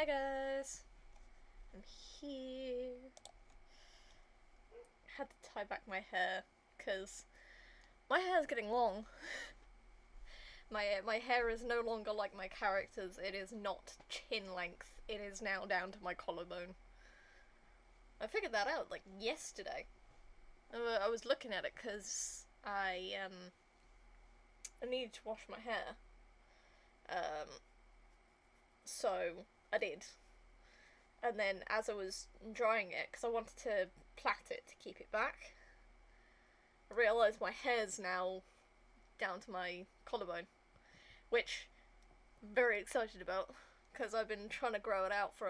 Hey guys, I'm here. Had to tie back my hair because my hair's getting long. My hair is no longer like my character's. It is not chin length. It is now down to my collarbone. I figured that out like yesterday. I was looking at it because I needed to wash my hair. So I did. And then as I was drying it, because I wanted to plait it to keep it back, I realised my hair's now down to my collarbone, which I'm very excited about, because I've been trying to grow it out for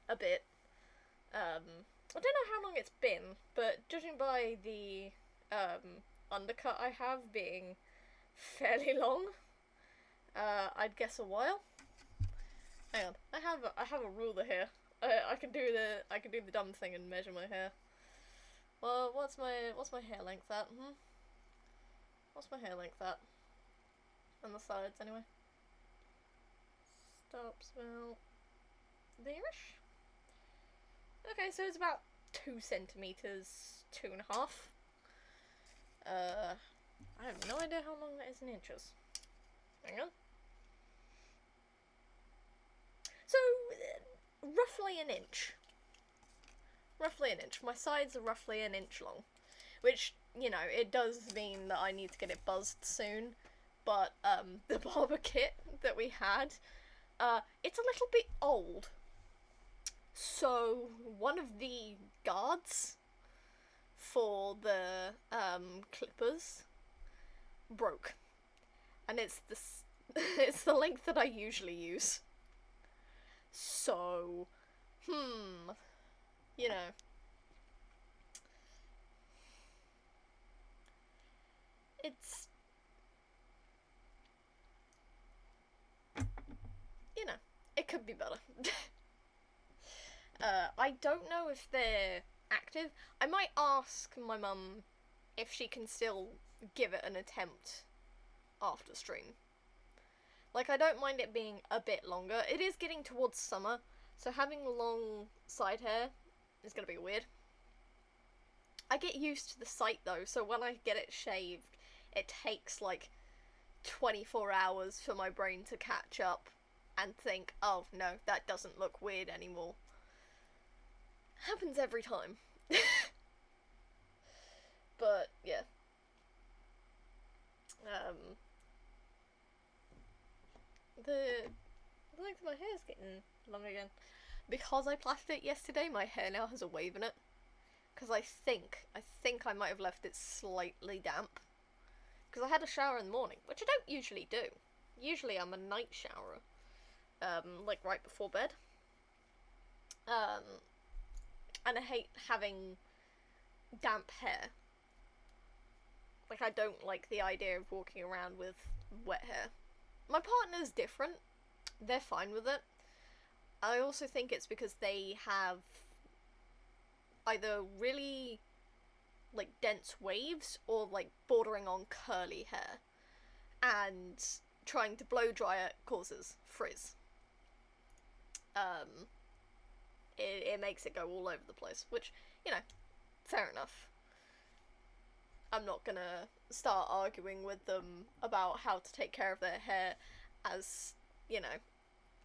a bit. I don't know how long it's been, but judging by the undercut I have being fairly long, I'd guess a while. Hang on, I have a ruler here. I can do the dumb thing and measure my hair. Well, what's my hair length at? What's my hair length at? On the sides, anyway. Stops about there-ish. Okay, so it's about 2 centimeters, 2.5. I have no idea how long that is in inches. Hang on. So, roughly an inch. Roughly an inch. My sides are roughly an inch long. Which, you know, it does mean that I need to get it buzzed soon. But, the barber kit that we had, it's a little bit old. So, one of the guards for the, clippers broke. And it's it's the length that I usually use. So, you know. It's, you know, it could be better. I don't know if they're active. I might ask my mum if she can still give it an attempt after stream. Like, I don't mind it being a bit longer. It is getting towards summer, so having long side hair is gonna be weird. I get used to the sight though, so when I get it shaved, it takes like 24 hours for my brain to catch up and think, oh no, that doesn't look weird anymore. Happens every time. But, yeah. The length of my hair is getting long again. Because I plaited it yesterday, my hair now has a wave in it. Because I think I might have left it slightly damp. Because I had a shower in the morning, which I don't usually do. Usually I'm a night showerer. Like right before bed. And I hate having damp hair. Like, I don't like the idea of walking around with wet hair. My partner's different. They're fine with it. I also think it's because they have either really, like, dense waves or, like, bordering on curly hair. And trying to blow dry it causes frizz. It makes it go all over the place, which, you know, fair enough. I'm not gonna start arguing with them about how to take care of their hair as, you know,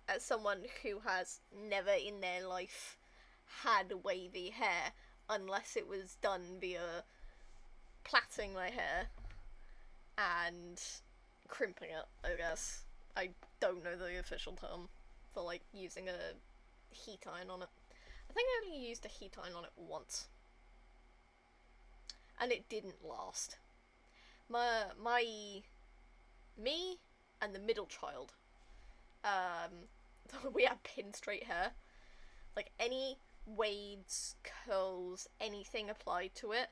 as someone who has never in their life had wavy hair unless it was done via plaiting my hair and crimping it, I guess. I don't know the official term for, like, using a heat iron on it. I think I only used a heat iron on it once. And it didn't last. Me and the middle child, we have pin straight hair. Like, any waves, curls, anything applied to it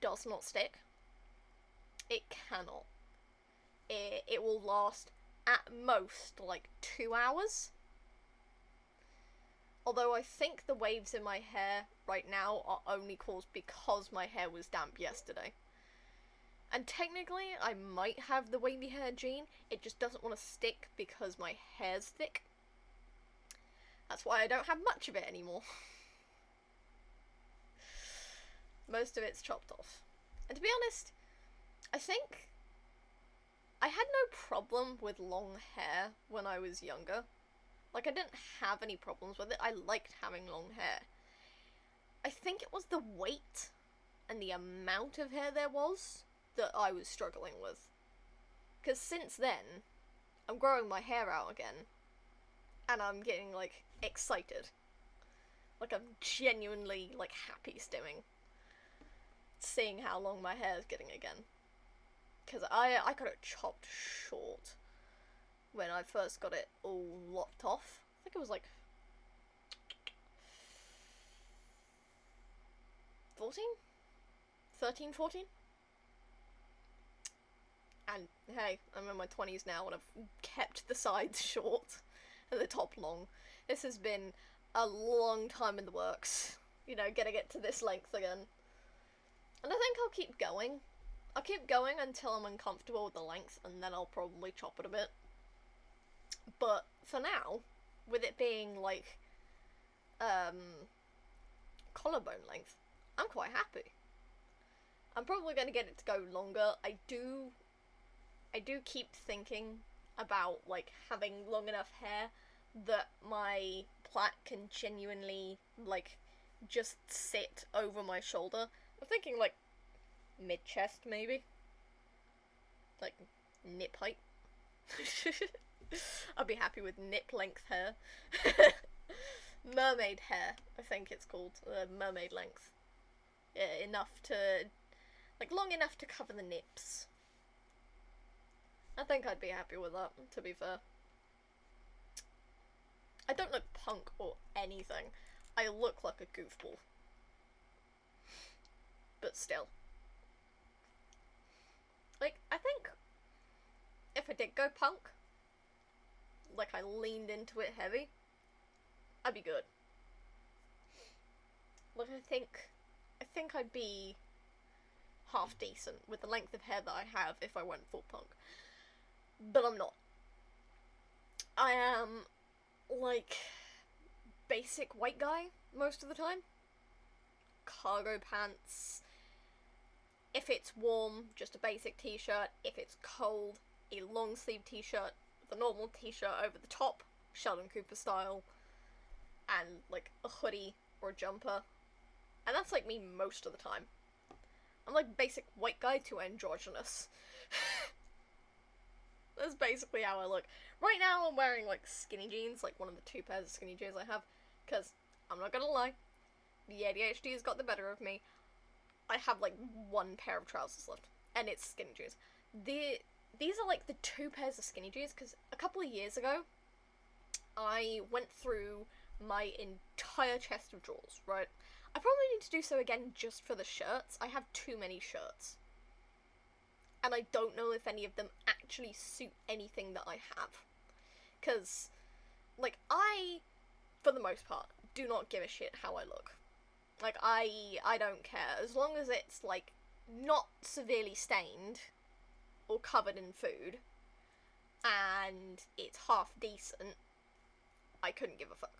does not stick. It cannot. It will last at most like 2 hours. Although I think the waves in my hair right now are only caused because my hair was damp yesterday. And technically, I might have the wavy hair gene, it just doesn't want to stick because my hair's thick. That's why I don't have much of it anymore. Most of it's chopped off. And to be honest, I think I had no problem with long hair when I was younger. Like, I didn't have any problems with it. I liked having long hair. I think it was the weight and the amount of hair there was that I was struggling with. Because since then, I'm growing my hair out again, and I'm getting, like, excited. Like, I'm genuinely, like, happy stimming. Seeing how long my hair is getting again. Because I got it chopped short when I first got it all lopped off. I think it was like 14? 13, 14? And hey, I'm in my 20s now and I've kept the sides short and the top long. This has been a long time in the works. You know, getting it to this length again. And I think I'll keep going. I'll keep going until I'm uncomfortable with the length, and then I'll probably chop it a bit. But for now, with it being like collarbone length, I'm quite happy. I'm probably going to get it to go longer. I do keep thinking about like having long enough hair that my plait can genuinely like just sit over my shoulder. I'm thinking like mid-chest maybe, like nip height. I'd be happy with nip length hair. Mermaid hair, I think it's called, mermaid length. Yeah, enough to, like, long enough to cover the nips. I think I'd be happy with that, to be fair. I don't look punk or anything. I look like a goofball. But still. Like, I think if I did go punk, like I leaned into it heavy, I'd be good. Like, I think I'd be half decent with the length of hair that I have if I went full punk. But I'm not. I am, like, basic white guy most of the time. Cargo pants. If it's warm, just a basic t-shirt. If it's cold, a long sleeve t-shirt with a normal t-shirt over the top, Sheldon Cooper style, and like a hoodie or a jumper. And that's like me most of the time. I'm like basic white guy to androgynous. That's basically how I look. Right now I'm wearing like skinny jeans, like one of the 2 pairs of skinny jeans I have, because I'm not gonna lie, the ADHD has got the better of me. I have like 1 pair of trousers left, and it's skinny jeans. These are like the 2 pairs of skinny jeans, because a couple of years ago, I went through my entire chest of drawers, right? I probably need to do so again just for the shirts. I have too many shirts. And I don't know if any of them actually suit anything that I have. Because, like, I, for the most part, do not give a shit how I look. Like, I don't care. As long as it's, like, not severely stained or covered in food and it's half decent, I couldn't give a fuck.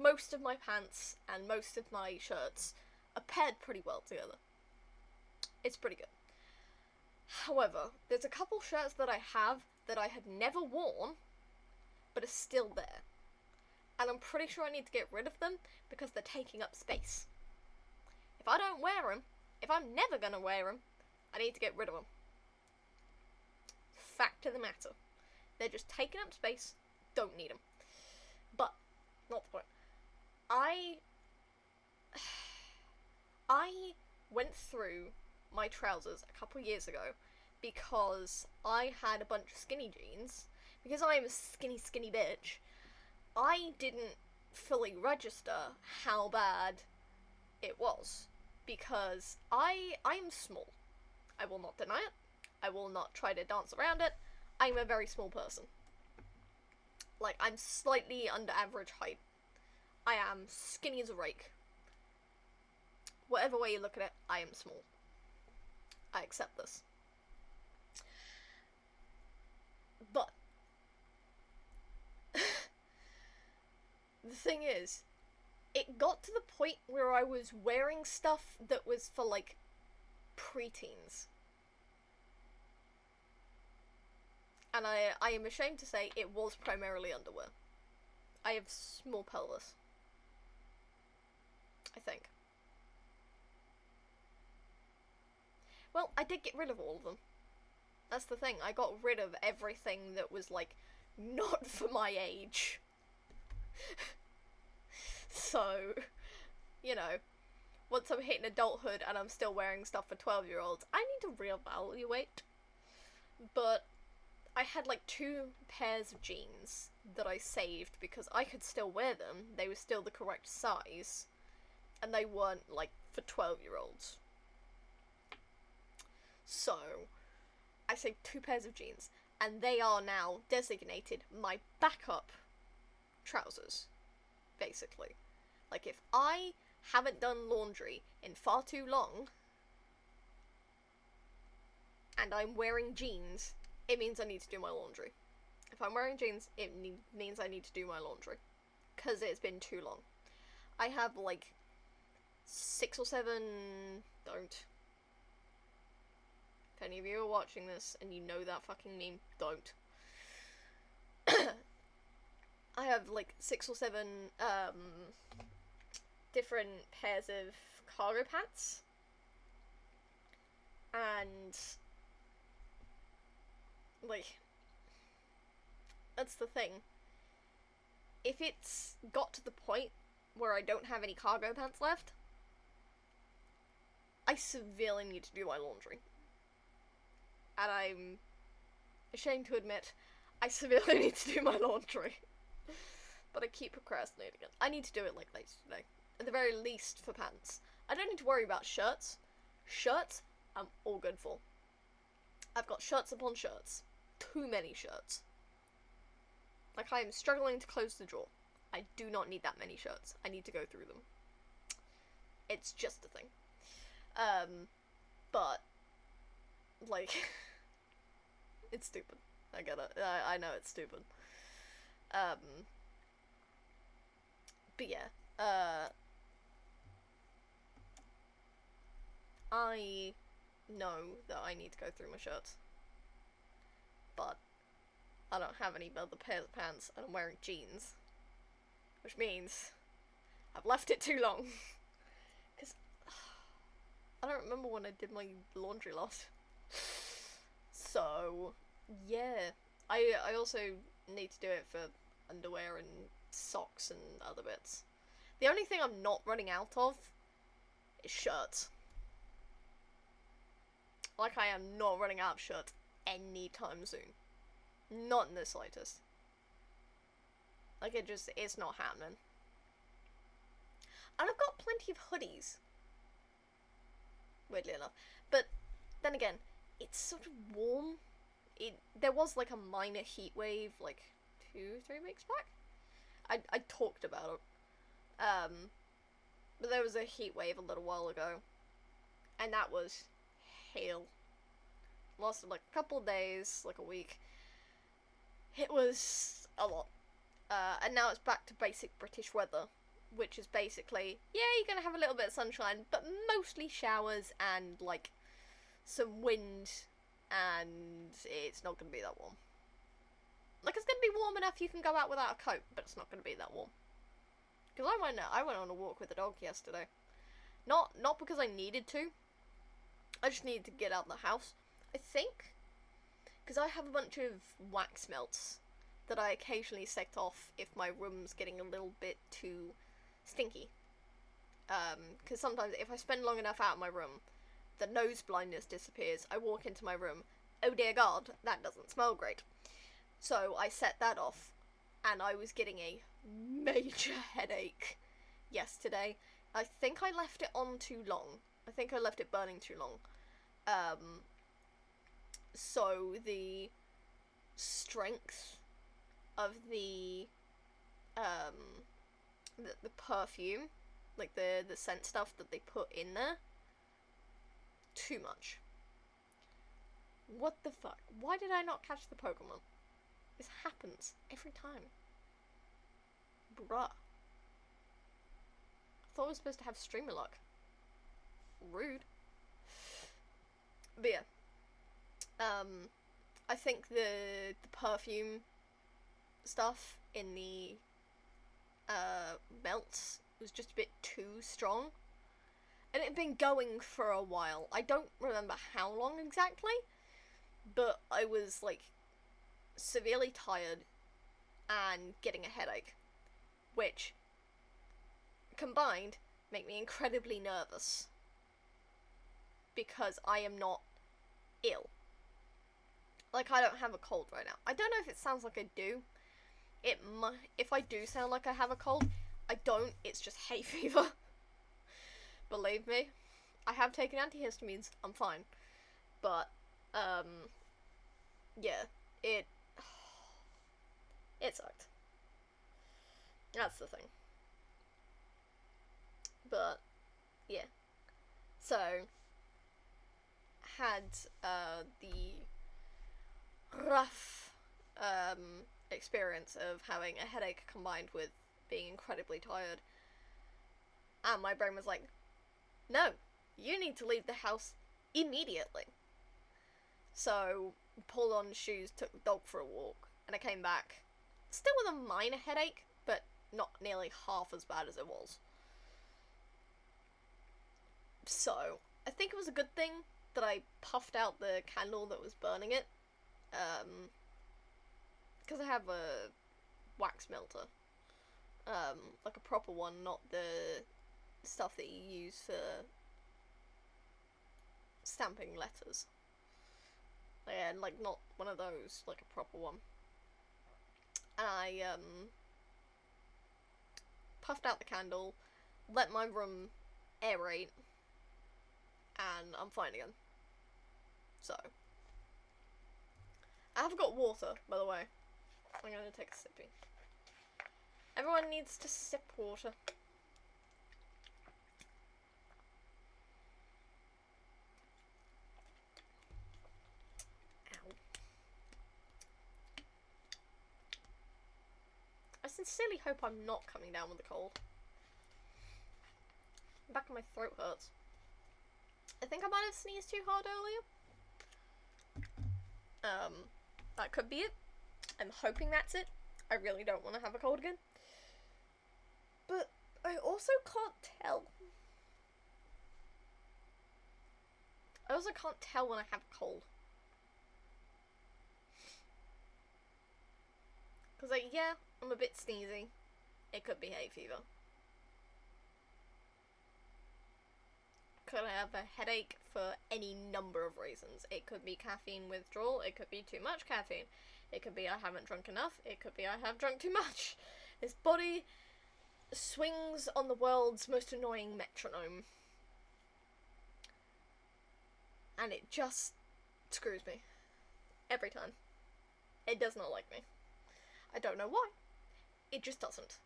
Most of my pants and most of my shirts are paired pretty well together. It's pretty good. However, there's a couple shirts that I have never worn, but are still there. And I'm pretty sure I need to get rid of them because they're taking up space. If I don't wear them, if I'm never gonna wear them, I need to get rid of them. Fact of the matter. They're just taking up space, don't need them. But, not the point. I went through my trousers a couple years ago because I had a bunch of skinny jeans. Because I am a skinny bitch, I didn't fully register how bad it was. Because I'm small. I will not deny it. I will not try to dance around it. I'm a very small person. Like, I'm slightly under average height. I am skinny as a rake. Whatever way you look at it, I am small. I accept this. But The thing is, it got to the point where I was wearing stuff that was for, like, preteens. And I am ashamed to say it was primarily underwear. I have small pelvis. I think. Well, I did get rid of all of them. That's the thing. I got rid of everything that was, like, not for my age. So, you know, once I'm hitting adulthood and I'm still wearing stuff for 12-year-olds, I need to reevaluate. But I had, like, 2 pairs of jeans that I saved because I could still wear them. They were still the correct size. And they weren't, like, for 12-year-olds. So, I saved 2 pairs of jeans. And they are now designated my backup trousers. Basically. Like, if I haven't done laundry in far too long, and I'm wearing jeans, it means I need to do my laundry. If I'm wearing jeans, it means I need to do my laundry. Because it's been too long. I have, like, 6 or 7... Don't. If any of you are watching this, and you know that fucking meme, don't. I have, like, 6 or 7, different pairs of cargo pants. And, like, that's the thing. If it's got to the point where I don't have any cargo pants left, I severely need to do my laundry. And I'm ashamed to admit, I severely need to do my laundry. But I keep procrastinating it. I need to do it, like, later today. At the very least for pants. I don't need to worry about shirts. Shirts, I'm all good for. I've got shirts upon shirts. Too many shirts. Like, I am struggling to close the drawer. I do not need that many shirts. I need to go through them. It's just a thing. But, like, it's stupid. I get it. I know it's stupid. But yeah, I know that I need to go through my shirts, but I don't have any other pairs of pants, and I'm wearing jeans, which means I've left it too long, because I don't remember when I did my laundry last. So, yeah, I also need to do it for underwear and socks and other bits. The only thing I'm not running out of is shirts. Like, I am not running out of shirts anytime soon. Not in the slightest. Like, it's not happening. And I've got plenty of hoodies. Weirdly enough. But, then again, it's sort of warm. There was, like, a minor heat wave, like, 2-3 weeks back? I talked about it. But there was a heat wave a little while ago. And that was hell. Lasted like a couple of days, like a week. It was a lot. And now it's back to basic British weather. Which is basically, yeah, you're gonna have a little bit of sunshine, but mostly showers and, like, some wind. And it's not gonna be that warm. Like, it's gonna be warm enough you can go out without a coat, but it's not gonna be that warm. Because I went on a walk with the dog yesterday. Not because I needed to. I just needed to get out of the house. I think because I have a bunch of wax melts that I occasionally set off if my room's getting a little bit too stinky. Because sometimes if I spend long enough out of my room, the nose blindness disappears. I walk into my room. Oh dear God, that doesn't smell great. So I set that off, and I was getting a major headache yesterday. I think I left it on too long. I think I left it burning too long. So the strength of the perfume, like the scent stuff that they put in there, too much. What the fuck? Why did I not catch the Pokemon? This happens every time. Bruh. thought I was supposed to have streamer luck. Rude. But yeah. I think the perfume stuff in the melts was just a bit too strong. And it had been going for a while. I don't remember how long exactly, but I was, like, severely tired and getting a headache, which, combined, make me incredibly nervous. Because I am not ill. Like, I don't have a cold right now. I don't know if it sounds like I do. If I do sound like I have a cold, I don't. It's just hay fever. Believe me. I have taken antihistamines. I'm fine. But, yeah. It sucked. That's the thing. But, yeah. So, had the rough experience of having a headache combined with being incredibly tired, and my brain was like, no, you need to leave the house immediately. So pulled on shoes, took the dog for a walk, and I came back still with a minor headache, but not nearly half as bad as it was. So I think it was a good thing that I puffed out the candle that was burning it, because I have a wax melter, like a proper one, not the stuff that you use for stamping letters. And, like, not one of those, like a proper one. And I, puffed out the candle, let my room aerate, and I'm fine again. So, I have got water, by the way. I'm gonna take a sippy. Everyone needs to sip water. Ow. I sincerely hope I'm not coming down with a cold. The back of my throat hurts. I think I might have sneezed too hard earlier. That could be it. I'm hoping that's it. I really don't want to have a cold again. But I also can't tell. I also can't tell when I have a cold. Because, like, yeah, I'm a bit sneezy. It could be hay fever. Could I have a headache for any number of reasons? It could be caffeine withdrawal. It could be too much caffeine. It could be I haven't drunk enough. It could be I have drunk too much. This body swings on the world's most annoying metronome. And it just screws me. Every time. It does not like me. I don't know why. It just doesn't.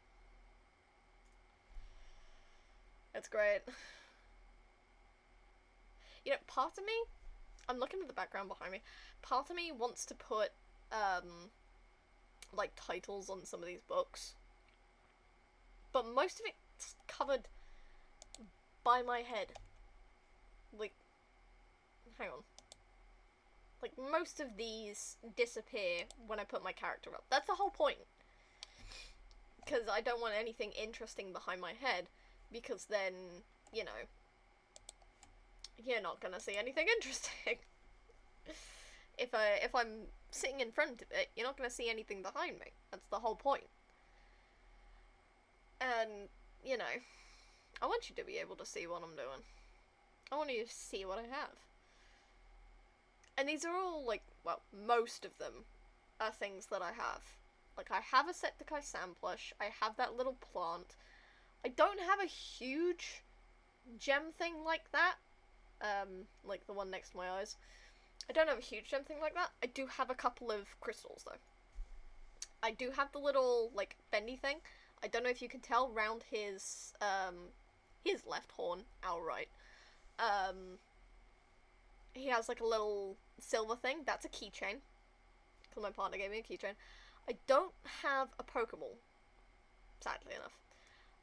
It's great. You know, part of me, I'm looking at the background behind me, part of me wants to put, like, titles on some of these books. But most of it's covered by my head. Like, hang on. Like, most of these disappear when I put my character up. That's the whole point. Because I don't want anything interesting behind my head, because then, you know, you're not gonna see anything interesting. If I'm sitting in front of it, you're not gonna see anything behind me. That's the whole point. And, you know, I want you to be able to see what I'm doing. I want you to see what I have. And these are all, like, well, most of them are things that I have. Like, I have a Septiceye sand plush, I have that little plant. I don't have a huge gem thing like that. Like the one next to my eyes. I don't have a huge gem thing like that. I do have a couple of crystals, though. I do have the little, like, bendy thing. I don't know if you can tell, round his left horn, our right. He has, like, a little silver thing. That's a keychain. Because my partner gave me a keychain. I don't have a Pokeball, sadly enough.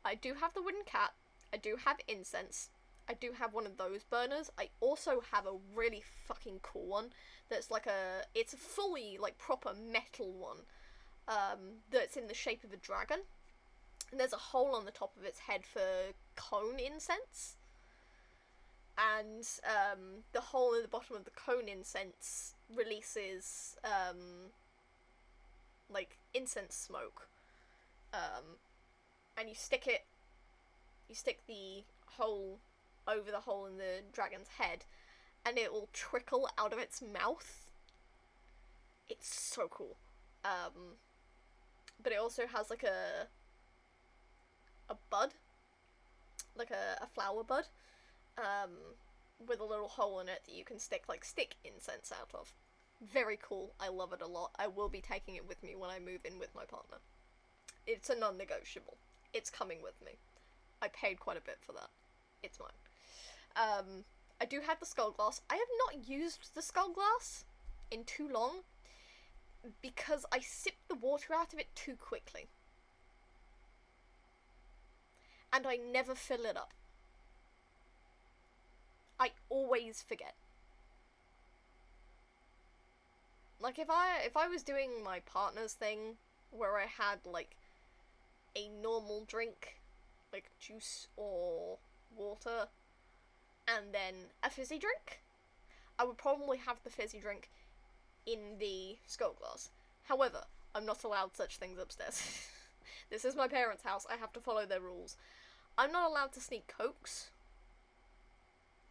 I do have the wooden cat, I do have incense. I do have one of those burners. I also have a really fucking cool one that's like it's a fully, like, proper metal one, that's in the shape of a dragon. And there's a hole on the top of its head for cone incense. And, the hole in the bottom of the cone incense releases, like, incense smoke. And you stick the hole over the hole in the dragon's head, and it will trickle out of its mouth. It's so cool. But it also has, like, a bud, like a flower bud, with a little hole in it that you can stick incense out of. Very cool. I love it a lot. I will be taking it with me when I move in with my partner. It's a non-negotiable. It's coming with me. I paid quite a bit for that. It's mine. I do have the skull glass. I have not used the skull glass in too long because I sip the water out of it too quickly. And I never fill it up. I always forget. Like, if I was doing my partner's thing, where I had, like, a normal drink, like juice or water, and then a fizzy drink, I would probably have the fizzy drink in the skull glass. However, I'm not allowed such things upstairs. This is my parents' house. I have to follow their rules. I'm not allowed to sneak cokes.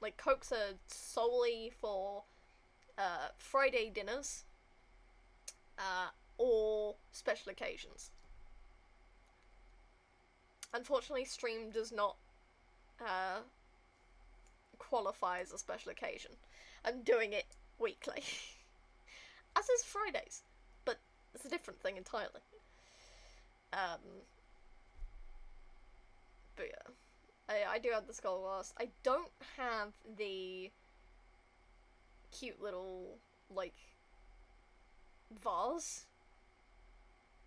Like, cokes are solely for Friday dinners, or special occasions. Unfortunately, stream does not qualify as a special occasion. I'm doing it weekly. As is Fridays, but it's a different thing entirely. But yeah, I do have the skull glass. I don't have the cute little, like, vase.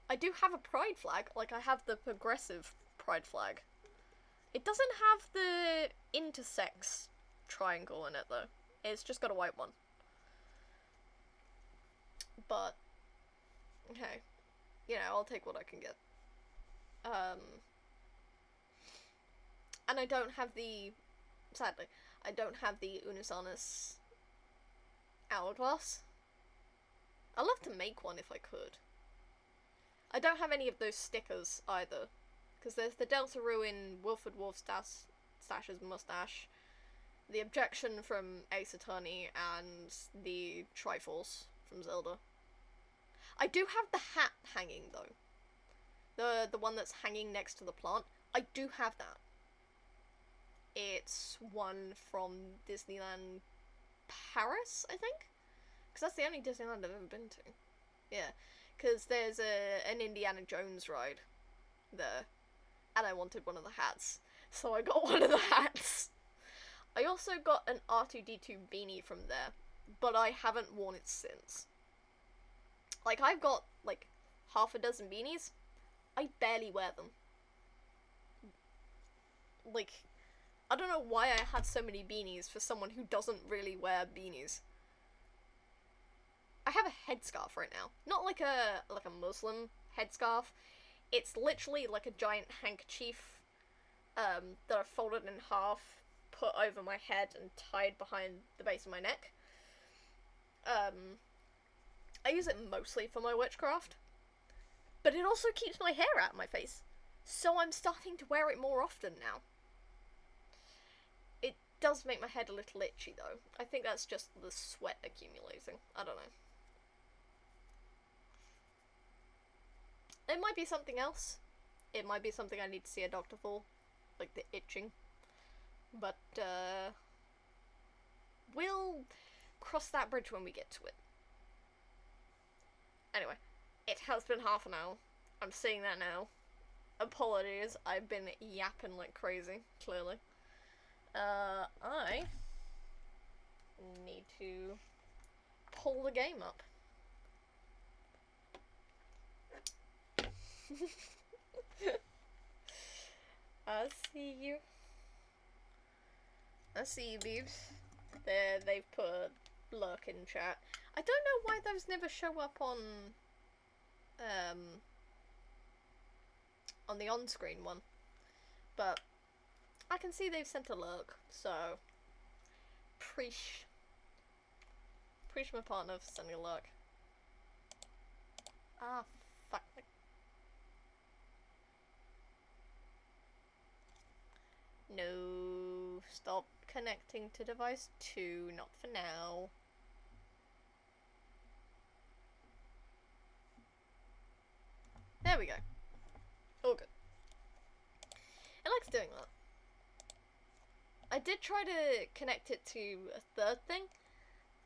I do have a pride flag. Like, I have the progressive pride flag. It doesn't have the intersex triangle in it, though. It's just got a white one. But, okay. You know, I'll take what I can get. And I don't have sadly, I don't have the Unisanus hourglass. I'd love to make one if I could. I don't have any of those stickers either, because there's the Delta Ruin Wilford Wolfstash's mustache, the Objection from Ace Attorney, and the Triforce from Zelda. I do have the hat hanging, though. The one that's hanging next to the plant. I do have that. It's one from Disneyland Paris, I think? Because that's the only Disneyland I've ever been to. Yeah, because there's an Indiana Jones ride there, and I wanted one of the hats, so I got one of the hats. I also got an R2-D2 beanie from there, but I haven't worn it since. Like, I've got, like, half a dozen beanies. I barely wear them. Like, I don't know why I have so many beanies for someone who doesn't really wear beanies. I have a headscarf right now. Not like a Muslim headscarf. It's literally like a giant handkerchief that I've folded in half, put over my head, and tied behind the base of my neck. I use it mostly for my witchcraft, but it also keeps my hair out of my face, so I'm starting to wear it more often now. It does make my head a little itchy, though. I think that's just the sweat accumulating. I don't know. It might be something else. It might be something I need to see a doctor for, like the itching. But, we'll cross that bridge when we get to it. Anyway, it has been half an hour. I'm seeing that now. Apologies, I've been yapping like crazy, clearly. I need to pull the game up. I'll see you I see you, Beebs. They've put a lurk in chat. I don't know why those never show up on the on-screen one, but I can see they've sent a lurk, so preach my partner for sending a lurk. Ah, fuck. No, stop connecting to device 2, not for now. There we go. All good. It likes doing that. I did try to connect it to a third thing,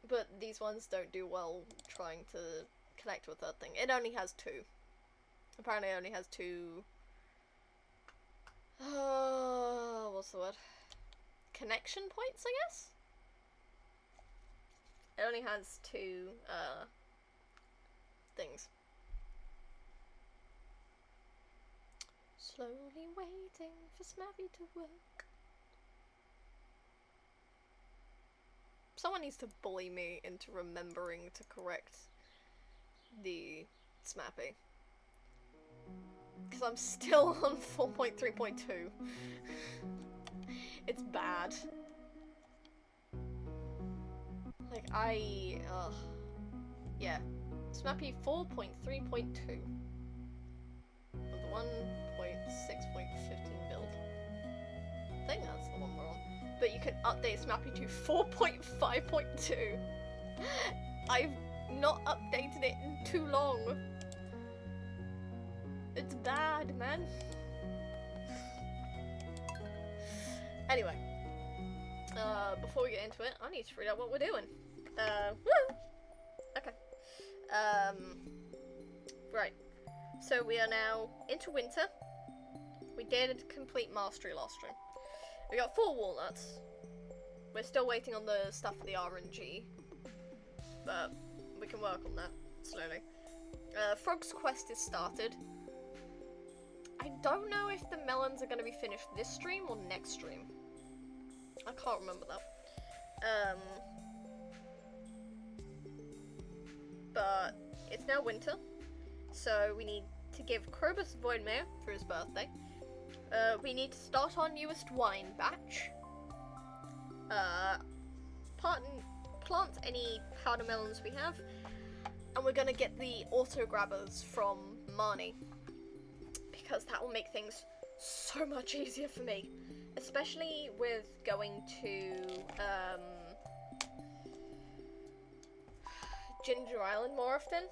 but these ones don't do well trying to connect to a third thing. It only has 2. Apparently it only has 2... what's the word? Connection points, I guess? It only has 2, things. Slowly waiting for Smappy to work. Someone needs to bully me into remembering to correct the Smappy. Because I'm still on 4.3.2. It's bad. Like, yeah. Smappy 4.3.2. Of the 1.6.15 build. I think that's the one we're on. But you can update Smappy to 4.5.2. I've not updated it in too long. It's bad, man. Anyway, before we get into it, I need to read out what we're doing. Woo! Okay. Right. So we are now into winter. We did complete mastery last stream. We got 4 walnuts. We're still waiting on the stuff for the RNG, but we can work on that slowly. Frog's quest is started. I don't know if the melons are going to be finished this stream or next stream. I can't remember that. But it's now winter, so we need to give Krobus Voidmare for his birthday. We need to start our newest wine batch. Plant any powder melons we have, and we're gonna get the auto grabbers from Marnie, because that will make things so much easier for me, especially with going to Ginger Island more often.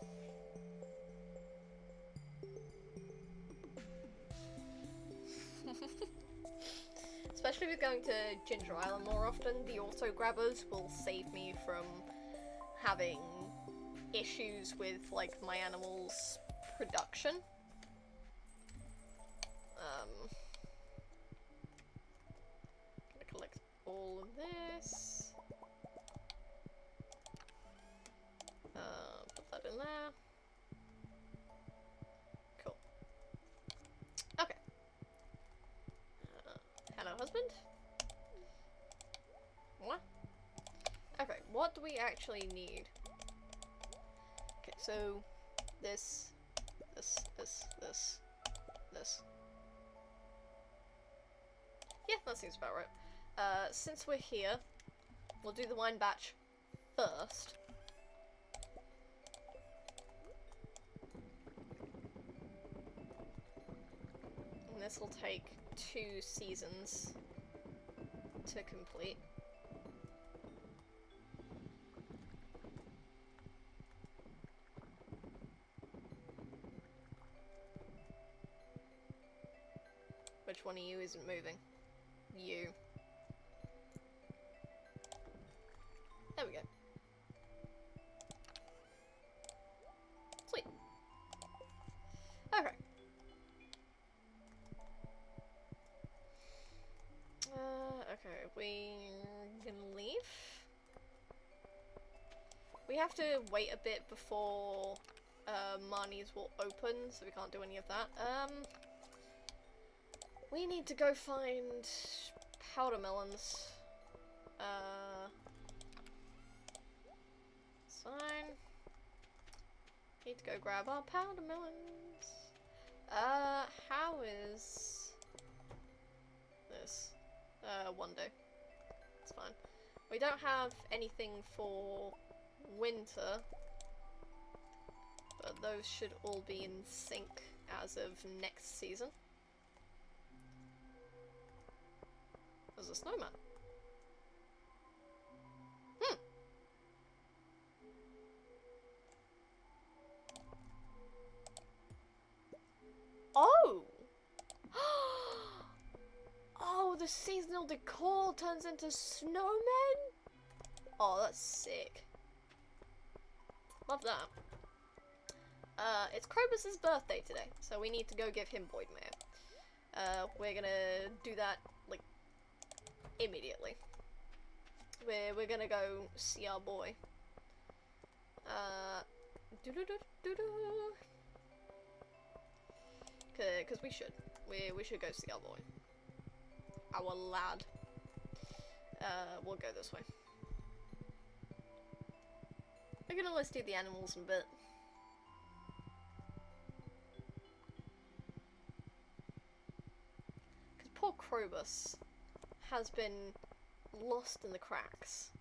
Especially with going to Ginger Island more often, the auto grabbers will save me from having issues with, like, my animals' production. Gonna collect all of this. Put that in there. Cool. Okay. Hello, husband? What? Okay, what do we actually need? Okay, so this. Yeah, that seems about right. Since we're here, we'll do the wine batch first. And this will take 2 seasons to complete. Which one of you isn't moving? You. There we go. Sweet. Okay. Okay, we can leave. We have to wait a bit before Marnie's will open, so we can't do any of that. We need to go find powder melons. Sign. Need to go grab our powder melons. How is this? One day. It's fine. We don't have anything for winter, but those should all be in sync as of next season. There's a snowman. Oh! Oh, the seasonal decor turns into snowmen? Oh, that's sick. Love that. It's Krobus's birthday today, so we need to go give him Voidmare. We're gonna do that, like, immediately. We're gonna go see our boy. Because we should. We should go see our boy. Our lad. We'll go this way. We're gonna let's do the animals in a bit. Because poor Krobus has been lost in the cracks.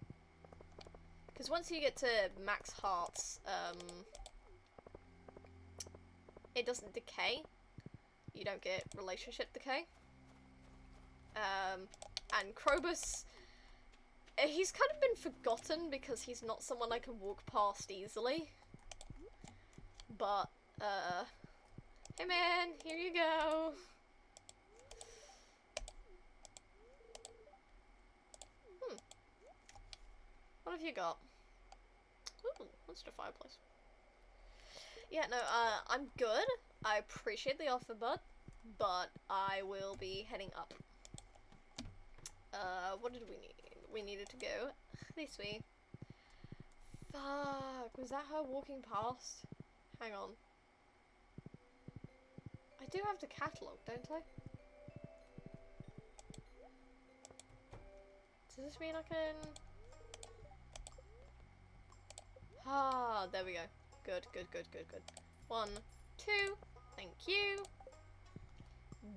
Because once you get to max hearts, it doesn't decay. You don't get relationship decay. And Krobus, he's kind of been forgotten because he's not someone I can walk past easily. But, hey man, here you go. What have you got? Ooh, let's do fireplace. Yeah, no, I'm good. I appreciate the offer, bud, but I will be heading up. What did we need? We needed to go this way. Fuck, was that her walking past? Hang on. I do have the catalogue, don't I? Does this mean I can... Ah, there we go. Good, good, good, good, good. 1, 2, thank you.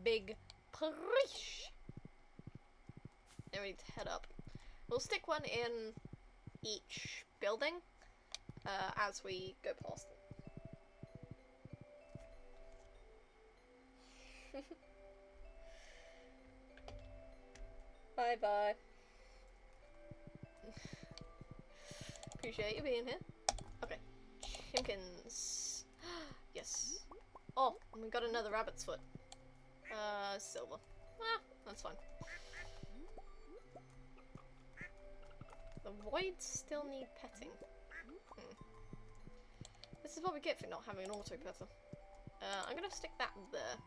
Big preach. Now we need to head up. We'll stick one in each building as we go past them. Bye bye. Appreciate you being here. Okay, Chimkins. Yes. Oh, we got another rabbit's foot. Silver. Ah, that's fine. The voids still need petting. This is what we get for not having an auto petter. I'm gonna stick that there.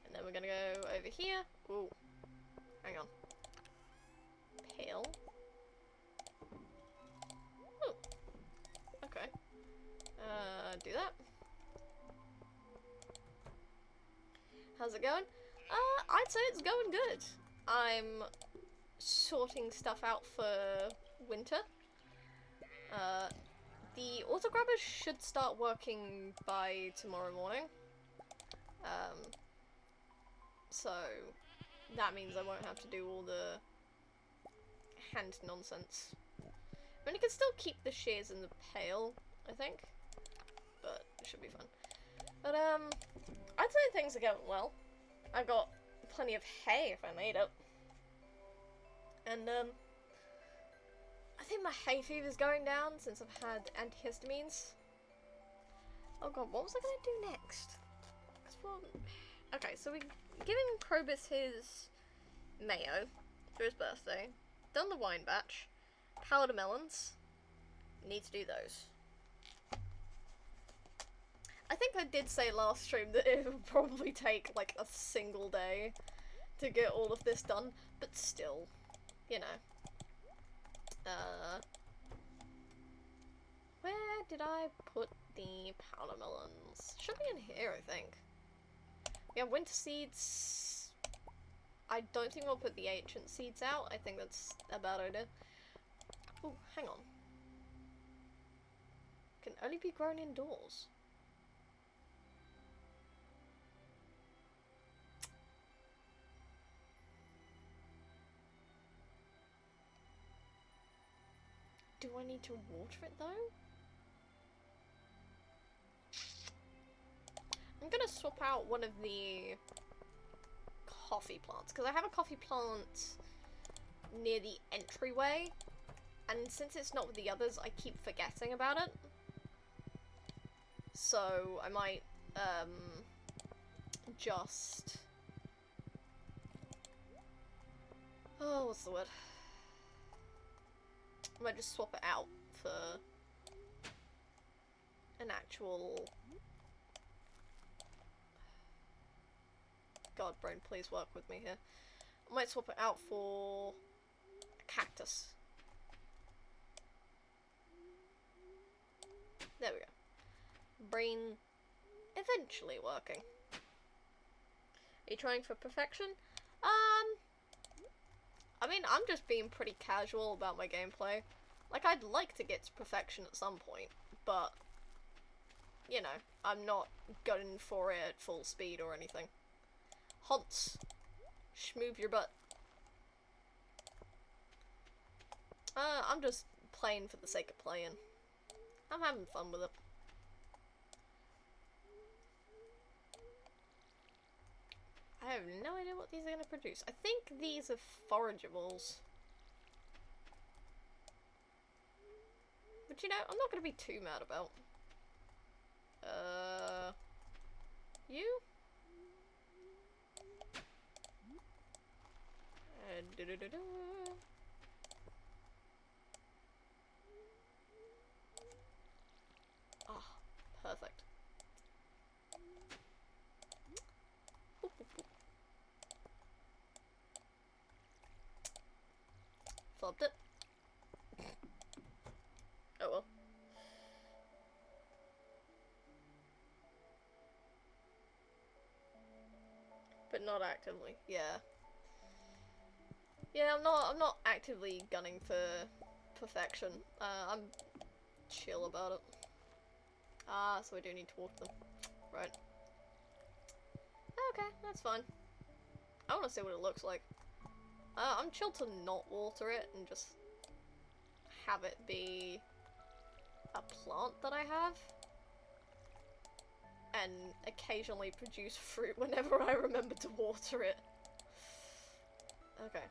And then we're gonna go over here. Ooh. Hang on. Pail. Ooh. Okay. Do that. How's it going? I'd say it's going good. I'm sorting stuff out for winter. The auto grabbers should start working by tomorrow morning. So that means I won't have to do all the hand nonsense. I mean, you can still keep the shears in the pail, I think, but it should be fun. But I'd say things are going well. I've got plenty of hay if I need it. And, I think my hay fever's going down since I've had antihistamines. Oh god, what was I gonna do next? Okay, so we've given Krobus his mayo for his birthday. Done the wine batch. Powder melons. Need to do those. I think I did say last stream that it would probably take, like, a single day to get all of this done, but still, you know. Where did I put the powder melons? Should be in here, I think. We have winter seeds. I don't think I'll put the ancient seeds out. I think that's a bad idea. Oh, hang on. Can only be grown indoors. Do I need to water it though? I'm gonna swap out one of the coffee plants, because I have a coffee plant near the entryway, and since it's not with the others, I keep forgetting about it. So I might just... oh, what's the word? I might just swap it out for an actual... God, brain, please work with me here. I might swap it out for a cactus. There we go. Brain eventually working. Are you trying for perfection? I mean, I'm just being pretty casual about my gameplay. Like, I'd like to get to perfection at some point, but, you know, I'm not going for it at full speed or anything. Hunts. Schmove your butt. I'm just playing for the sake of playing. I'm having fun with it. I have no idea what these are going to produce. I think these are forageables. But you know, I'm not going to be too mad about. You? Ah, perfect. Boop, boop, boop. Flopped it. Oh well. But not actively, yeah. Yeah, I'm not actively gunning for perfection. I'm chill about it. Ah, so I do need to water them. Right. Okay, that's fine. I want to see what it looks like. I'm chill to not water it and just have it be a plant that I have. And occasionally produce fruit whenever I remember to water it. Okay.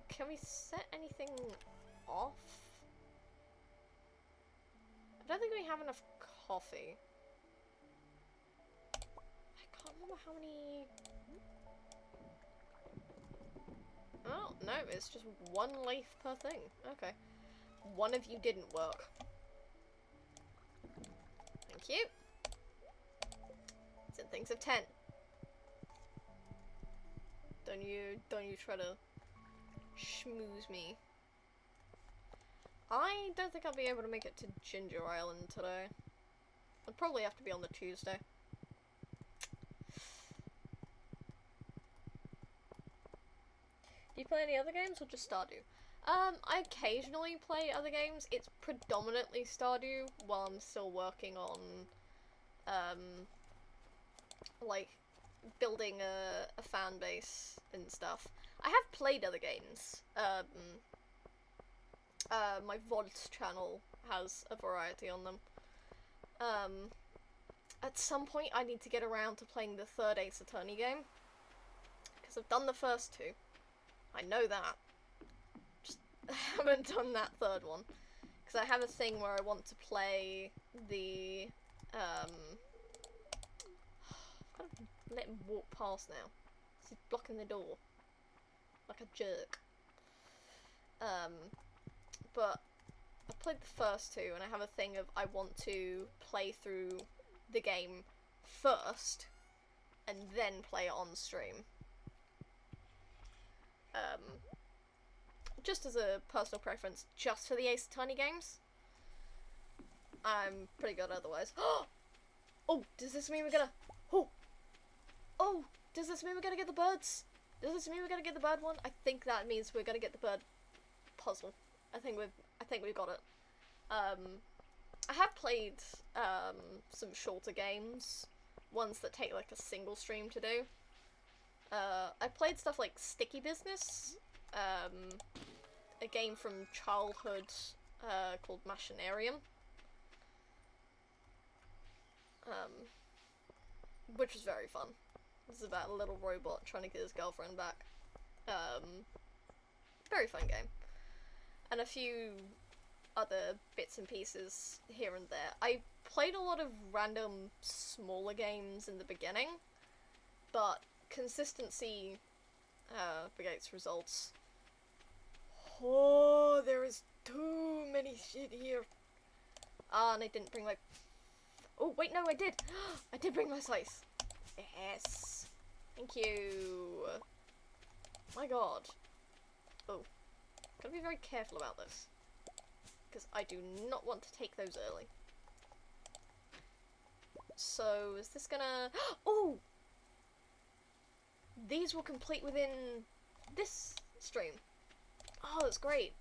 Can we set anything off? I don't think we have enough coffee. I can't remember how many... oh, no, it's just one leaf per thing. Okay. One of you didn't work. Thank you. It's in things of 10. Don't you try to schmooze me. I don't think I'll be able to make it to Ginger Island today. I'll probably have to be on the Tuesday. Do you play any other games or just Stardew? I occasionally play other games. It's predominantly Stardew while I'm still working on, like, building a fan base and stuff. I have played other games. My VOD channel has a variety on them. At some point I need to get around to playing the third Ace Attorney game. Because I've done the first two. I know that. Just haven't done that third one. Because I have a thing where I want to play the, I've got to let him walk past now. He's blocking the door. Like a jerk. But I've played the first two, and I have a thing of I want to play through the game first, and then play it on stream. Just as a personal preference, just for the Ace Attorney games. I'm pretty good otherwise. Oh, does this mean we're gonna... oh, does this mean we're gonna get the birds? Does this mean we're gonna get the bird one? I think that means we're gonna get the bird puzzle. I think we've got it. I have played some shorter games, ones that take like a single stream to do. I played stuff like Sticky Business, a game from childhood called Machinarium, which was very fun. This is about a little robot trying to get his girlfriend back. Very fun game. And a few other bits and pieces here and there. I played a lot of random smaller games in the beginning, but consistency begates results. Oh, there is too many shit here. Ah, and I didn't bring my... Oh, wait, no, I did. I did bring my slice. Yes. Thank you. My god. Oh. Gotta be very careful about this. Because I do not want to take those early. So, is this gonna... Oh! These will complete within this stream. Oh, that's great.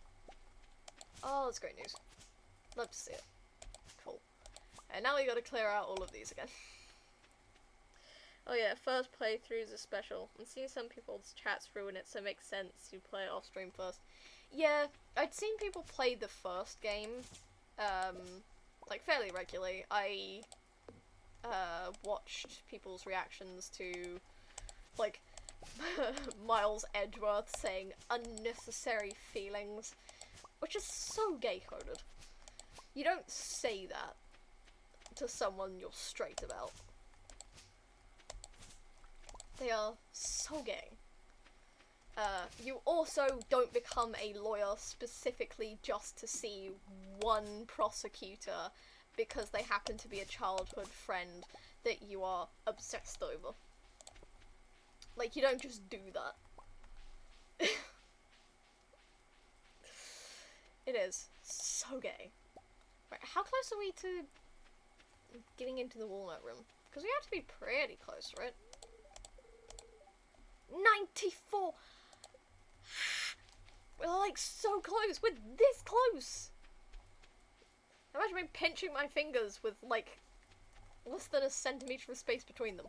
Oh, that's great news. Love to see it. Cool. And now we gotta clear out all of these again. Oh yeah, first playthroughs are special. I'm seeing some people's chats ruin it, so it makes sense you play it off stream first. Yeah, I'd seen people play the first game, like fairly regularly. I watched people's reactions to, like, Miles Edgeworth saying unnecessary feelings, which is so gay-coded. You don't say that to someone you're straight about. They are so gay. You also don't become a lawyer specifically just to see one prosecutor because they happen to be a childhood friend that you are obsessed over. Like, you don't just do that. It is so gay. Right, how close are we to getting into the walnut room? Because we have to be pretty close, right? 94! We're like so close! We're this close! Imagine me pinching my fingers with like less than a centimetre of space between them.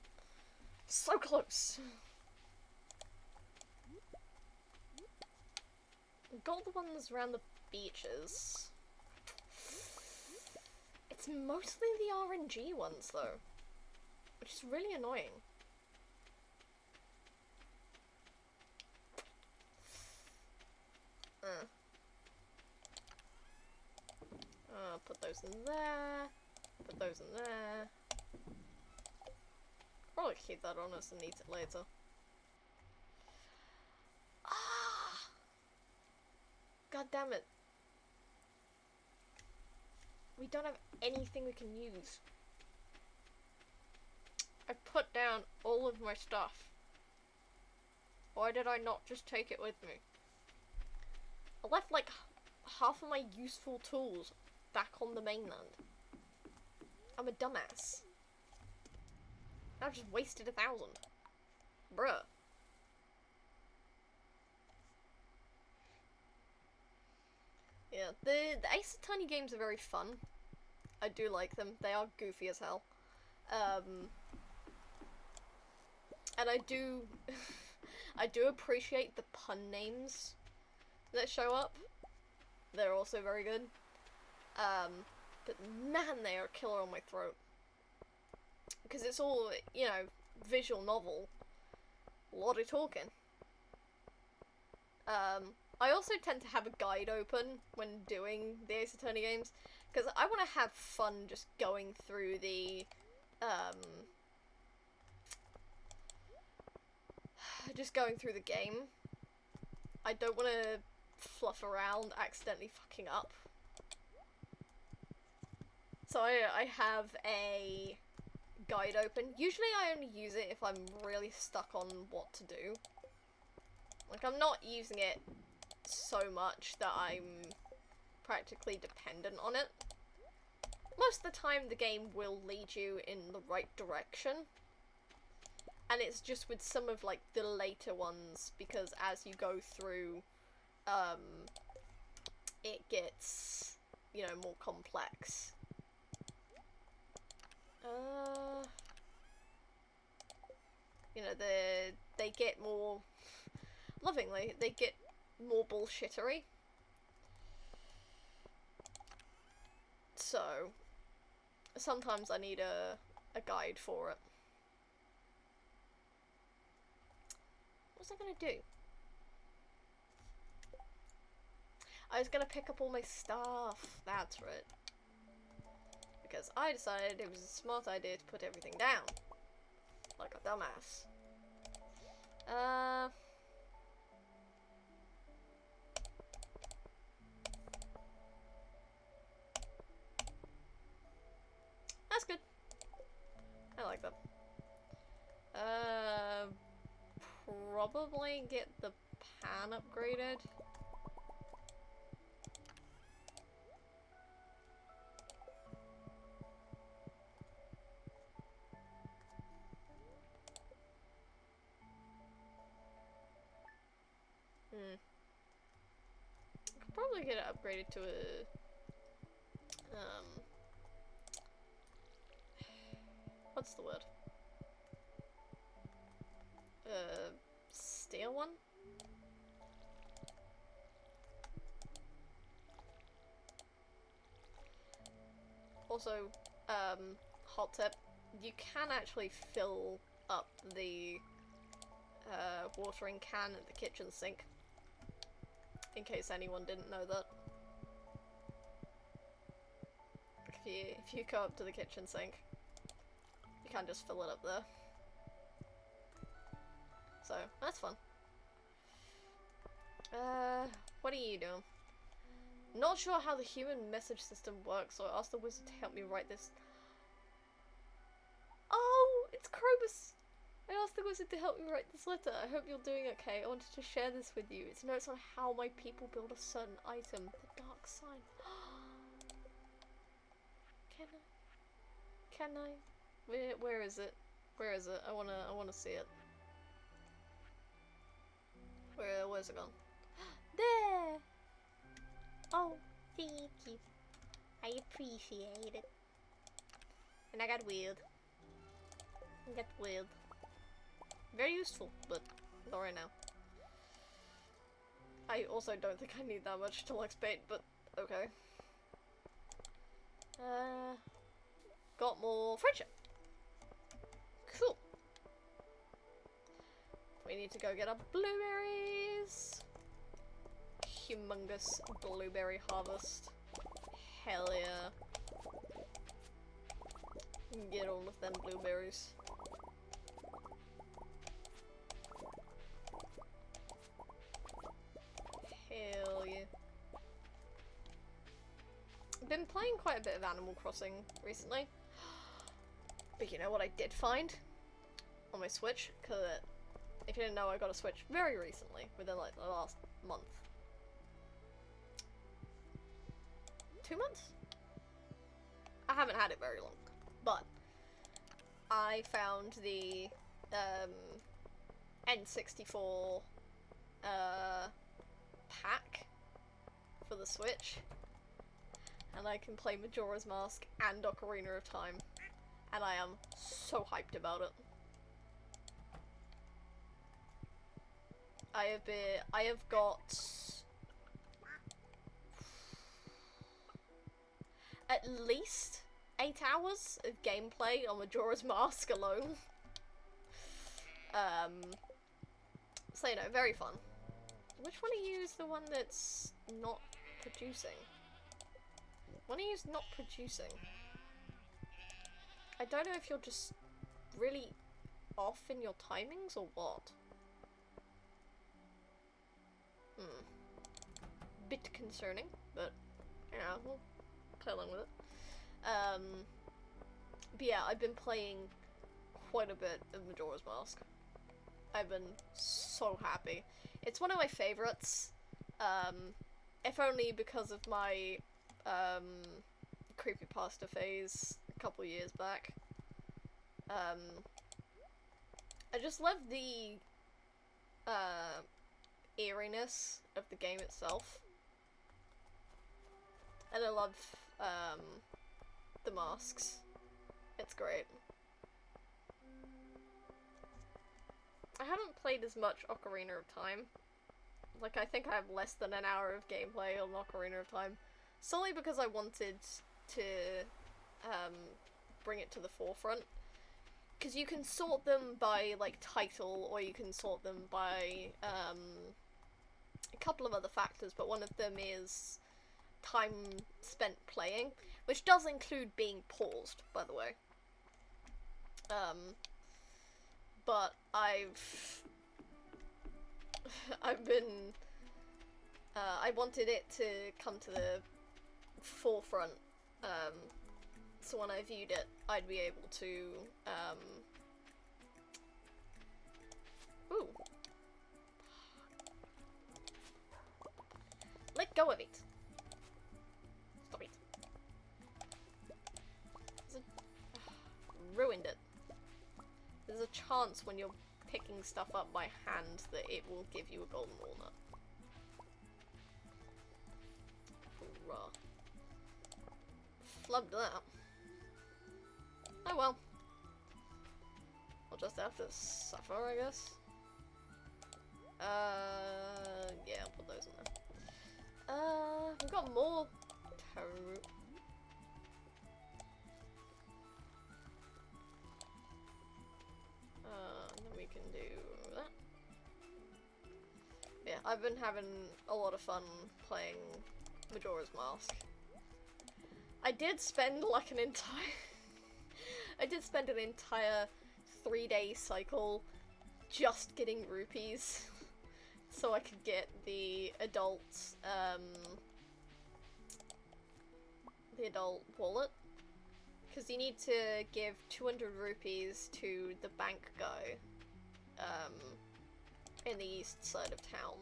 So close! Got the ones around the beaches. It's mostly the RNG ones though, which is really annoying. Put those in there. Put those in there. Probably keep that on us and eat it later. Ah! God damn it. We don't have anything we can use. I put down all of my stuff. Why did I not just take it with me? I left like half of my useful tools back on the mainland. I'm a dumbass. I've just wasted 1,000. Bruh. Yeah, the Ace Attorney games are very fun. I do like them. They are goofy as hell. And I do... I do appreciate the pun names that show up. They're also very good. But man, they are a killer on my throat. Because it's all, you know, visual novel. A lot of talking. I also tend to have a guide open when doing the Ace Attorney games, because I want to have fun just going through the, game. I don't want to fluff around accidentally fucking up. So I have a guide open. Usually I only use it if I'm really stuck on what to do. Like, I'm not using it so much that I'm practically dependent on it. Most of the time the game will lead you in the right direction. and it's just with some of like the later ones, because as you go through, it gets, you know, more complex. You know, they get more, lovingly, they get more bullshittery. So, sometimes I need a guide for it. What's I gonna do? I was gonna pick up all my stuff. That's right. Because I decided it was a smart idea to put everything down. Like a dumbass. That's good. I like that. Probably get the pan upgraded. Could probably get it upgraded to a what's the word? Steel one? Also, hot tip, you can actually fill up the watering can at the kitchen sink, in case anyone didn't know that. If you go up to the kitchen sink, you can just fill it up there. So, that's fun. What are you doing? Not sure how the human message system works, so I asked the wizard to help me write this. Oh, it's Krobus! I asked the wizard to help me write this letter. I hope you're doing okay. I wanted to share this with you. It's notes on how my people build a certain item, the dark sign. Can I? Where is it? Where is it? I wanna see it. Where's it gone? There! Oh, thank you. I appreciate it. And I got weird. Very useful, but not right now. I also don't think I need that much to XP, but okay. Got more friendship. Cool. We need to go get our blueberries. Humongous blueberry harvest. Hell yeah. Get all of them blueberries. Hell yeah. I've been playing quite a bit of Animal Crossing recently. But you know what I did find? On my Switch? Because if you didn't know, I got a Switch very recently, within like the last month. 2 months? I haven't had it very long, but I found the N64 pack for the Switch, and I can play Majora's Mask and Ocarina of Time, and I am so hyped about it. I have got at least 8 hours of gameplay on Majora's Mask alone. So you know, very fun. Which one of you is the one that's not producing? One of you is not producing. I don't know if you're just really off in your timings or what. Bit concerning, but you know, we'll play along with it. But yeah, I've been playing quite a bit of Majora's Mask. I've been so happy. It's one of my favorites, if only because of my creepypasta phase a couple years back. I just love the eeriness of the game itself. And I love the masks. It's great. I haven't played as much Ocarina of Time. Like, I think I have less than an hour of gameplay on Ocarina of Time. Solely because I wanted to bring it to the forefront. Because you can sort them by, like, title, or you can sort them by a couple of other factors, but one of them is time spent playing, which does include being paused, by the way. But I've been, I wanted it to come to the forefront, so when I viewed it, I'd be able to, ooh. Let go of it. Stop it. Ruined it. There's a chance when you're picking stuff up by hand that it will give you a golden walnut. Hurrah. Flubbed that. Oh well. I'll just have to suffer, I guess. Yeah, I'll put those in there. We've got more taro root. Then we can do that. Yeah, I've been having a lot of fun playing Majora's Mask. I did spend like an entire I did spend an entire 3-day cycle just getting rupees so I could get the adult wallet, because you need to give 200 rupees to the bank guy in the east side of town,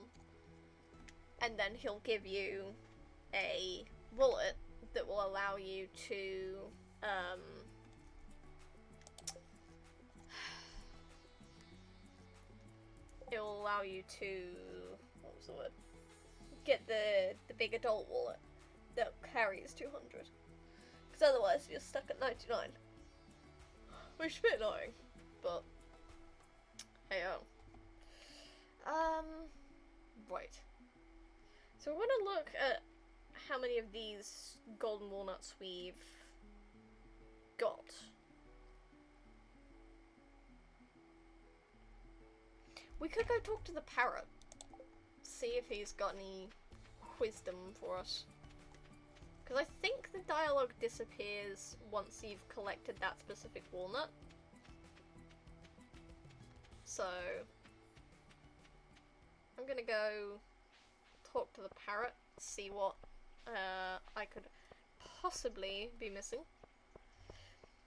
and then he'll give you a wallet that will allow you to it will allow you to, what was the word? Get the big adult wallet that carries 200. Because otherwise you're stuck at 99. Which is a bit annoying, but hey-oh. Right. So we're gonna look at how many of these golden walnuts we've got. We could go talk to the parrot. See if he's got any wisdom for us. Because I think the dialogue disappears once you've collected that specific walnut. So I'm gonna go talk to the parrot, see what I could possibly be missing.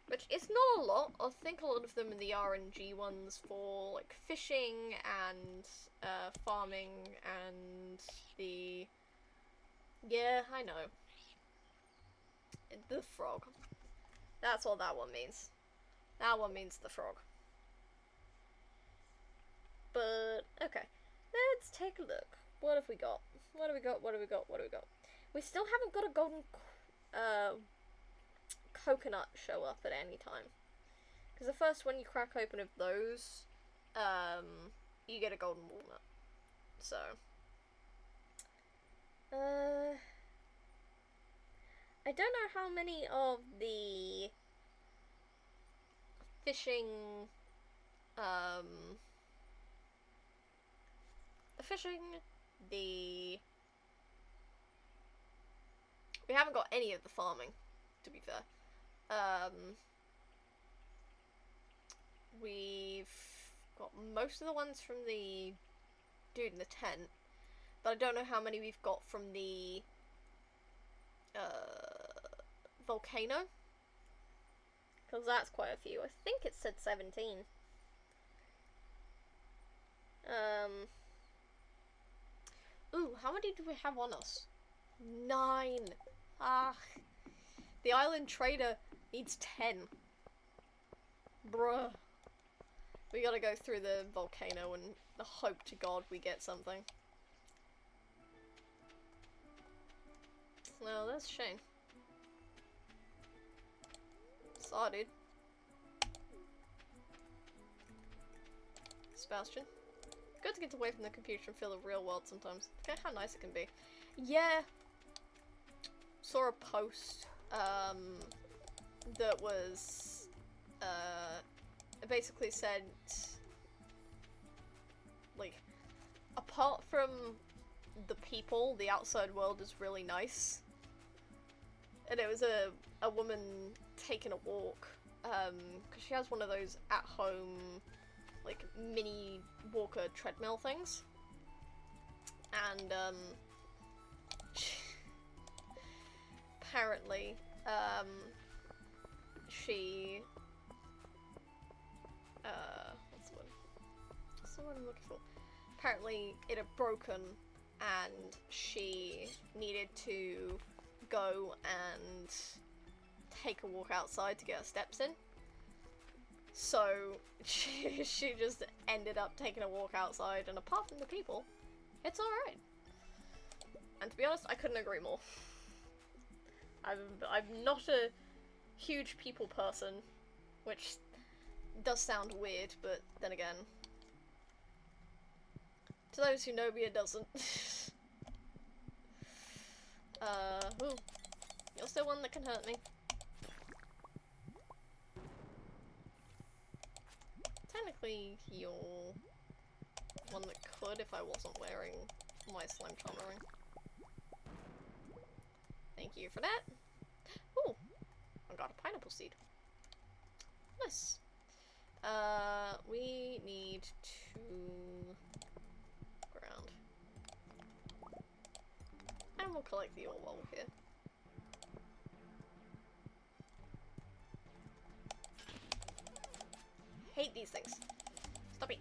Which is not a lot. I think a lot of them are the RNG ones for like fishing and farming and the... Yeah, I know. The frog. That's what that one means. That one means the frog. But, okay. Let's take a look. What have we got? What have we got? What have we got? What have we got? We still haven't got a golden coconut show up at any time. Because the first one you crack open of those, you get a golden walnut. So, I don't know how many of the fishing, we haven't got any of the farming, to be fair. We've got most of the ones from the dude in the tent, but I don't know how many we've got from the volcano, because that's quite a few. I think it said 17. Ooh, how many do we have on us? 9. Ah, the island trader needs 10. Bruh. We gotta go through the volcano and hope to God we get something. Well, that's a shame. Saw, dude. Sebastian. Good to get away from the computer and feel the real world sometimes. Look at how nice it can be. Yeah. Saw a post, that was, it basically said, like, apart from the people, the outside world is really nice. And it was a woman taking a walk, because she has one of those at-home, like, mini walker treadmill things. And, apparently, she, what's the word I'm looking for? Apparently it had broken and she needed to go and take a walk outside to get her steps in. So she just ended up taking a walk outside, and apart from the people, it's alright. And to be honest, I couldn't agree more. I'm not a huge people person, which does sound weird, but then again, to those who know me, it doesn't. Ooh. You're still one that can hurt me. Technically, you're one that could if I wasn't wearing my slime charmer ring. Thank you for that. Ooh, I got a pineapple seed. Nice. We need to ground. And we'll collect the ore while we're here. Hate these things. Stop it.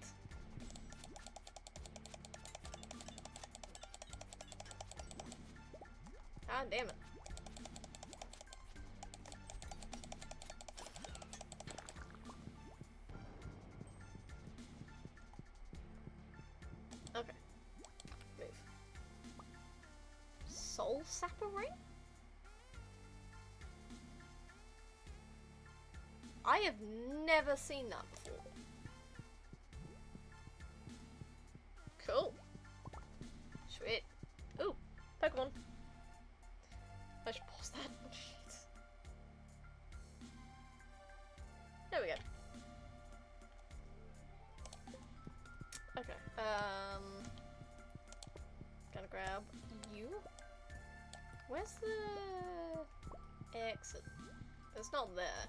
Ah, damn it. Okay. Move. Soul Sapper ring? I have never seen that before. Cool. Sweet. Ooh, Pokemon. I should pause that. Jeez. There we go. Okay. Gonna grab you. Where's the exit? It's not there.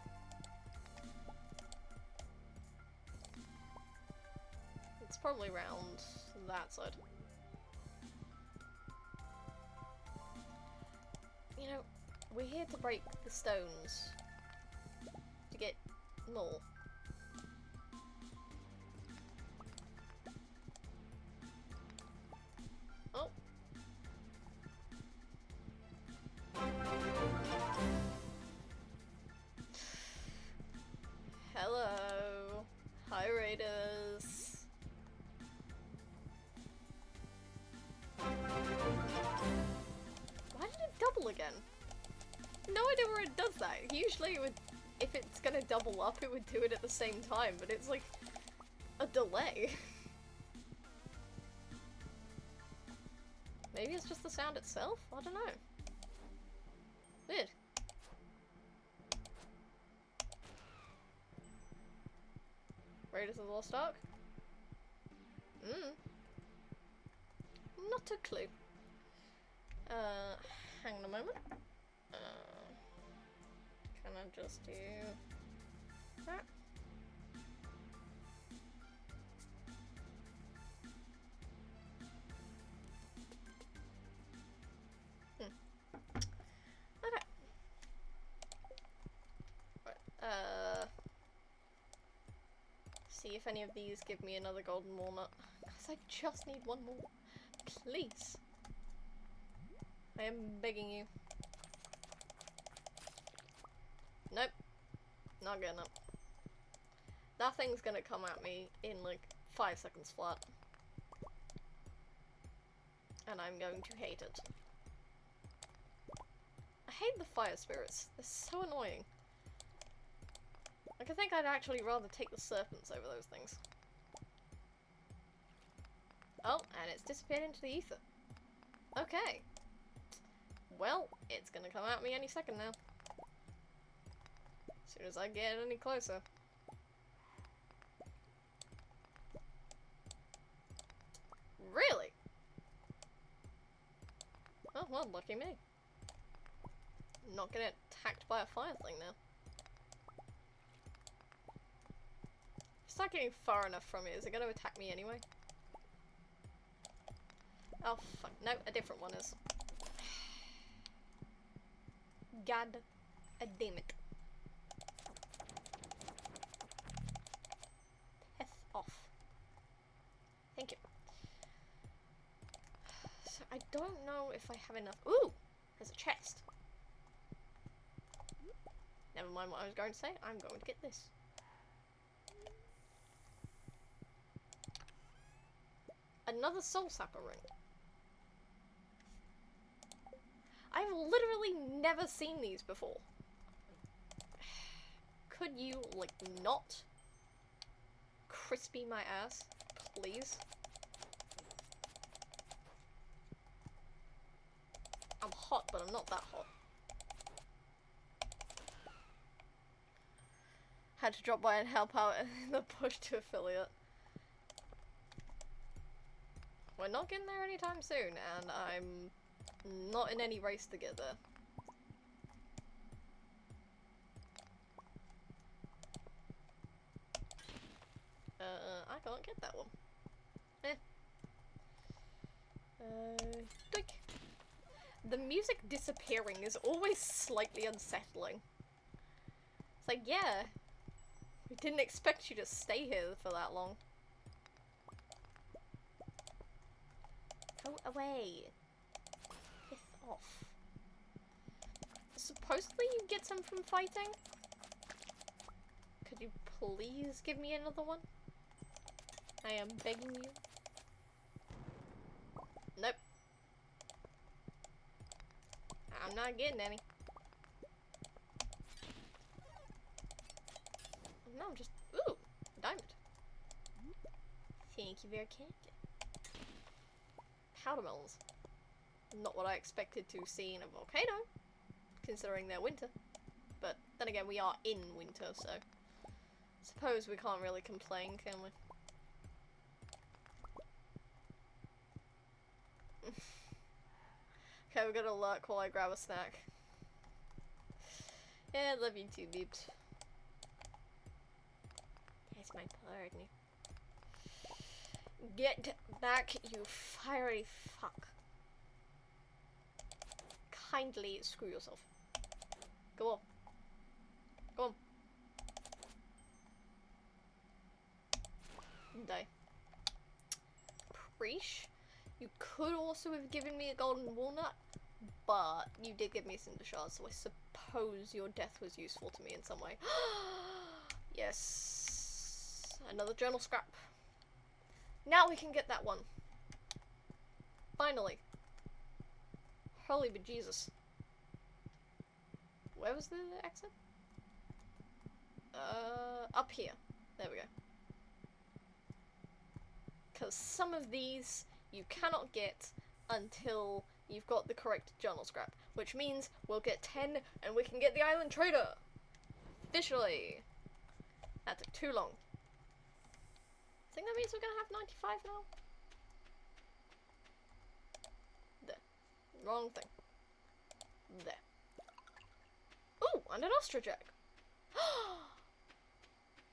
It's probably around that side. You know, we're here to break the stones to get more. Oh. Hello. Hi, Raiders. Why did it double again? No idea where it does that. Usually it would, if it's gonna double up, it would do it at the same time, but it's like a delay. Maybe it's just the sound itself? I don't know. Weird. Raiders of the Lost Ark? Not a clue. Hang on a moment. Can I just do that? Okay. Right. See if any of these give me another golden walnut. Because I just need one more. Please. I am begging you. Nope. Not getting up. That thing's gonna come at me in like 5 seconds flat. And I'm going to hate it. I hate the fire spirits. They're so annoying. Like, I think I'd actually rather take the serpents over those things. Oh, and it's disappeared into the ether. Okay. Well, it's gonna come at me any second now. As soon as I get any closer. Really? Oh, well, lucky me. I'm not getting attacked by a fire thing now. If I start getting far enough from it, is it going to attack me anyway? Oh, fuck. No, a different one is. God damn it. Piss off. Thank you. So, I don't know if I have enough. Ooh! There's a chest. Never mind what I was going to say. I'm going to get this. Another soul sapper ring. I've literally never seen these before. Could you, like, not crispy my ass, please? I'm hot, but I'm not that hot. Had to drop by and help out in the push to affiliate. We're not getting there anytime soon, and I'm not in any race to get there. I can't get that one. Doink. The music disappearing is always slightly unsettling. It's like, yeah, we didn't expect you to stay here for that long. Go away. Piss off. Supposedly you get some from fighting? Could you please give me another one? I am begging you. Nope. I'm not getting any. No, I'm just... Ooh! Diamond. Thank you very much. Powder melons. Not what I expected to see in a volcano, considering they're winter. But then again, we are in winter, so... Suppose we can't really complain, can we? Okay, we're gonna lurk while I grab a snack. Yeah, love you too, beeps. That's my partner. Get back, you fiery fuck. Kindly screw yourself. Go on. Go on. Die. Preach. You could also have given me a golden walnut, but you did give me cinder shards, so I suppose your death was useful to me in some way. Yes. Another journal scrap. Now we can get that one. Finally. Holy bejesus. Where was the exit? Up here. There we go. Because some of these you cannot get until you've got the correct journal scrap, which means we'll get 10 and we can get the island trader. Officially. That took too long. I think that means we're gonna have 95 now. There. Wrong thing. There. Ooh, and an ostrich egg.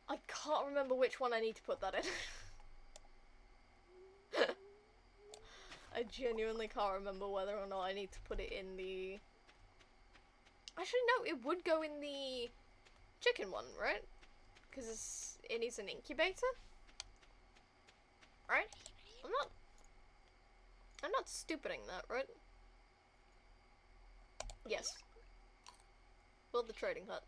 I can't remember which one I need to put that in. I genuinely can't remember whether or not I need to put it in the... Actually, no, it would go in the chicken one, right? Because it needs an incubator? Right? I'm not stupiding that, right? Yes. Build the trading hut.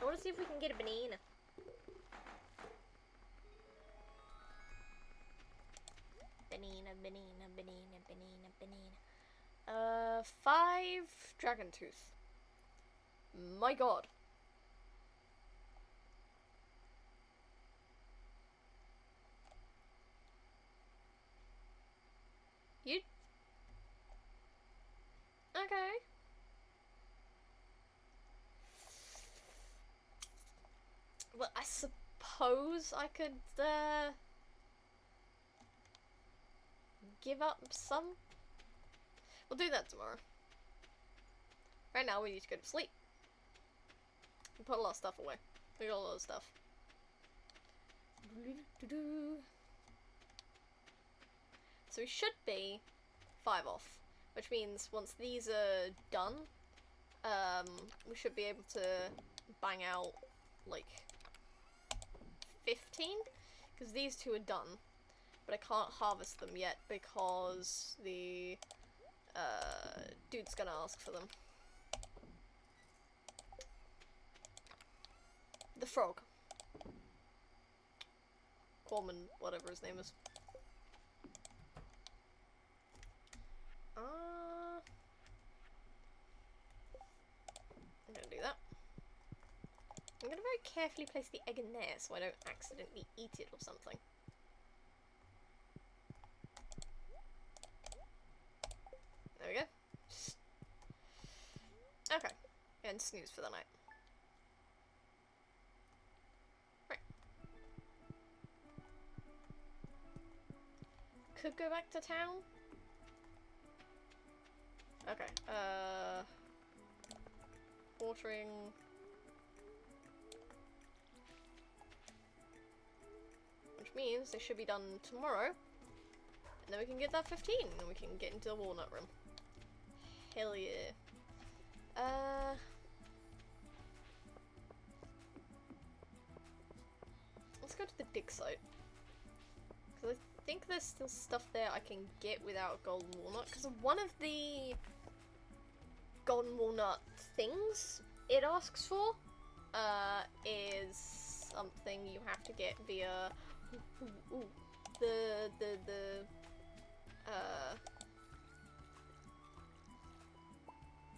I want to see if we can get a banana. Banana. 5 dragon tooth. My god. You... Okay. Well, I suppose I could, give up some? We'll do that tomorrow. Right now, we need to go to sleep. We put a lot of stuff away. We got a lot of stuff. So we should be 5 off, which means once these are done, we should be able to bang out like 15, because these 2 are done, but I can't harvest them yet because the dude's gonna ask for them. The frog. Coleman, whatever his name is. I'm gonna do that. I'm gonna very carefully place the egg in there so I don't accidentally eat it or something. There we go. Okay. And snooze for the night. Right. Could go back to town. Okay, watering. Which means they should be done tomorrow. And then we can get that 15 and we can get into the walnut room. Hell yeah. Let's go to the dig site. Because I think there's still stuff there I can get without a golden walnut. Because one of the golden walnut things it asks for is something you have to get via the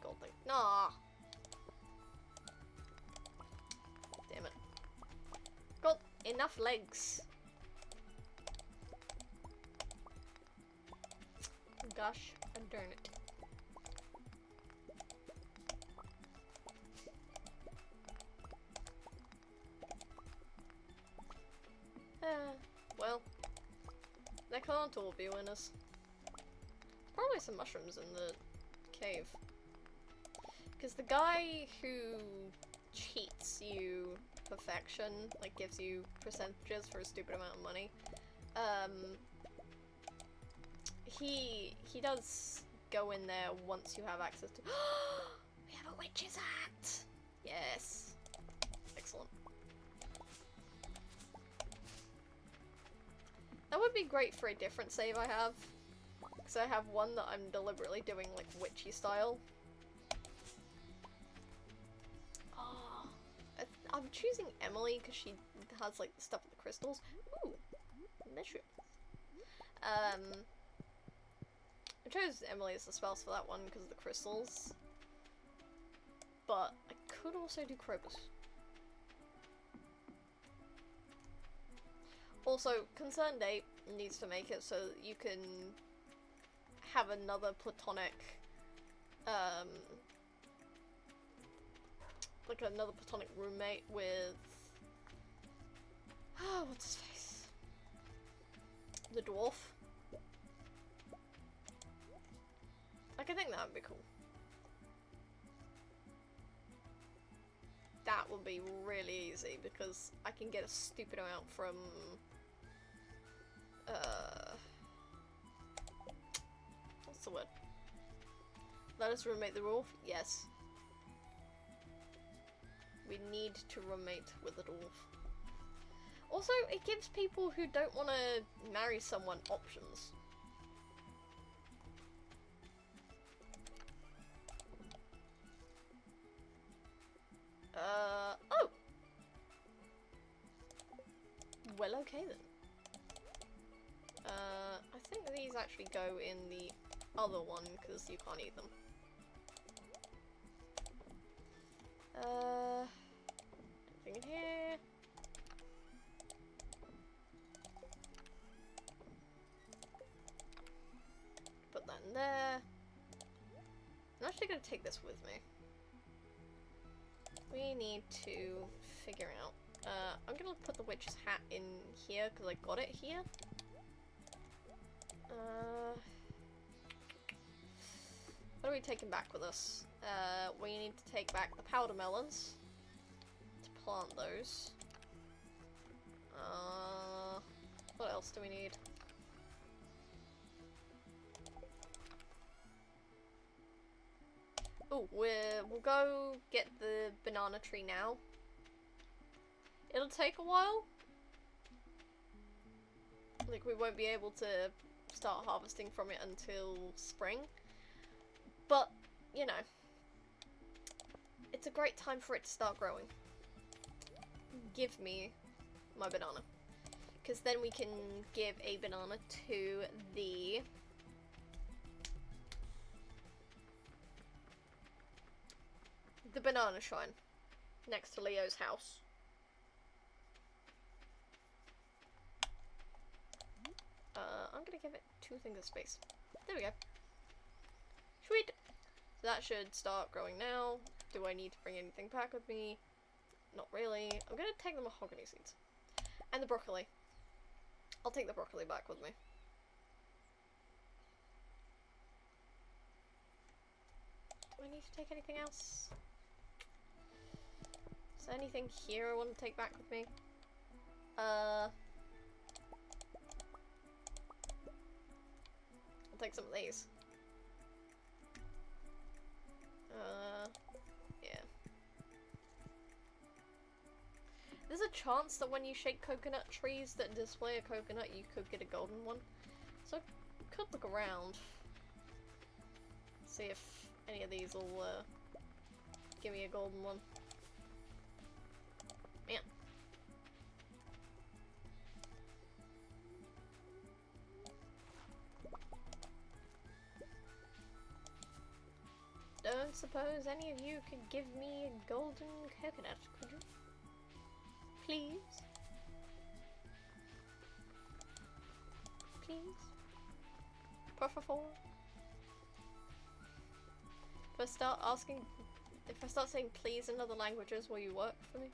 gold thing. Nah. Damn it. Got enough legs. Gosh, darn it. Well, they can't all be winners. Probably some mushrooms in the cave. Because the guy who cheats you perfection, like gives you percentages for a stupid amount of money, he does go in there once you have access to. We have a witch's hat! Yes. Excellent. That would be great for a different save I have. Because I have one that I'm deliberately doing like witchy style. Oh, I'm choosing Emily because she has like the stuff with the crystals. Ooh, mushroom. I chose Emily as the spells for that one because of the crystals. But I could also do Krobus. Also, Concerned Ape needs to make it so that you can have another platonic, like another platonic roommate with, what's his face? The dwarf. Like, I think that would be cool. That would be really easy because I can get a stupid amount from what's the word? Let us roommate the dwarf? Yes. We need to roommate with the dwarf. Also, it gives people who don't want to marry someone options. Oh! Okay then. I think these actually go in the other one because you can't eat them. Anything in here? Put that in there. I'm actually going to take this with me. We need to figure out. I'm going to put the witch's hat in here because I got it here. What are we taking back with us? We need to take back the powder melons to plant those. What else do we need? Oh, we'll go get the banana tree now. It'll take a while. Like, we won't be able to start harvesting from it until spring. But, you know, it's a great time for it to start growing. Give me my banana. Because then we can give a banana to the... banana shrine. Next to Leo's house. I'm gonna give it 2 things of space. There we go. Sweet! So that should start growing now. Do I need to bring anything back with me? Not really. I'm gonna take the mahogany seeds. And the broccoli. I'll take the broccoli back with me. Do I need to take anything else? Is there anything here I want to take back with me? I'll take some of these. Yeah. There's a chance that when you shake coconut trees that display a coconut, you could get a golden one. So I could look around. See if any of these will give me a golden one. Man. Don't suppose any of you could give me a golden coconut, could you? Please? Please? Por favor? If I start saying please in other languages, will you work for me?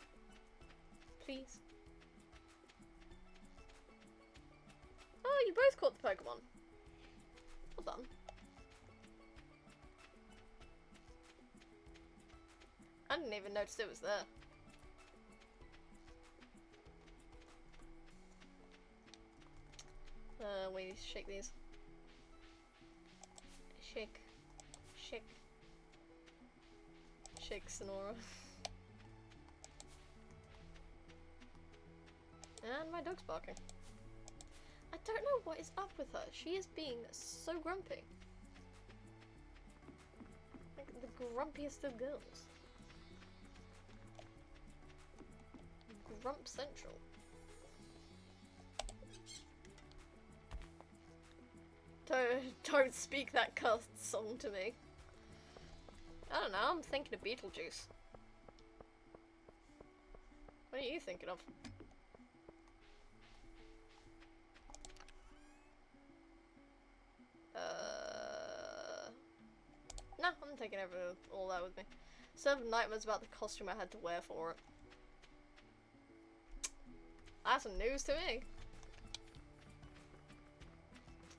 Please? Oh, you both caught the Pokemon. Well done. I didn't even notice it was there. We need to shake these. Shake. Shake. Shake Sonora. And my dog's barking. I don't know what is up with her. She is being so grumpy. Like the grumpiest of girls. Grump Central. Don't speak that cursed song to me. I don't know, I'm thinking of Beetlejuice. What are you thinking of? No, I'm taking all that with me. Still have nightmares about the costume I had to wear for it. That's some news to me.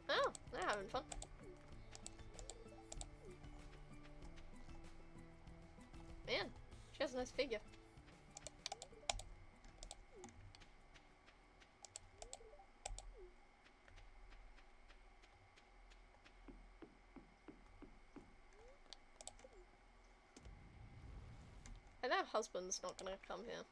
Oh, they're having fun. Man, she has a nice figure. I know husband's not gonna come here.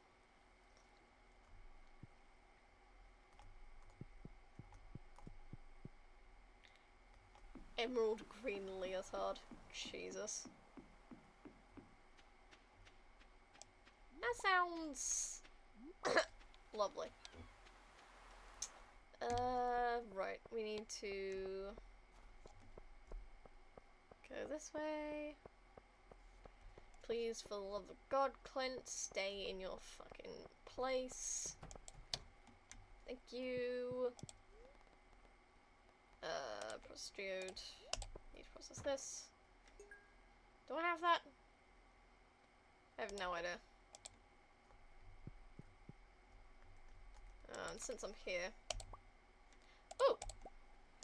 Emerald green leotard. Jesus. That sounds lovely. we need to go this way. Please, for the love of God, Clint, stay in your fucking place. Thank you. Prostitute. Need to process this. Do I have that? I have no idea. And since I'm here... Oh!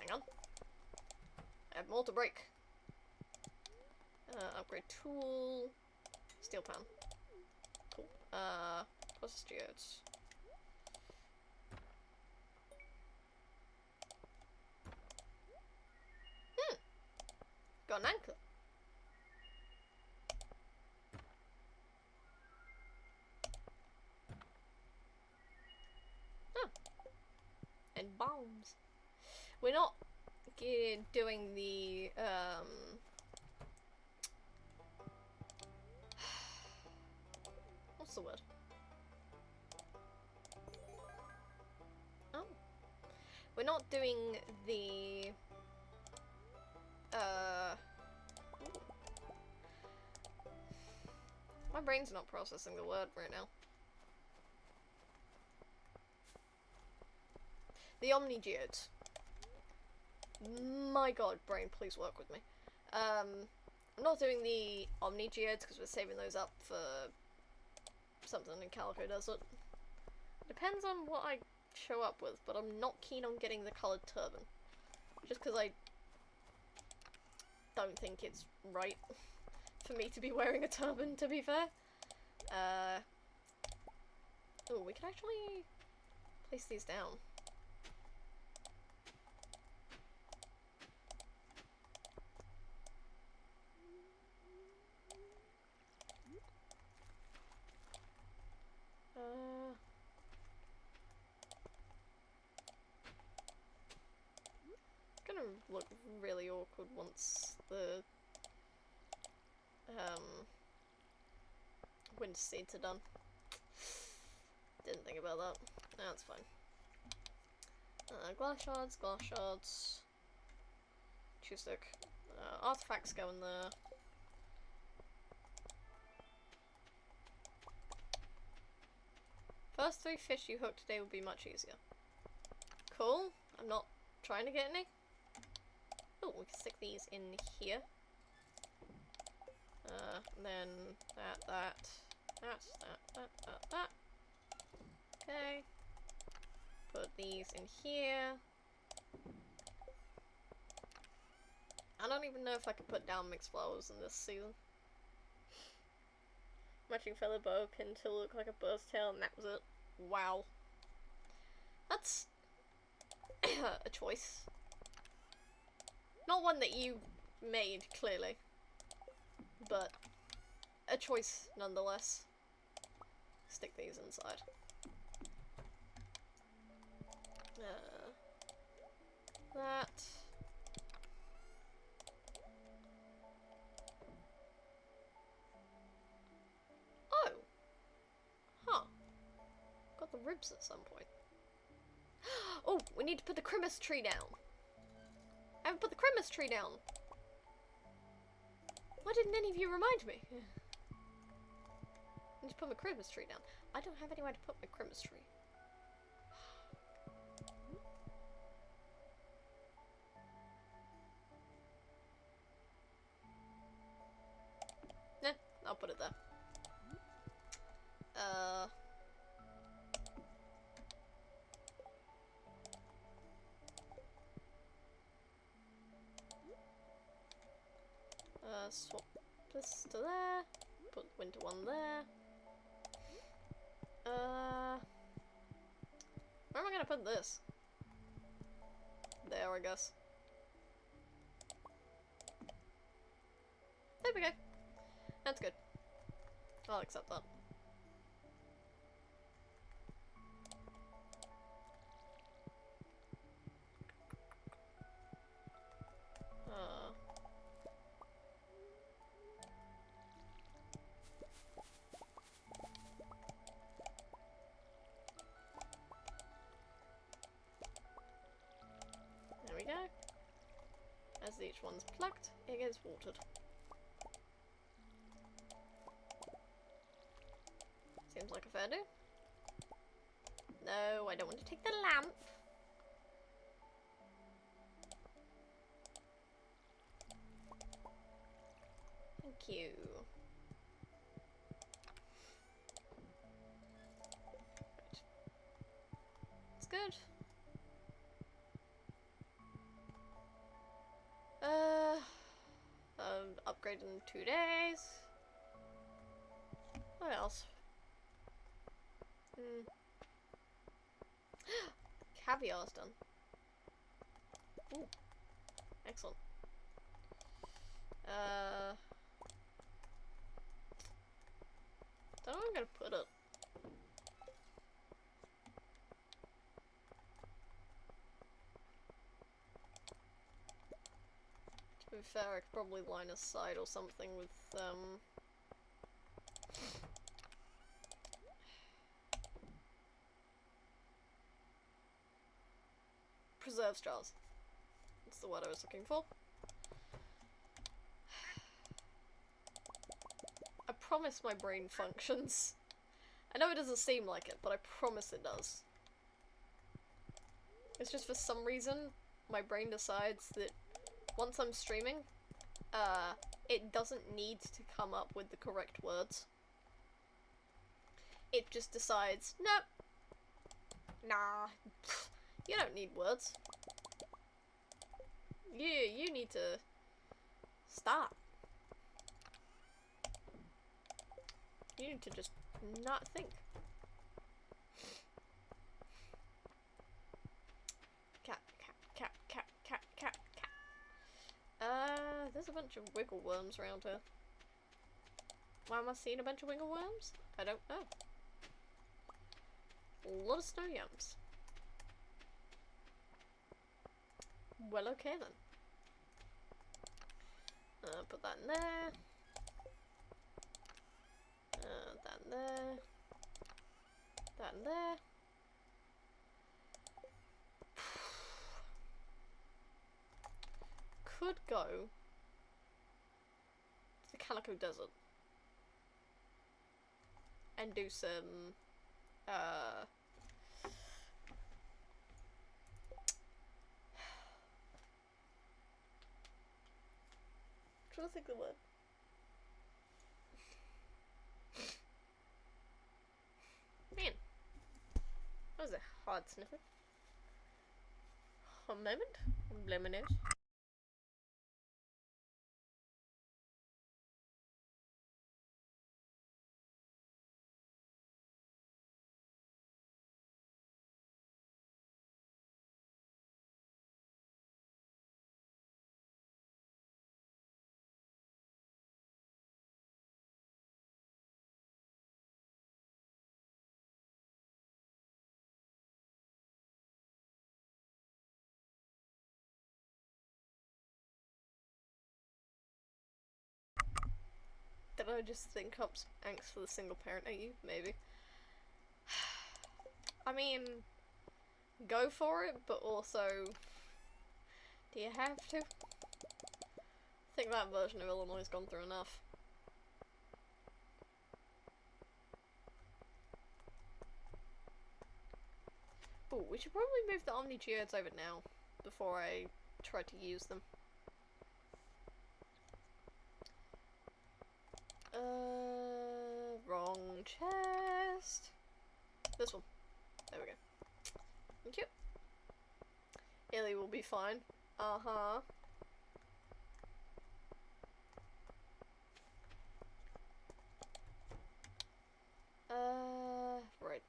Hang on. I have more to break. Upgrade tool. Steel pan. Cool. Prostitute. Got an anchor. Oh. And bombs. We're not doing the, what's the word? Oh. We're not doing the, my brain's not processing the word right now. The Omni Geodes. My god, brain, please work with me. I'm not doing the Omni Geodes because we're saving those up for something in Calico Desert. Depends on what I show up with, but I'm not keen on getting the coloured turban. Just because I don't think it's right for me to be wearing a turban, to be fair. Oh, we can actually place these down. It's gonna look really awkward once the winter seeds are done. Didn't think about that. That's fine. Glass shards, glass shards. Chew stick. Artifacts go in there. First 3 fish you hook today will be much easier. Cool. I'm not trying to get any. Oh, we can stick these in here. And then that. Okay. Put these in here. I don't even know if I could put down mixed flowers in this season. Matching feather bow pin to look like a bird's tail, and that was it. Wow. That's a choice. Not one that you made, clearly. But a choice nonetheless. Stick these inside. That. Oh! Huh. Got the ribs at some point. Oh, we need to put the Christmas tree down. I haven't put the Christmas tree down. Why didn't any of you remind me? I need to put my Christmas tree down. I don't have anywhere to put my Christmas tree. Nah, I'll put it there. Swap this to there. Put winter one there. Where am I gonna put this? There, I guess. There we go. That's good. I'll accept that. each one's plucked, it gets watered. Seems like a fair do. No, I don't want to take the lamp. Thank you. Right. It's good. Upgrade in 2 days. What else? Caviar's done. Ooh. Excellent. Don't know where I'm gonna put it. To be fair, I could probably line a side or something with, preserve straws. That's the word I was looking for. I promise my brain functions. I know it doesn't seem like it, but I promise it does. It's just for some reason, my brain decides that once I'm streaming, it doesn't need to come up with the correct words. It just decides, nope, nah, you don't need words. You need to stop. You need to just not think. Cat, cat, cat, cat, cat, cat, cat. There's a bunch of wiggle worms around here. Why am I seeing a bunch of wiggle worms? I don't know. A lot of snow yams. Well, okay then. Put that in there. That in there. That in there. Could go to the Calico Desert and do some trying to think of the word. Man, that was a hard sniffer. A moment. Blow my nose. Did I just think up angst for the single parent at you? Maybe. I mean, go for it, but also, do you have to? I think that version of Illinois has gone through enough. Ooh, we should probably move the Omni Geodes over now, before I try to use them. Wrong chest. This one. There we go. Thank you. Illy will be fine. Uh-huh. Right.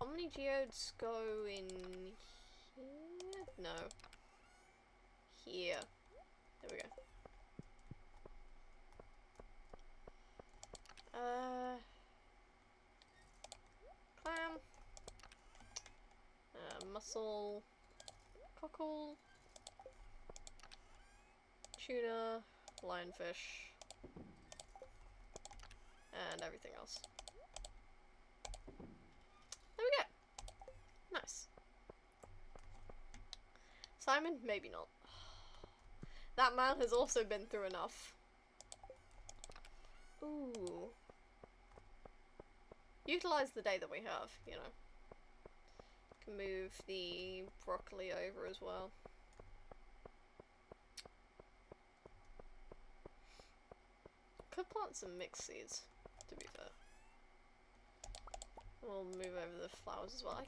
Omni Geodes go in here? No. Here. There we go. Clam. Mussel. Cockle. Tuna. Lionfish. And everything else. There we go. Nice. Simon? Maybe not. That man has also been through enough. Ooh. Utilize the day that we have, you know. Can move the broccoli over as well. Could plant some mixed seeds, to be fair. We'll move over the flowers as well.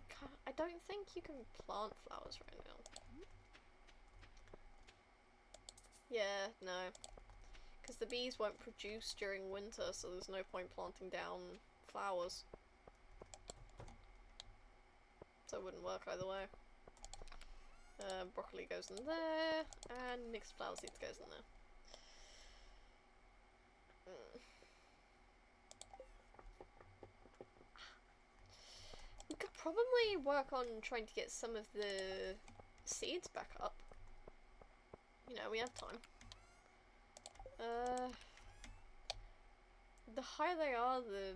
I don't think you can plant flowers right now. Yeah, no. Because the bees won't produce during winter, so there's no point planting down flowers. So it wouldn't work either way. Broccoli goes in there, and mixed flower seeds goes in there. We could probably work on trying to get some of the seeds back up. You know, we have time. The higher they are, the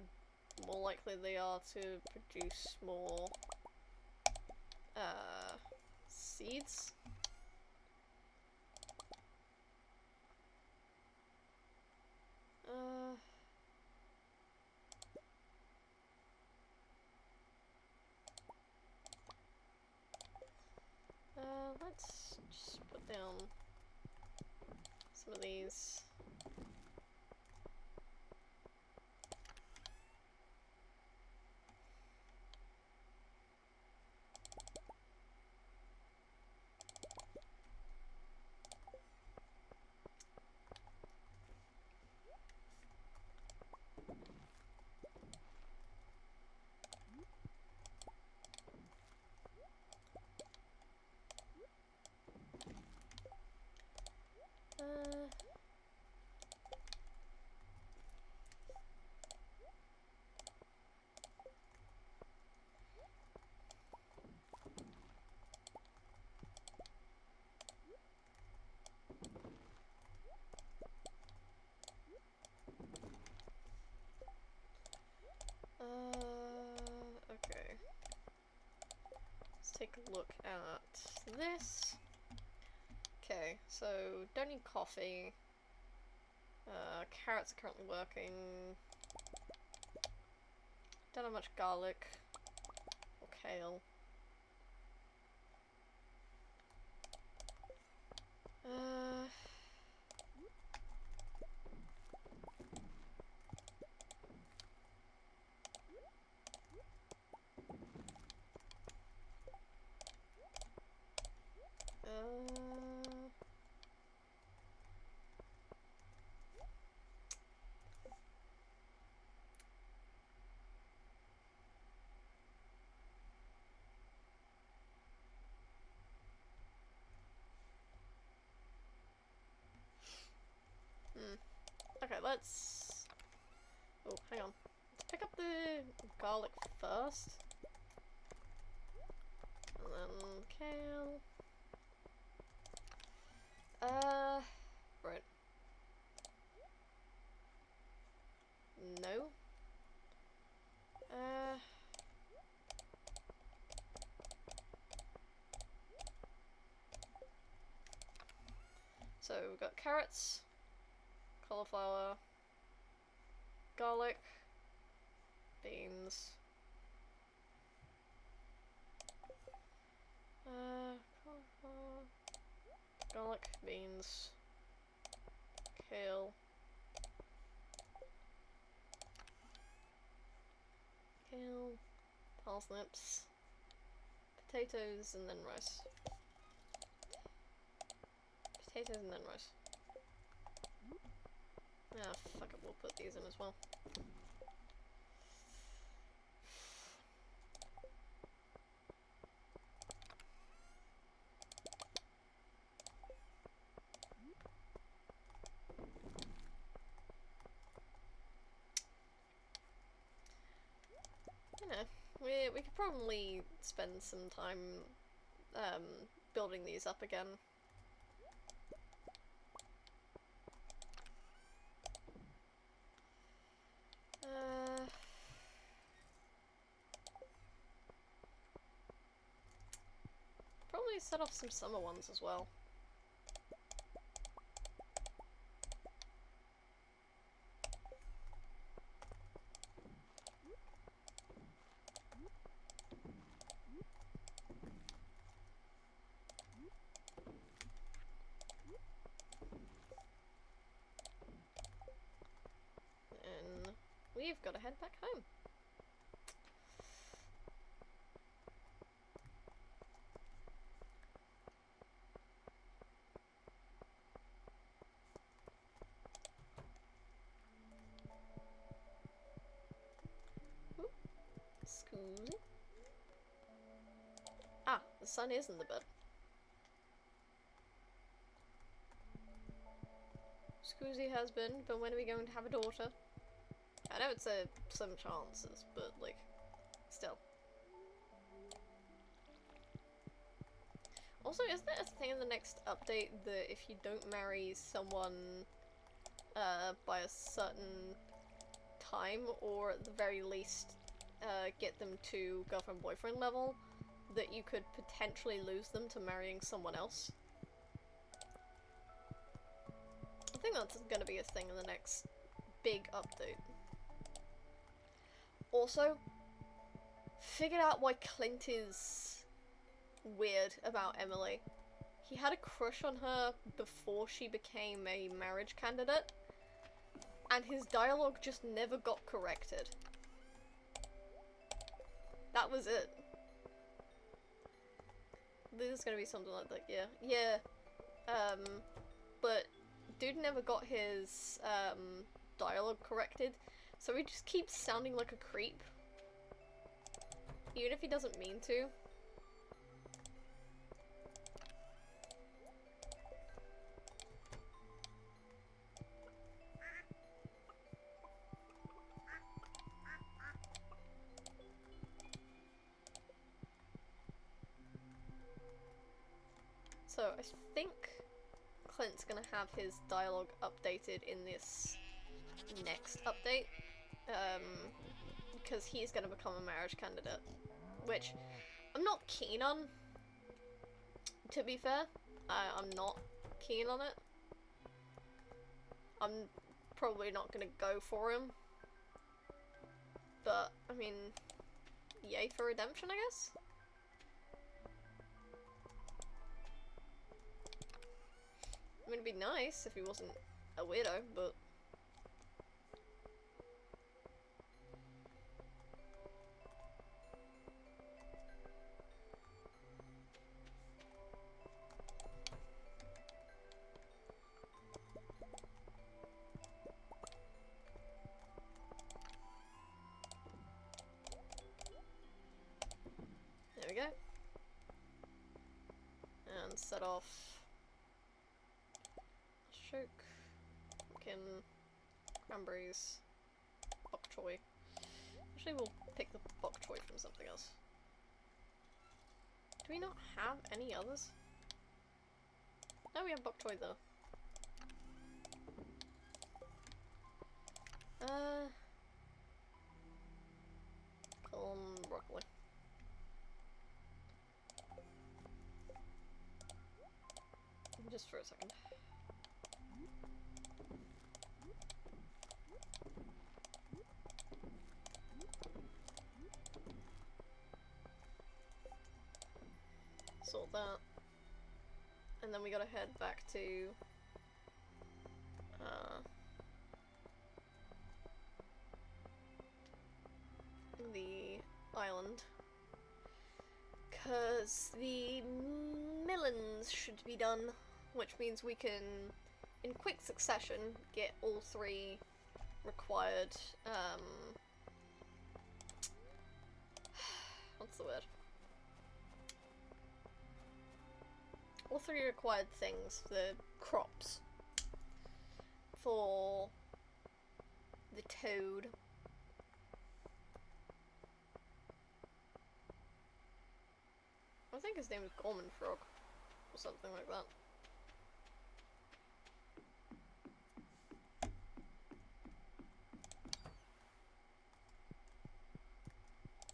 more likely they are to produce more seeds. Let's just put down some of these. Okay. Let's take a look at this. Okay, so don't need coffee. Carrots are currently working. Don't have much garlic or kale. Okay, let's... Oh, hang on. Let's pick up the garlic first. And then kale. Right. No. So we've got carrots, cauliflower, garlic, beans, cauliflower, garlic, beans, kale, parsnips, potatoes, and then rice. Potatoes and then rice. Ah, fuck it, we'll put these in as well. You know, we could probably spend some time building these up again. Probably set off some summer ones as well. head back home. Excuse. Ah, the sun is in the bed. Scoozy has been, but when are we going to have a daughter? I know it's a slim chances, but like, still. Also, isn't there a thing in the next update that if you don't marry someone by a certain time, or at the very least get them to girlfriend-boyfriend level, that you could potentially lose them to marrying someone else? I think that's gonna be a thing in the next big update. Also, figured out why Clint is weird about Emily. He had a crush on her before she became a marriage candidate, and his dialogue just never got corrected. That was it. This is gonna be something like that, yeah. Yeah. But dude never got his dialogue corrected, so he just keeps sounding like a creep. Even if he doesn't mean to. So I think Clint's gonna have his dialogue updated in this next update, because he's gonna become a marriage candidate, which I'm not keen on, to be fair. I'm not keen on it. I'm probably not gonna go for him, but I mean, yay for redemption, I guess? I mean, it'd be nice if he wasn't a weirdo, but... There we go. And set off choke, pumpkin, cranberries, bok choy. Actually, we'll pick the bok choy from something else. Do we not have any others? No, we have bok choy though. Corn, broccoli. Just for a second. Sort that. And then we gotta head back to the island. 'Cause the melons should be done, which means we can, in quick succession, get all three required, what's the word? All three required things, the crops, for the toad. I think his name is Gorman Frog, or something like that.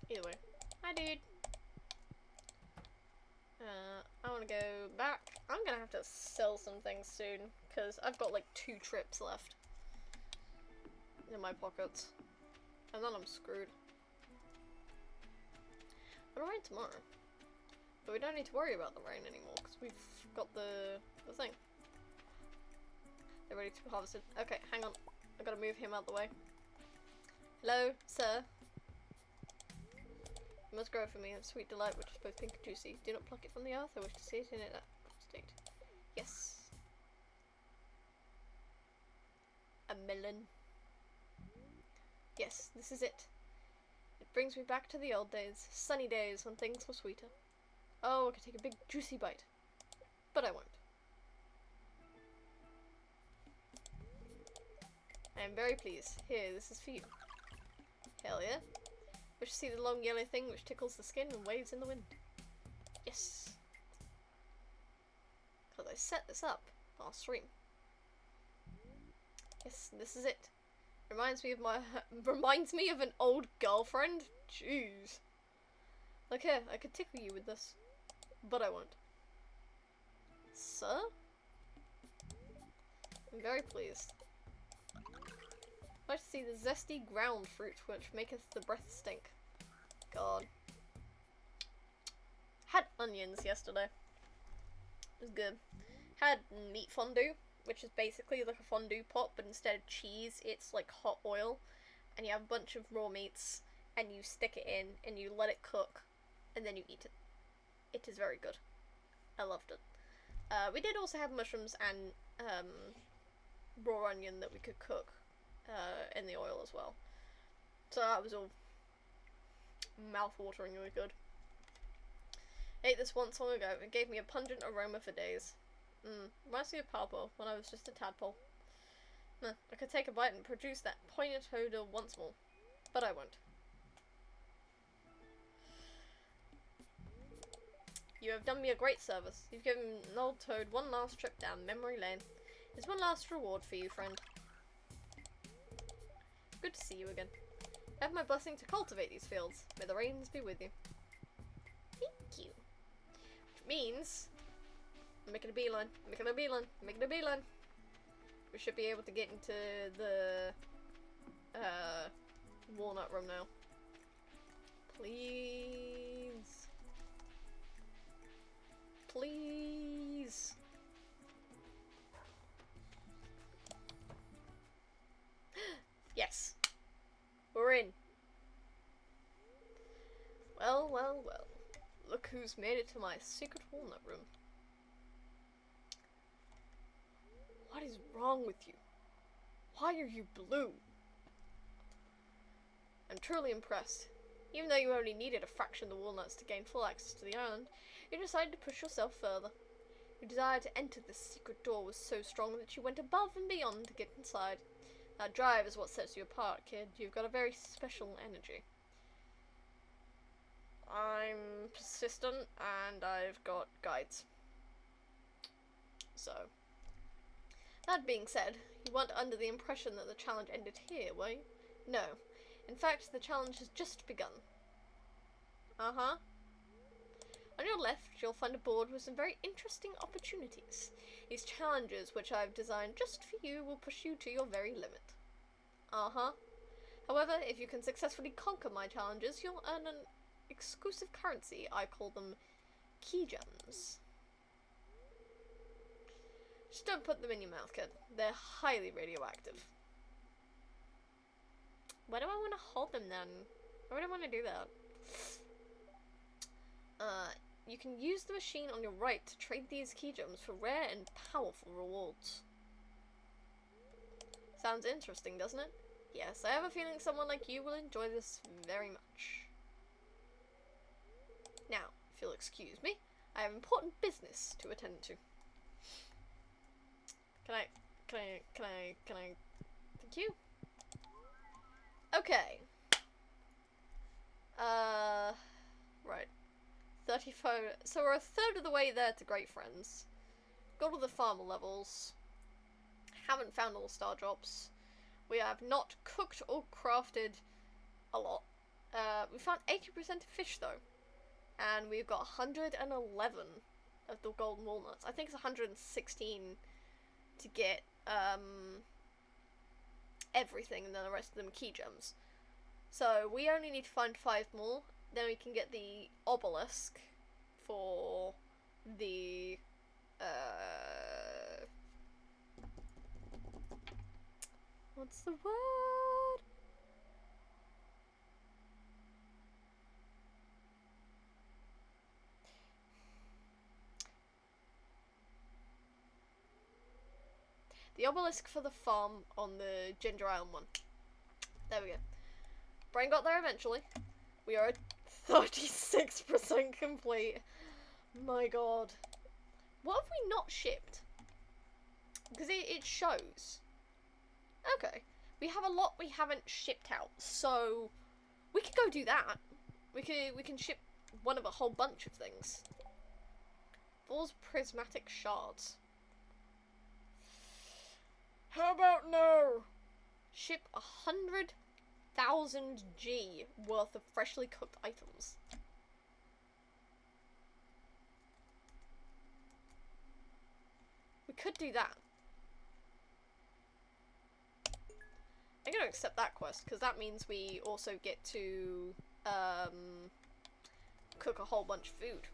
Either way. Hi, dude! I want to go back. I'm gonna have to sell some things soon, because I've got like 2 trips left in my pockets. And then I'm screwed. But I'll rain tomorrow. But we don't need to worry about the rain anymore, because we've got the thing. They're ready to be harvested. Okay, hang on. I've got to move him out the way. Hello, sir. You must grow for me a sweet delight which is both pink and juicy. Do not pluck it from the earth. I wish to see it in its state. Yes. A melon. Yes, this is it. It brings me back to the old days, sunny days when things were sweeter. Oh, I could take a big juicy bite. But I won't. I am very pleased. Here, this is for you. Hell yeah. Wish to see the long yellow thing which tickles the skin and waves in the wind. Yes. Because I set this up last stream. Yes, this is it. Reminds me of an old girlfriend. Jeez. Look here, I could tickle you with this. But I won't. Sir? I'm very pleased. I see the zesty ground fruit which maketh the breath stink. God. Had onions yesterday. It was good. Had meat fondue, which is basically like a fondue pot, but instead of cheese, it's like hot oil. And you have a bunch of raw meats, and you stick it in, and you let it cook, and then you eat it. It is very good. I loved it. We did also have mushrooms and raw onion that we could cook in the oil as well. So that was all mouth-wateringly good. I ate this once long ago. It gave me a pungent aroma for days. Reminds me of Pawpaw when I was just a tadpole. I could take a bite and produce that poignant odour once more. But I won't. You have done me a great service. You've given an old toad one last trip down memory lane. Here's one last reward for you, friend. Good to see you again. I have my blessing to cultivate these fields. May the rains be with you. Thank you. Which means I'm making a beeline. I'm making a beeline. I'm making a beeline. We should be able to get into the walnut room now. Please. Please. Yes. We're in. Well, well, well. Look who's made it to my secret walnut room. What is wrong with you? Why are you blue? I'm truly impressed. Even though you only needed a fraction of the walnuts to gain full access to the island, you decided to push yourself further. Your desire to enter this secret door was so strong that you went above and beyond to get inside. That drive is what sets you apart, kid. You've got a very special energy. I'm persistent and I've got guides. So, that being said, you weren't under the impression that the challenge ended here, were you? No. In fact, the challenge has just begun. Uh-huh. On your left, you'll find a board with some very interesting opportunities. These challenges, which I've designed just for you, will push you to your very limit. Uh-huh. However, if you can successfully conquer my challenges, you'll earn an exclusive currency. I call them key gems. Just don't put them in your mouth, kid. They're highly radioactive. Why do I want to hold them then? Why would I want to do that? You can use the machine on your right to trade these key gems for rare and powerful rewards. Sounds interesting, doesn't it? Yes, I have a feeling someone like you will enjoy this very much. Now, if you'll excuse me, I have important business to attend to. Can I, thank you? Okay. Right. 34, so we're a third of the way there to Great Friends. Got all the farmer levels. Haven't found all the star drops. We have not cooked or crafted a lot. We found 80% of fish though. And we've got 111 of the golden walnuts. I think it's 116 to get everything, and then the rest of them key gems. So we only need to find 5 more. Then we can get the obelisk for the what's the word? The obelisk for the farm on the Ginger Island one. There we go. Brain got there eventually. We are at 36% complete. My god. What have we not shipped? Because it shows. Okay. We have a lot we haven't shipped out, so we could go do that. We can ship one of a whole bunch of things. Those prismatic shards. How about no? Ship 100,000 G worth of freshly cooked items. We could do that. I'm gonna accept that quest, because that means we also get to cook a whole bunch of food.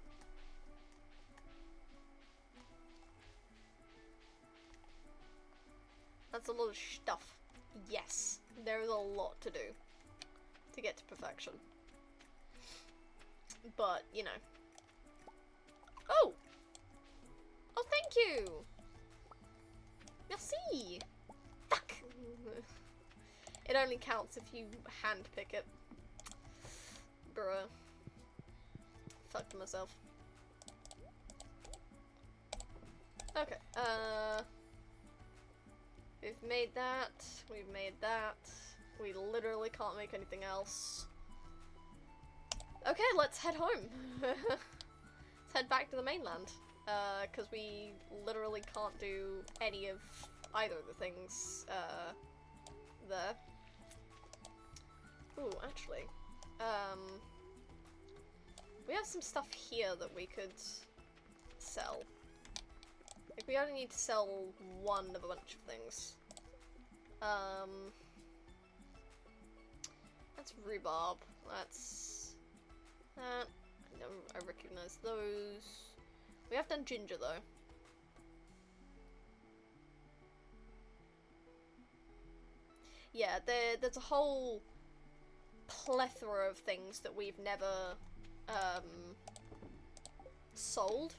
That's a lot of stuff. Yes, there is a lot to do to get to perfection. But, you know. Oh! Oh, thank you! Merci! Fuck! It only counts if you handpick it. Bruh. Fucked myself. Okay, we've made that, we've made that. We literally can't make anything else. Okay, let's head home. Let's head back to the mainland. Because we literally can't do any of either of the things, there. Ooh, actually, we have some stuff here that we could sell. Like, we only need to sell one of a bunch of things. That's rhubarb. That's that. I recognize those. We have done ginger though. Yeah, there's a whole plethora of things that we've never sold.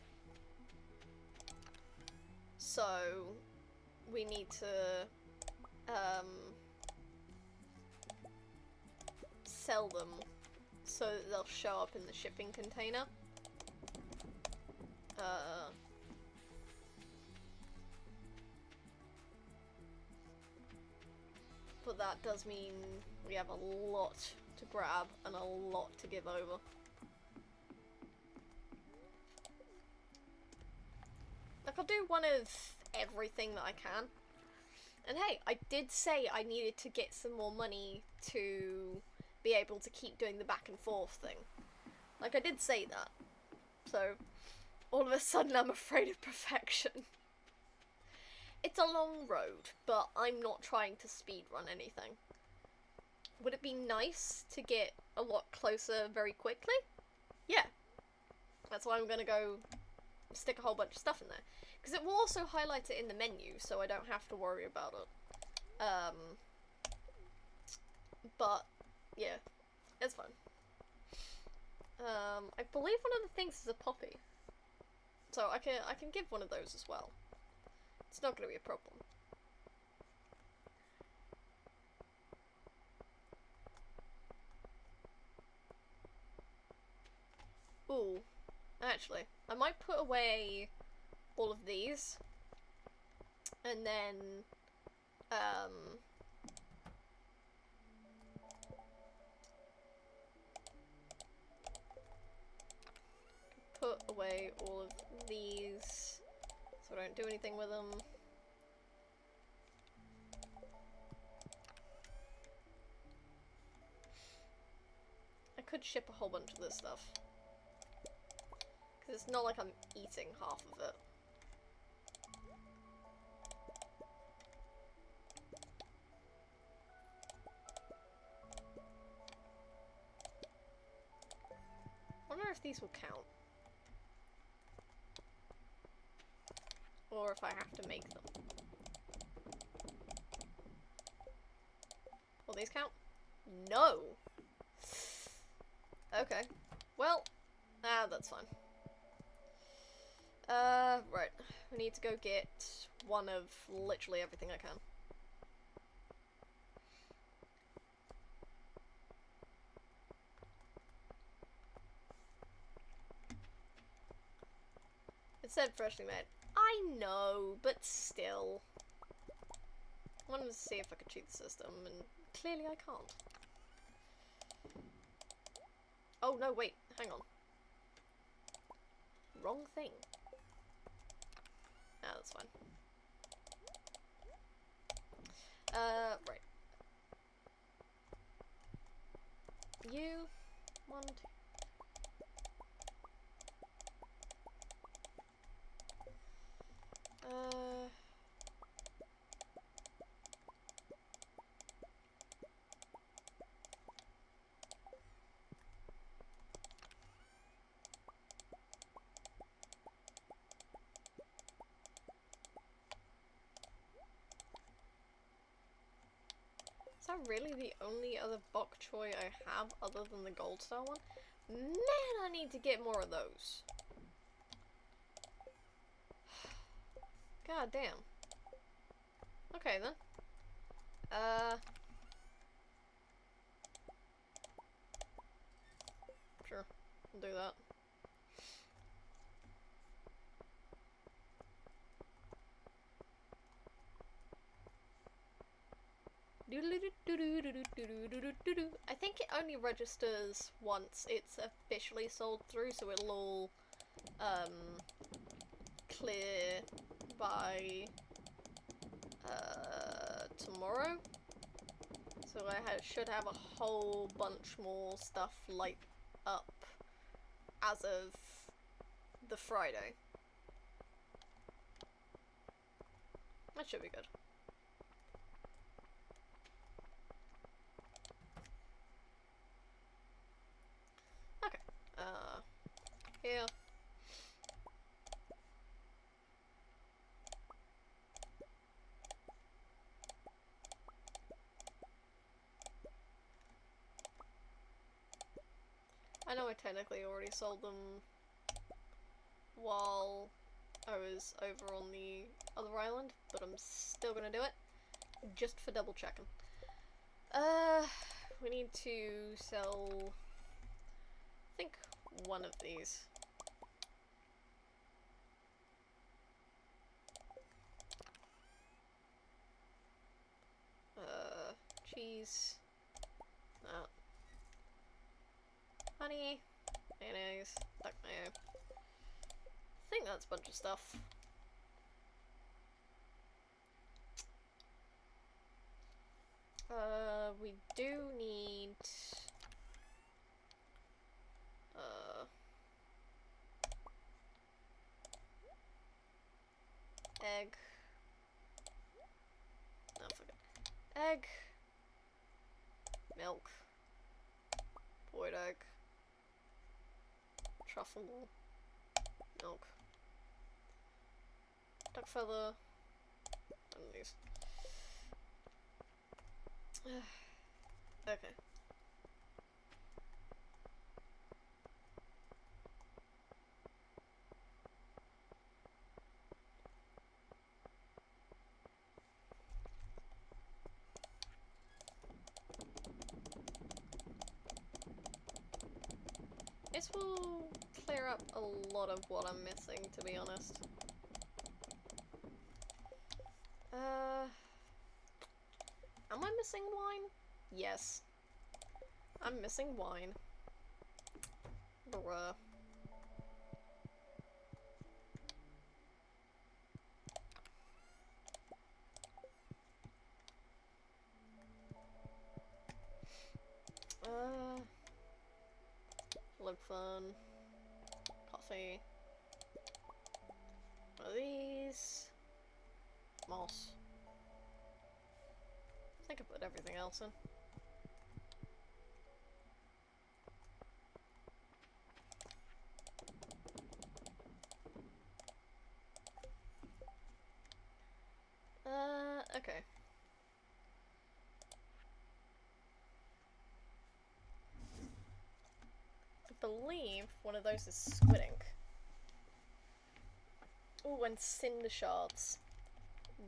So we need to sell them so that they'll show up in the shipping container. But that does mean we have a lot to grab and a lot to give over. Like, I'll do one of everything that I can. And hey, I did say I needed to get some more money to be able to keep doing the back and forth thing. Like, I did say that. So, all of a sudden I'm afraid of perfection. It's a long road, but I'm not trying to speedrun anything. Would it be nice to get a lot closer very quickly? Yeah. That's why I'm gonna go stick a whole bunch of stuff in there. Because it will also highlight it in the menu, so I don't have to worry about it. But, yeah. It's fun. I believe one of the things is a poppy. So I can give one of those as well. It's not gonna be a problem. Ooh, actually, I might put away all of these, and then, put away all of these, so I don't do anything with them. I could ship a whole bunch of this stuff. Because it's not like I'm eating half of it. I wonder if these will count. Or if I have to make them. Will these count? No! Okay. Well, that's fine. Right. we need to go get one of literally everything I can. It said freshly made. I know, but still. I wanted to see if I could cheat the system, and clearly I can't. Oh no, wait, hang on. Wrong thing. Ah, that's fine. Right. You, 1, 2. Is that really the only other bok choy I have other than the gold star one? Man, I need to get more of those. God damn. Okay then. Sure, I'll do that. I think it only registers once it's officially sold through, so it'll all clear by tomorrow. So I should have a whole bunch more stuff light up as of the Friday. That should be good. Okay. Here. I know I technically already sold them while I was over on the other island, but I'm still gonna do it, just for double checking. We need to sell, I think, one of these. Cheese. That. Honey. Mayonnaise. Duck mayo. I think that's a bunch of stuff. We do need egg. No, forget. Egg. Milk. Boiled egg. Truffle. Milk. Duck feather. And these. Okay. This will clear up a lot of what I'm missing, to be honest. Am I missing wine? Yes. I'm missing wine. Bruh. Look fun. Coffee. One of these. Moss. I think I put everything else in. Okay. I believe one of those is squid ink. Oh, and cinder shards.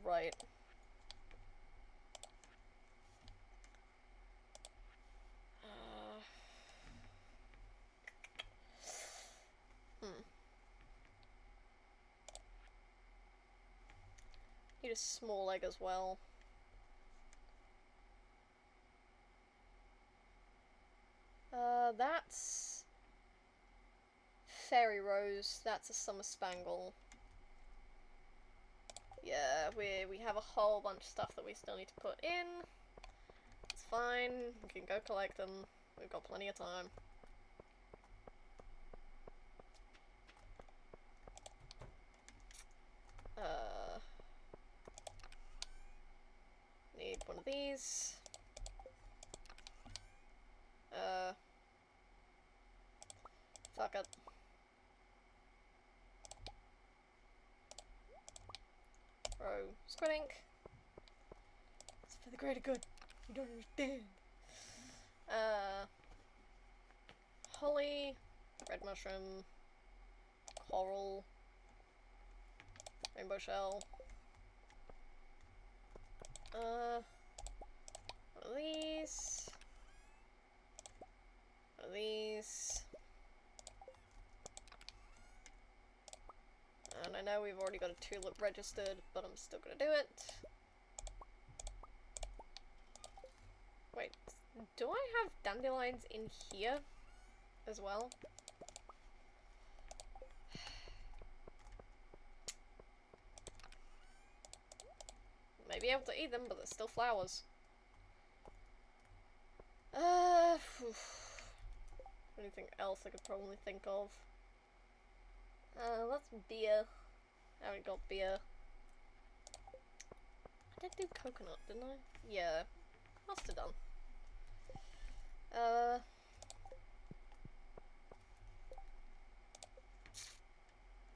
Right. Need a small egg as well. That's Fairy Rose. That's a Summer Spangle. Yeah, we have a whole bunch of stuff that we still need to put in. It's fine. We can go collect them. We've got plenty of time. Need one of these. Fuck it. Bro, squid ink. It's for the greater good. You don't understand. Holly, red mushroom, coral, rainbow shell. One of these. One of these. And I know we've already got a tulip registered, but I'm still gonna do it. Wait, do I have dandelions in here as well? Maybe able to eat them, but they're still flowers. Anything else I could probably think of? That's beer. I haven't got beer. I did do coconut, didn't I? Yeah. Must have done.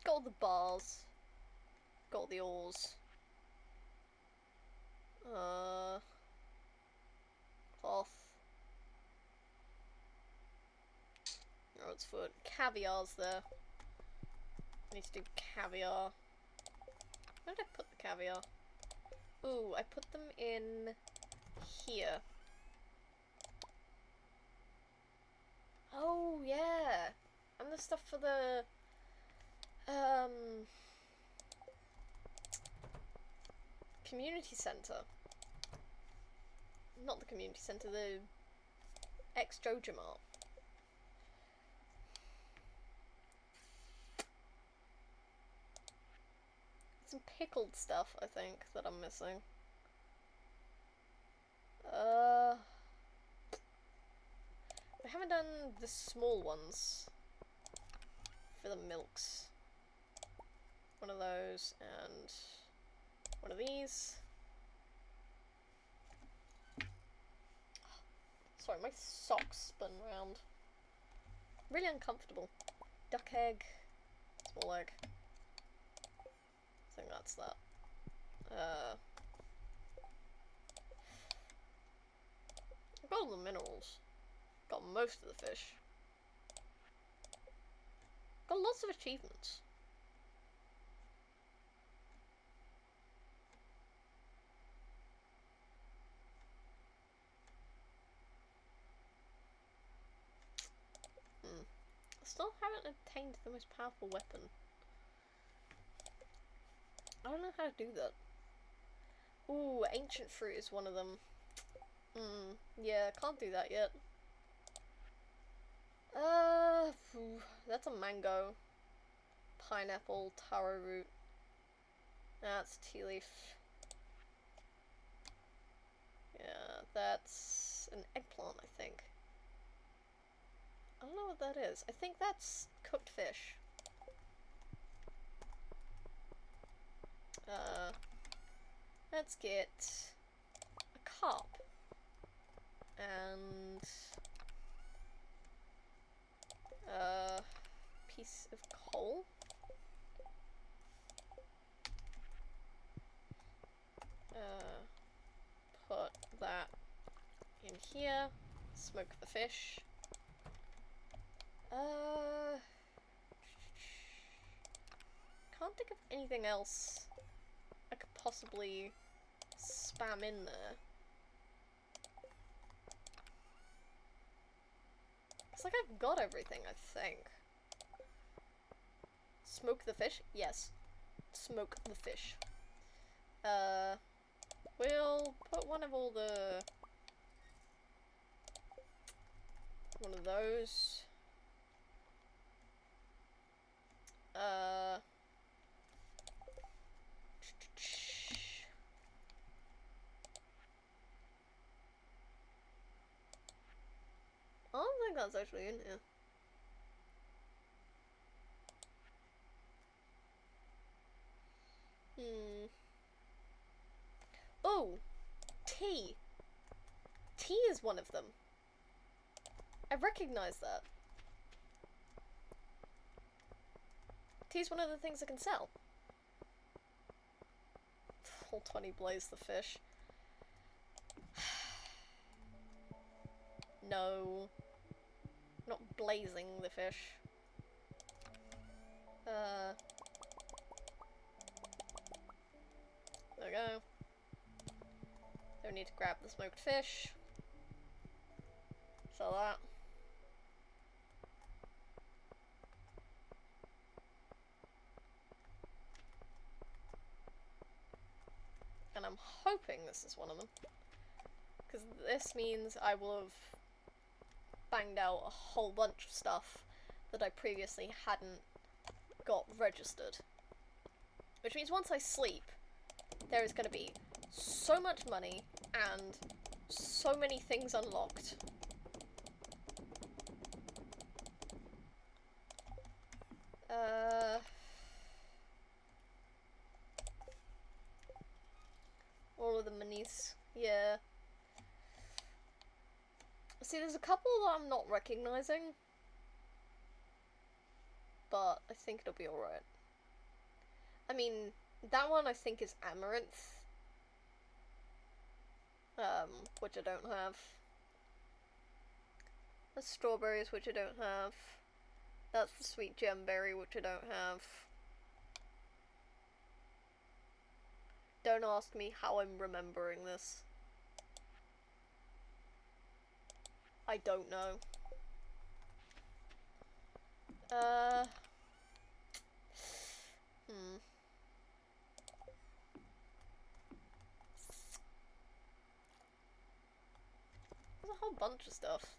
Got all the bars. Got all the oars. Cloth. Road's foot. Caviar's there. I need to do caviar. Where did I put the caviar? Ooh, I put them in here. Oh, yeah. And the stuff for the community center. Not the community center, the ex-Joja Mart. Some pickled stuff, I think, that I'm missing. I haven't done the small ones for the milks. One of those and one of these. Sorry, my socks spun round. Really uncomfortable. Duck egg. Small egg. I think that's that. I've got all the minerals. Got most of the fish. Got lots of achievements. Still haven't obtained the most powerful weapon. I don't know how to do that. Ooh, ancient fruit is one of them. Yeah, can't do that yet. That's a mango. Pineapple, taro root. That's tea leaf. Yeah, that's an eggplant, I think. I don't know what that is. I think that's cooked fish. Let's get a carp. And a piece of coal. Put that in here. Smoke the fish. can't think of anything else I could possibly spam in there. It's like I've got everything, I think. Smoke the fish? Yes. Smoke the fish. We'll put one of those. I don't think that's actually in here. Oh! Tea! Tea is one of them. I recognize that. Tea's one of the things I can sell. Full 20 blaze the fish. No. Not blazing the fish. There we go. Don't need to grab the smoked fish. Sell that. And I'm hoping this is one of them. Because this means I will have banged out a whole bunch of stuff that I previously hadn't got registered. Which means once I sleep, there is going to be so much money and so many things unlocked. All of the minis, yeah. See, there's a couple that I'm not recognizing, but I think it'll be alright. I mean, that one I think is Amaranth, which I don't have. There's strawberries, which I don't have. That's the sweet gemberry, which I don't have. Don't ask me how I'm remembering this. I don't know. There's a whole bunch of stuff.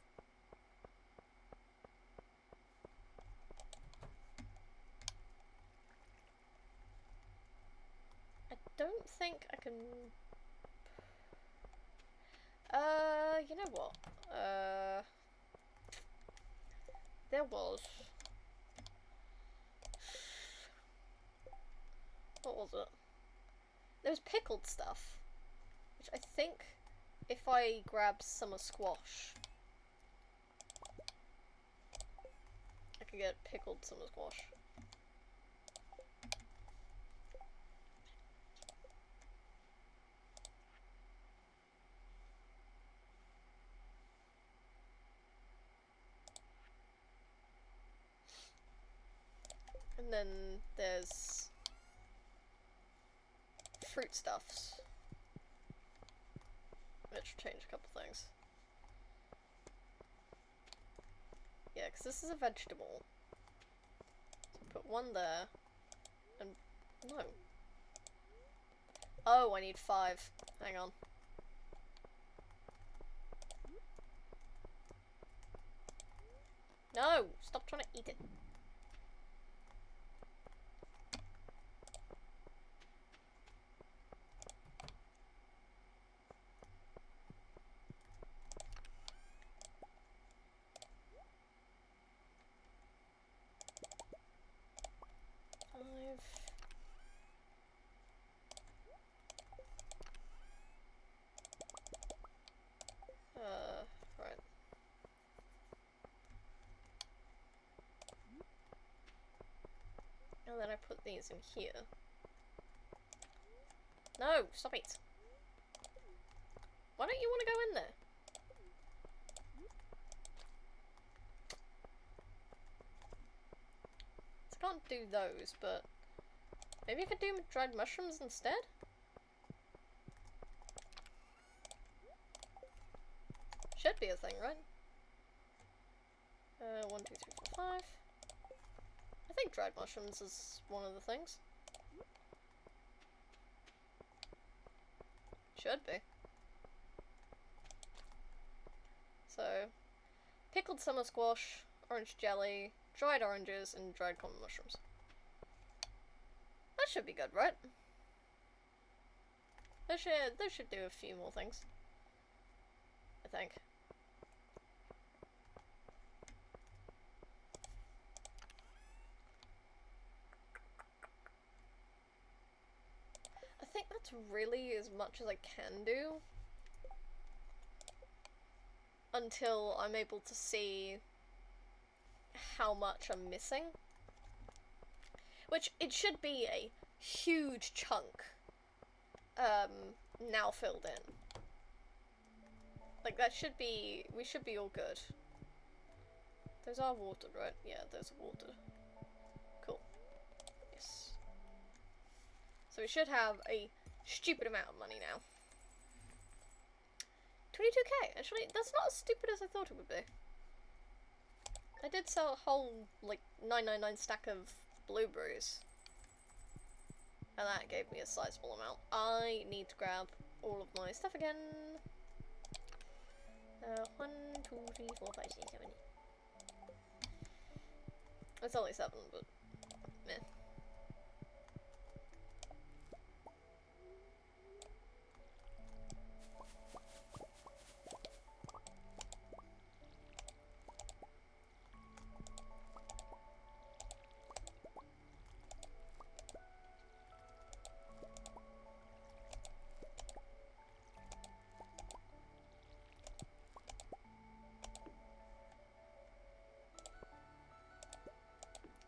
I don't think I can... you know what? There was... What was it? There was pickled stuff, which I think if I grab summer squash, I can get pickled summer squash. And then there's fruit stuffs, which will change a couple things. Yeah, because this is a vegetable. So put one there, and no. Oh, I need 5. Hang on. No! Stop trying to eat it. Right. And then I put these in here. No! Stop it! Why don't you want to go in there? So I can't do those, but Maybe I could do dried mushrooms instead? Should be a thing, right? 1, 2, 3, 4, 5. I think dried mushrooms is one of the things. Should be. So, pickled summer squash, orange jelly, dried oranges, and dried common mushrooms. That should be good, right? They should do a few more things. I think. I think that's really as much as I can do until I'm able to see how much I'm missing. Which, it should be a huge chunk now filled in. Like, that should be, we should be all good. Those are watered, right? Yeah, those are watered. Cool. Yes. So we should have a stupid amount of money now. 22k! Actually, that's not as stupid as I thought it would be. I did sell a whole, like, 999 stack of blueberries. And that gave me a sizable amount. I need to grab all of my stuff again. 1, 2, 3, 4, 5, 6, 7. It's only 7, but meh.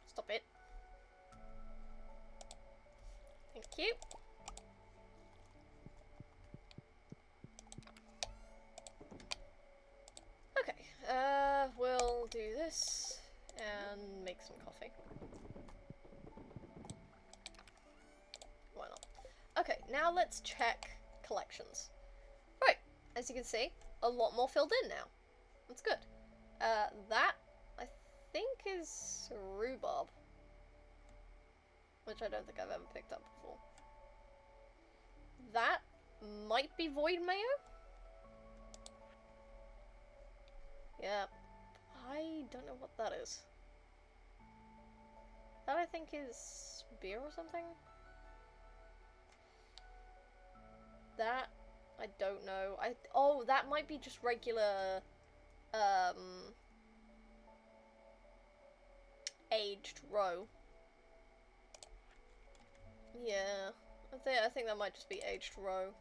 Stop it. Thank you. Okay, we'll do this and make some coffee. Why not? Okay, now let's check collections. Right, as you can see, a lot more filled in now. That's good. That I think is rhubarb, which I don't think I've ever picked up before. That might be void mayo? Yeah, I don't know what that is. That I think is beer or something? That, I don't know. Oh, that might be just regular, aged roe. Yeah, I think that might just be aged roe.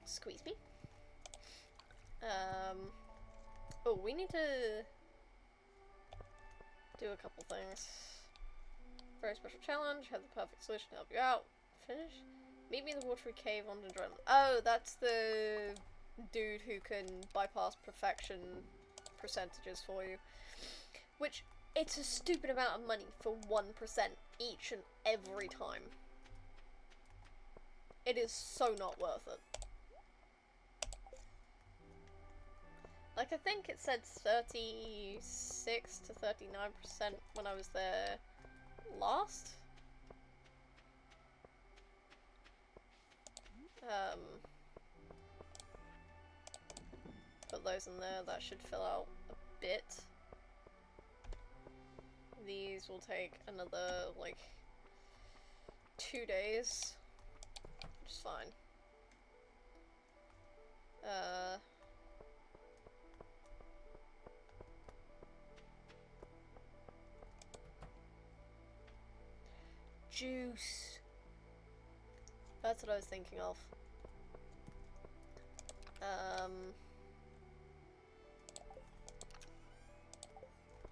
Squeeze me. Oh, we need to do a couple things. Very special challenge, have the perfect solution to help you out. Finish. Meet me in the watery cave on the drum. Oh, that's the dude who can bypass perfection percentages for you. Which, it's a stupid amount of money for 1% each and every time. It is so not worth it. Like, I think it said 36 to 39% when I was there last. Put those in there, that should fill out a bit. These will take another, like, 2 days, which is fine. Juice. That's what I was thinking of.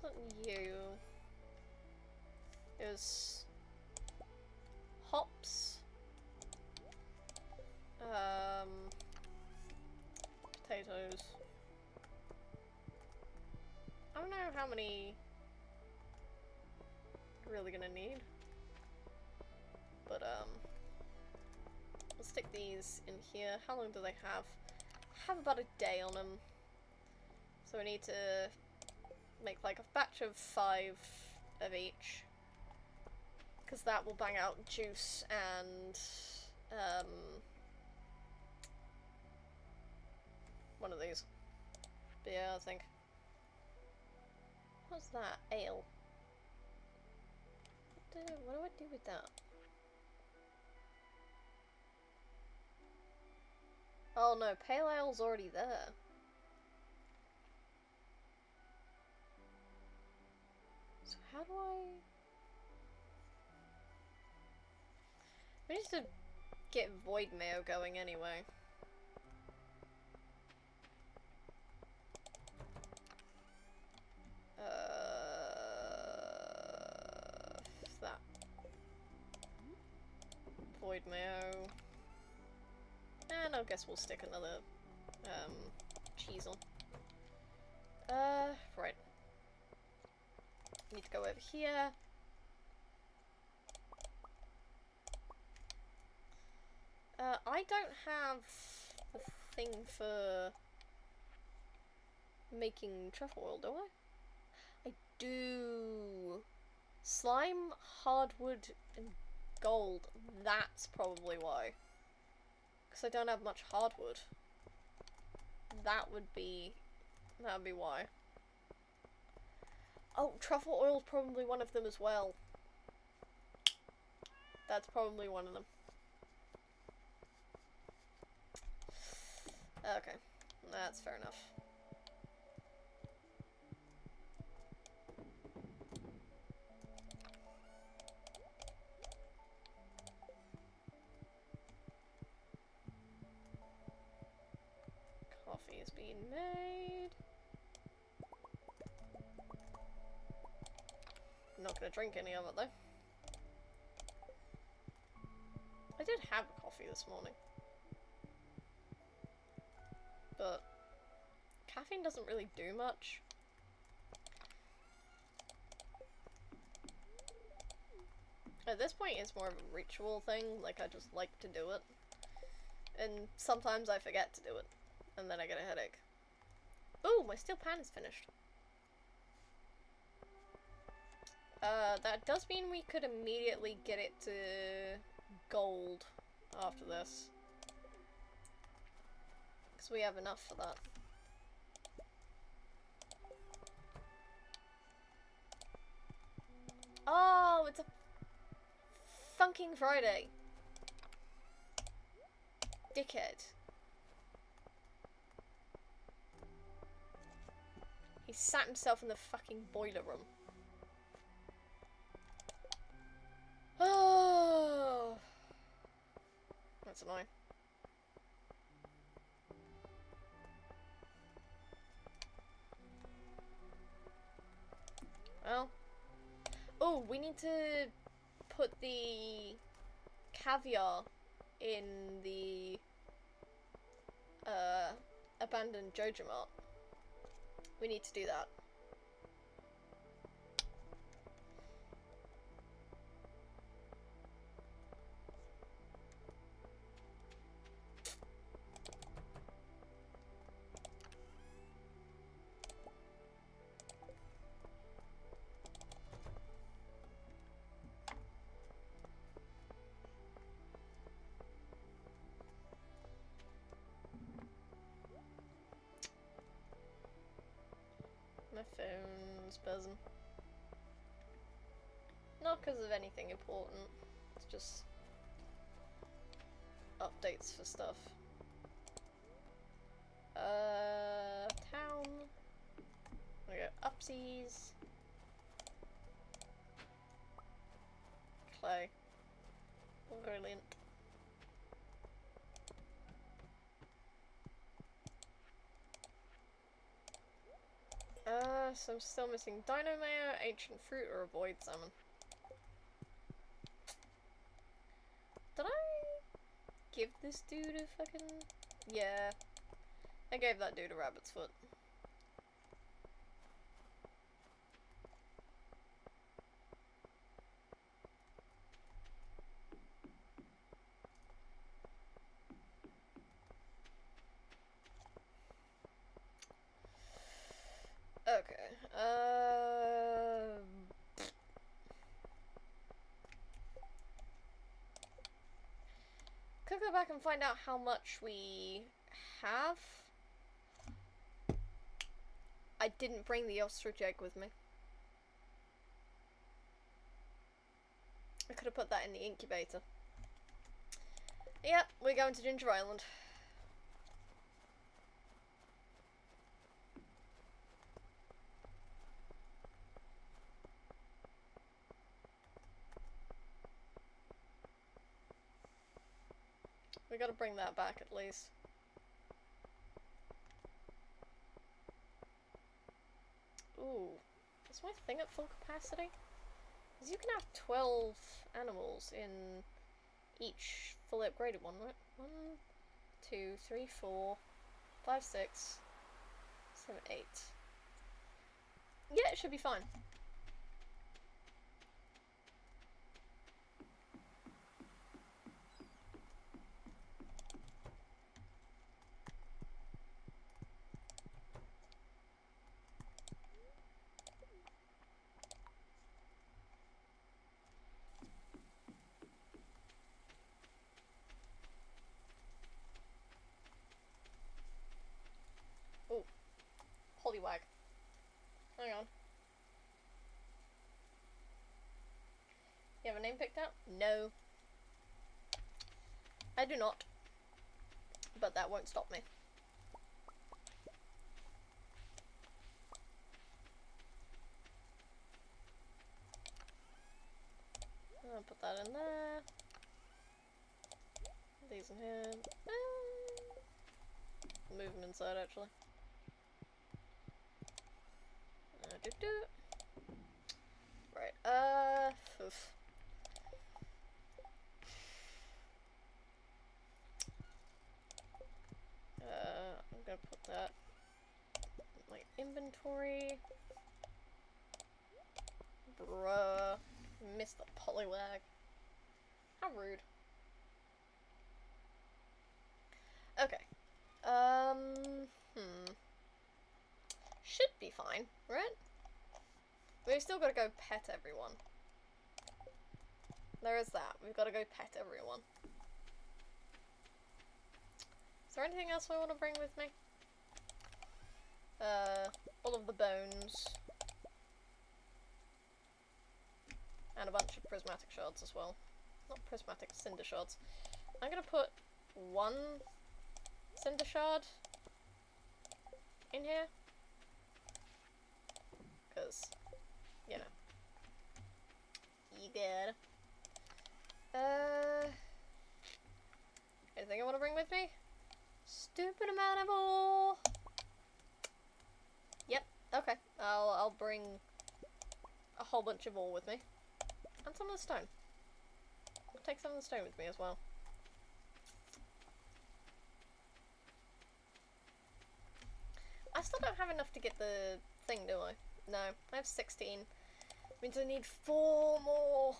Not you. It was hops. those. I don't know how many I'm really gonna need. But, we'll stick these in here. How long do they have? Have about a day on them. So we need to make like a batch of 5 of each. Because that will bang out juice and, one of these. But yeah, I think. What's that? Ale. What do I do with that? Oh no, pale ale's already there. So how do I... We need to get void mayo going anyway. That. Void mayo. And I guess we'll stick another, cheese on. Right. Need to go over here. I don't have a thing for making truffle oil, do I? I do. Slime, hardwood, and gold. That's probably why. Because I don't have much hardwood. That would be why. Oh, truffle oil's probably one of them as well. That's probably one of them. Okay, that's fair enough. Coffee is being made. I'm not gonna drink any of it though. I did have a coffee this morning. But caffeine doesn't really do much. At this point it's more of a ritual thing, like I just like to do it. And sometimes I forget to do it, and then I get a headache. Ooh, my steel pan is finished. That does mean we could immediately get it to gold after this. Because we have enough for that. Oh, it's a funking Friday. Dickhead. He sat himself in the fucking boiler room. Oh, that's annoying. Well, oh, we need to put the caviar in the abandoned Jojo Mart. We need to do that. My phone's buzzing. Not because of anything important, it's just updates for stuff. Town. We go upsies. Clay. Brilliant. So I'm still missing Dino Mayo, Ancient Fruit, or a Void Salmon. Did I give this dude a fucking... Yeah. I gave that dude a rabbit's foot. Okay, could go back and find out how much we have. I didn't bring the ostrich egg with me. I could have put that in the incubator. Yep, we're going to Ginger Island. We gotta bring that back at least. Ooh, is my thing at full capacity? Because you can have 12 animals in each fully upgraded one, right? 1, 2, 3, 4, 5, 6, 7, 8. Yeah, it should be fine. Oh, Hollywag. Hang on. You have a name picked out? No. I do not. But that won't stop me. I'll put that in there. These in here. Move them inside actually. Right, oof. I'm gonna put that in my inventory. Bruh. Missed the polywag. How rude. Okay. Should be fine, right? We've still gotta go pet everyone. There is that. We've gotta go pet everyone. Is there anything else I want to bring with me? All of the bones. And a bunch of prismatic shards as well. Not prismatic, cinder shards. I'm gonna put 1 cinder shard in here. Because, you know. You good. Anything I want to bring with me? Stupid amount of ore. Yep. Okay. I'll bring a whole bunch of ore with me, and some of the stone. I'll take some of the stone with me as well. I still don't have enough to get the thing, do I? No, I have 16. Means I need 4 more.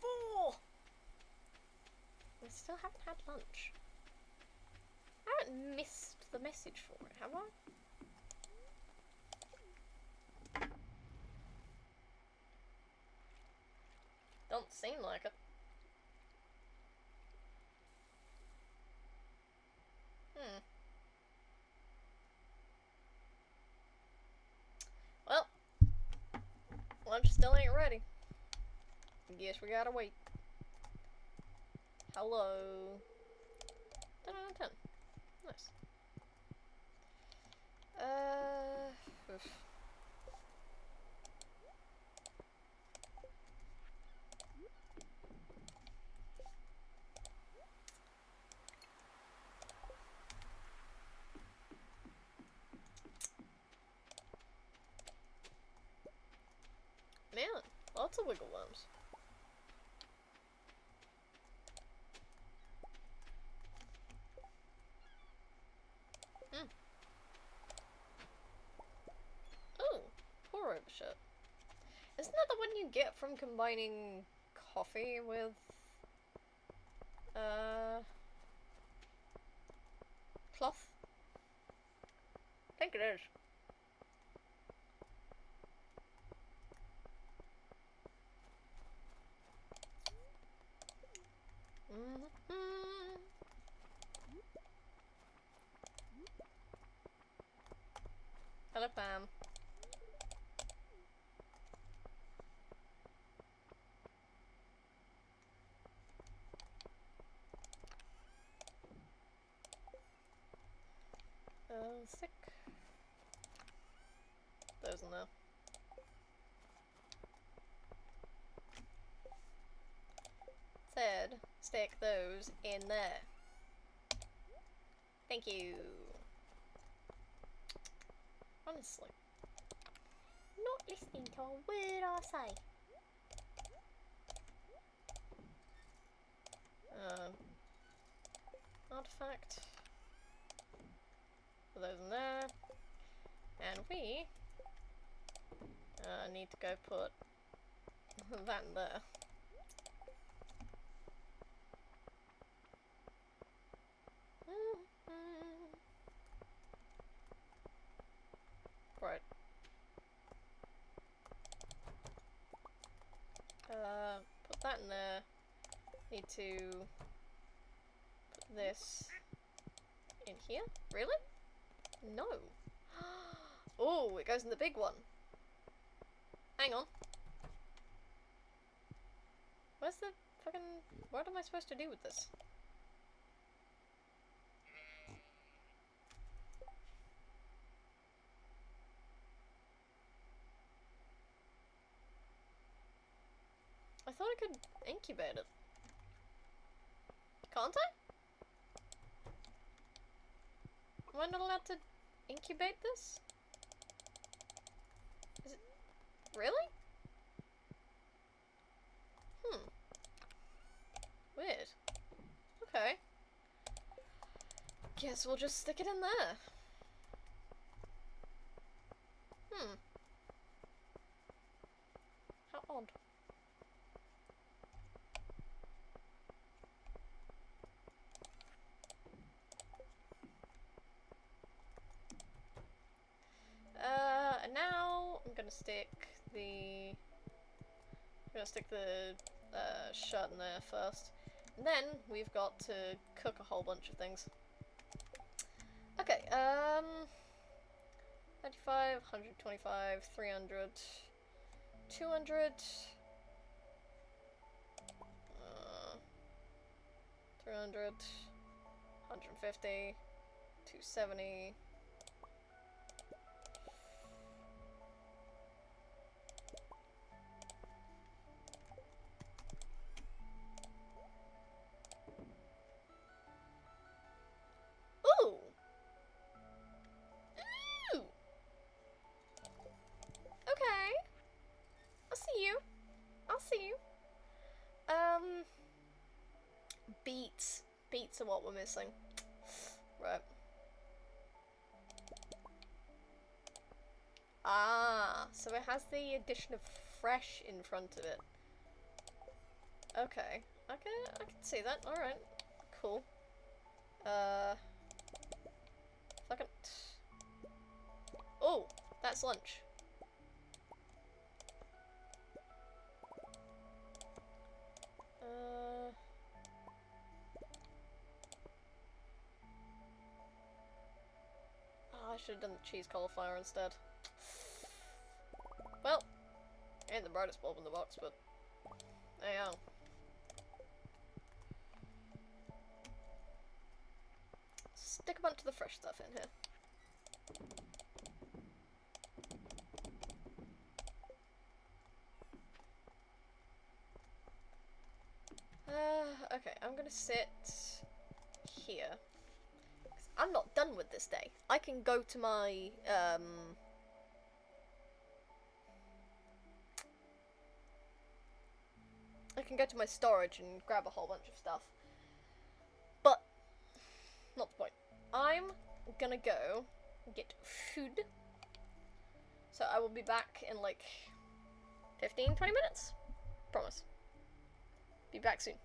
4. I still haven't had lunch. I haven't missed the message for it, have I? Don't seem like it. Well, lunch still ain't ready. Guess we gotta wait. Hello. 10 out of 10. Nice. Oof. Man, lots of wiggle worms. you get from combining coffee with cloth? I think it is. Hello, Pam. Stick those in there. Said, stick those in there. Thank you. Honestly. Not listening to a word I say. Artifact. Put those in there. And we need to go put that in there. Right. Put that in there. Need to put this in here? Really? No. Oh, it goes in the big one. Hang on. Where's the fucking... What am I supposed to do with this? I thought I could incubate it. Can't I? Am I not allowed to incubate this? Is it... Really? Weird. Okay. Guess we'll just stick it in there. How odd. And now I'm gonna stick the shirt in there first. And then we've got to cook a whole bunch of things. Okay, 35, 125, 300, 200, 300, 150, 270. Beets are what we're missing. Right. Ah, so it has the addition of fresh in front of it. Okay. I can see that. Alright. Cool. Second. Oh, that's lunch. I should have done the cheese cauliflower instead. Well, ain't the brightest bulb in the box, but there you are. Stick a bunch of the fresh stuff in here. Okay, I'm gonna sit here. I'm not done with this day. I can go to my, I can go to my storage and grab a whole bunch of stuff. But, not the point. I'm gonna go get food. So I will be back in, like, 15, 20 minutes. Promise. Be back soon.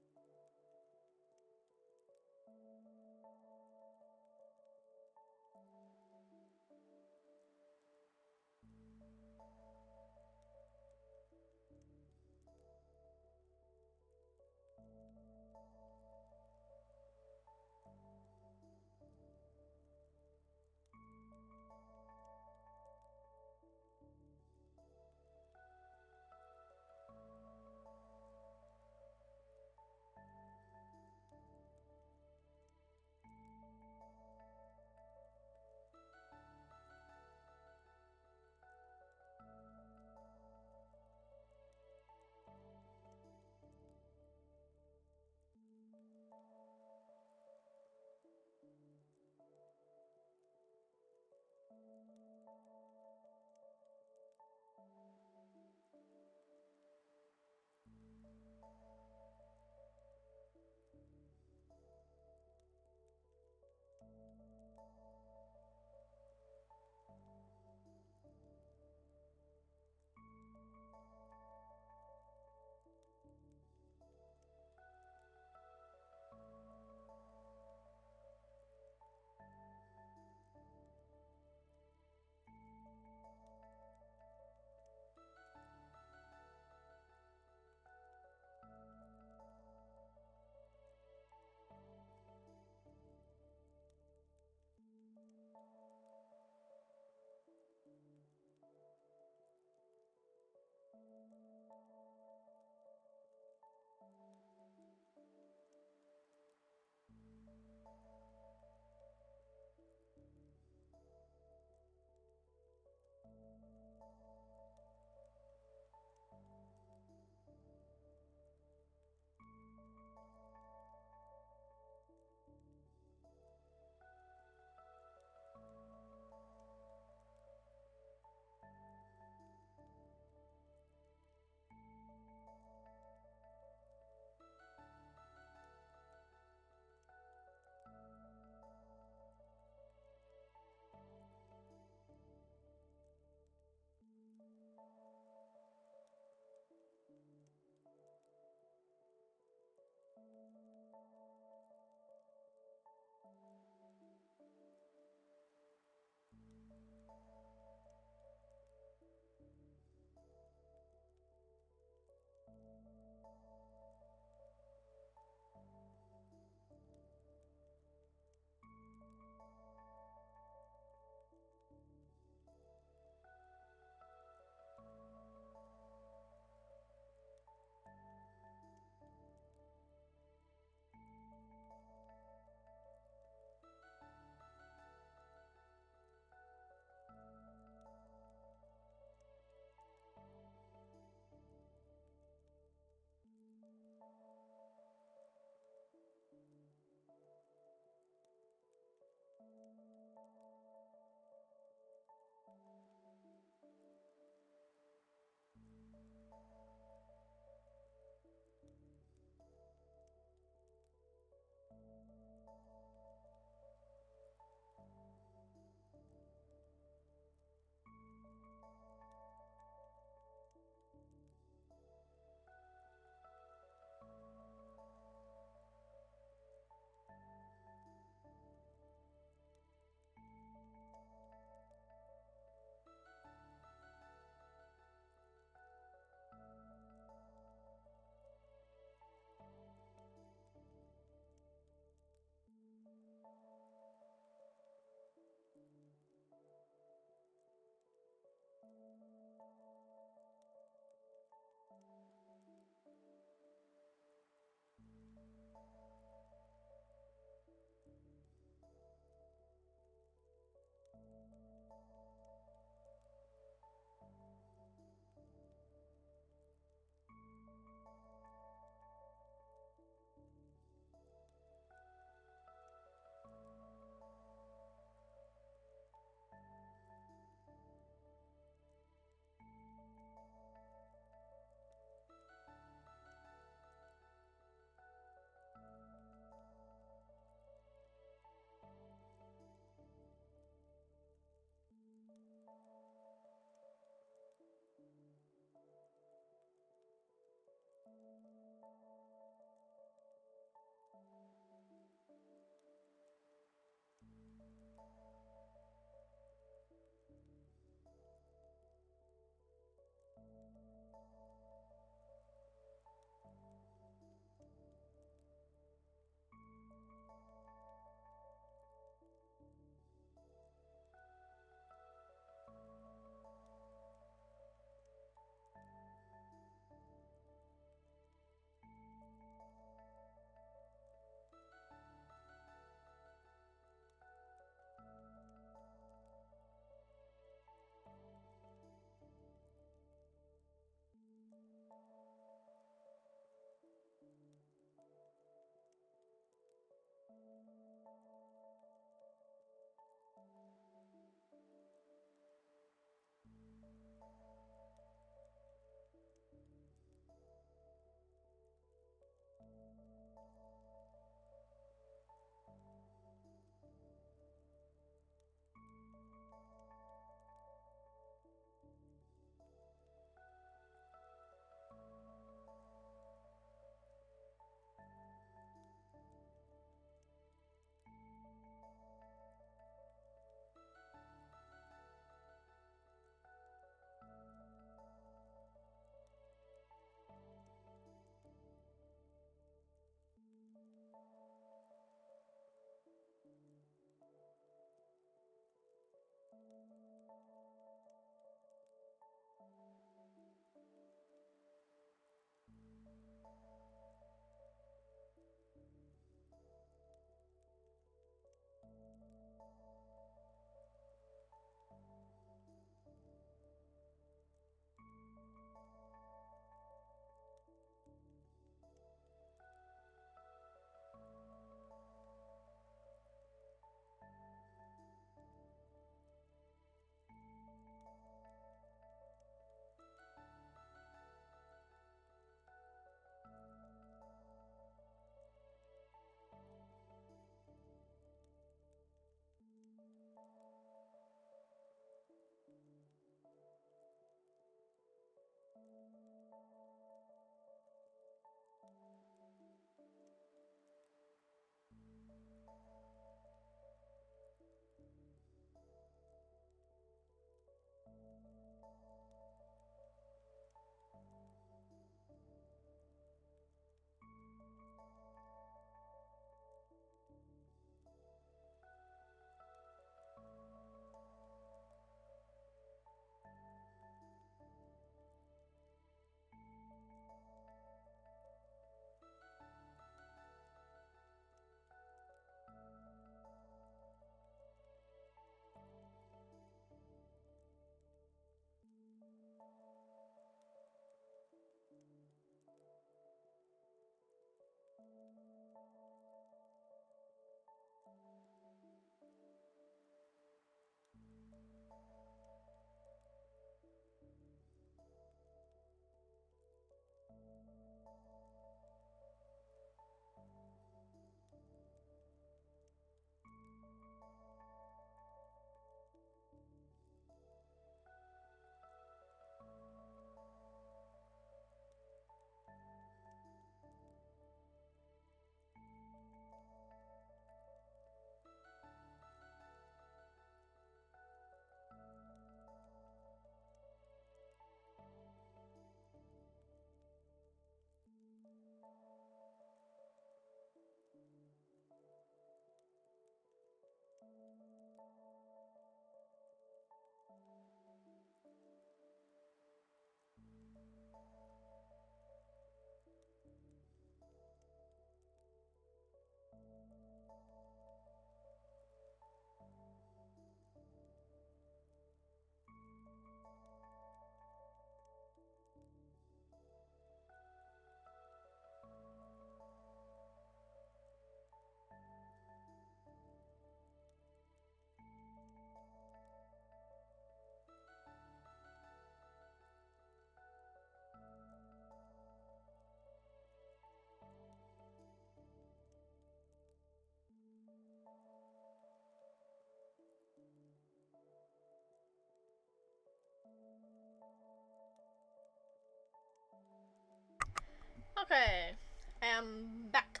Okay, I am back.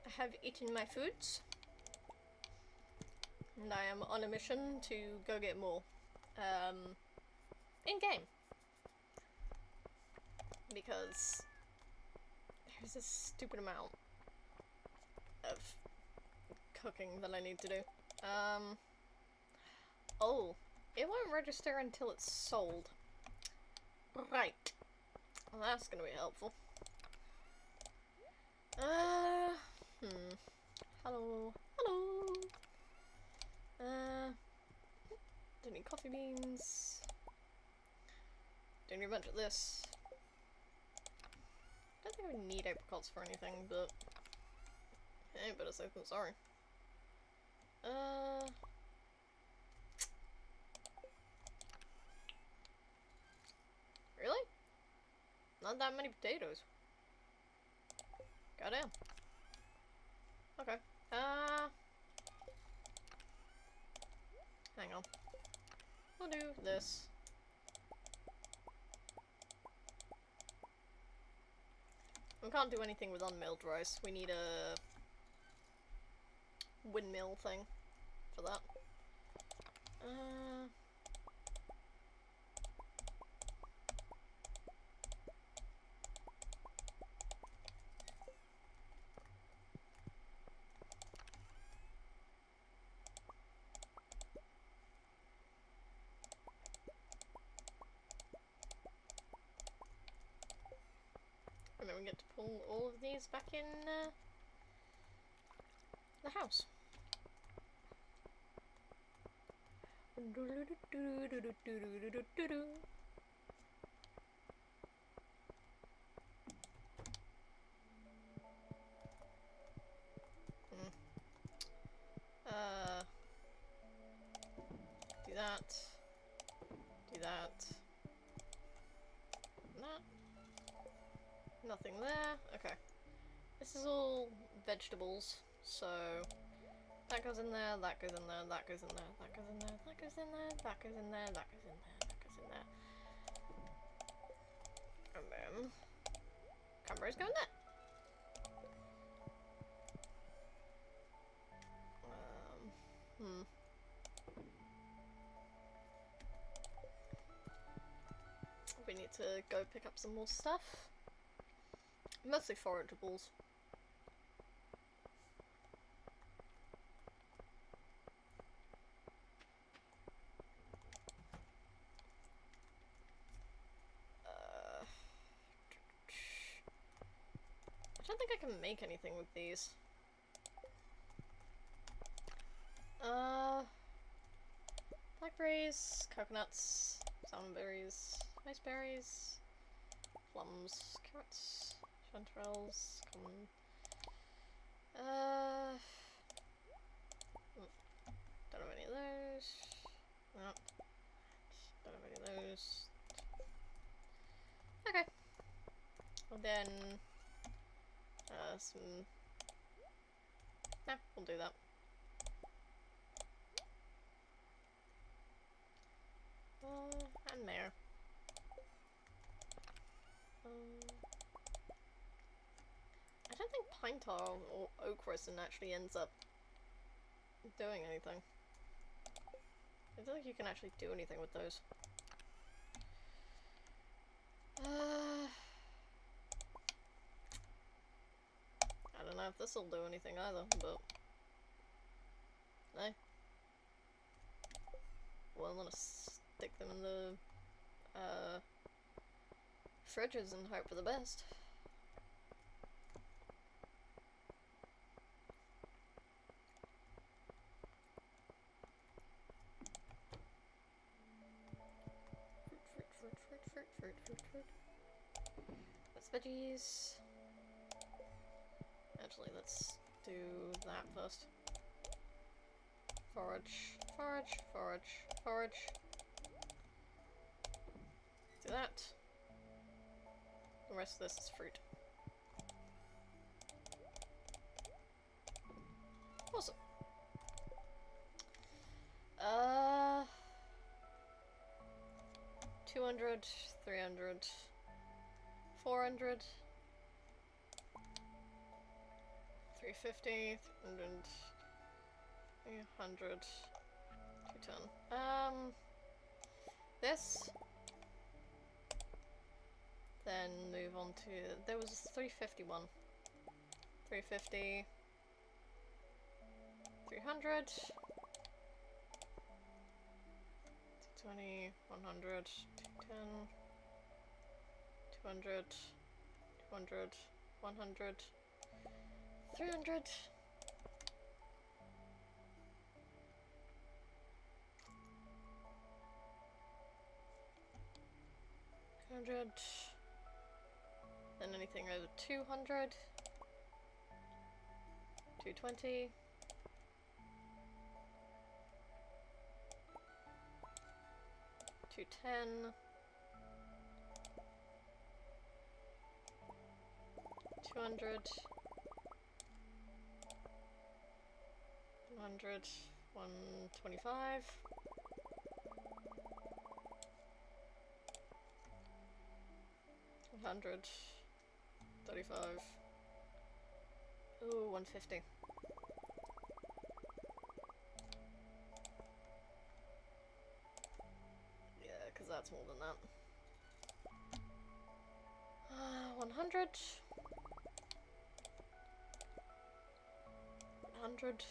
I have eaten my foods, and I am on a mission to go get more, in-game. Because there's a stupid amount of cooking that I need to do. Oh, it won't register until it's sold. Right. Well, that's gonna be helpful. Hello. Hello. Don't need coffee beans. Don't need a bunch of this. Don't think we need apricots for anything, but hey, better safe than sorry. Really? Not that many potatoes. Goddamn. Okay. Hang on. We'll do this. We can't do anything with unmilled rice. We need a windmill thing for that. And then we get to pull all of these back in the house. Do that. Do that. That. Nothing there. Okay. This is all vegetables, so that goes in there, that goes in there, that goes in there, that goes in there, that goes in there, that goes in there, that goes in there, that goes in there. And then camera's going there. We need to go pick up some more stuff. Mostly forageables. I don't think I can make anything with these. Blackberries, coconuts, salmonberries, iceberries, plums, carrots, chanterelles, common. Don't have any of those. Nope. Don't have any of those. Okay. Well then, some. Nah, we'll do that. And there. I don't think pine tar or oak resin actually ends up doing anything. I don't think you can actually do anything with those. I don't know if this will do anything either, but no. Well, I'm gonna stick them in the fridges and hope for the best. Fruit. That's veggies. Actually, let's do that first. Forage. Do that. The rest of this is fruit. Awesome. 200, 300, 400. 350, 300, 210. This. Then move on to, there was a 351. 350. 300. 220, 100, 210. 200, 200, 100, 300. 200. Then anything over 200. 220. 210. 200. 100. 125. 100. 35. Ooh, 150. Yeah, because that's more than that. 100. 100.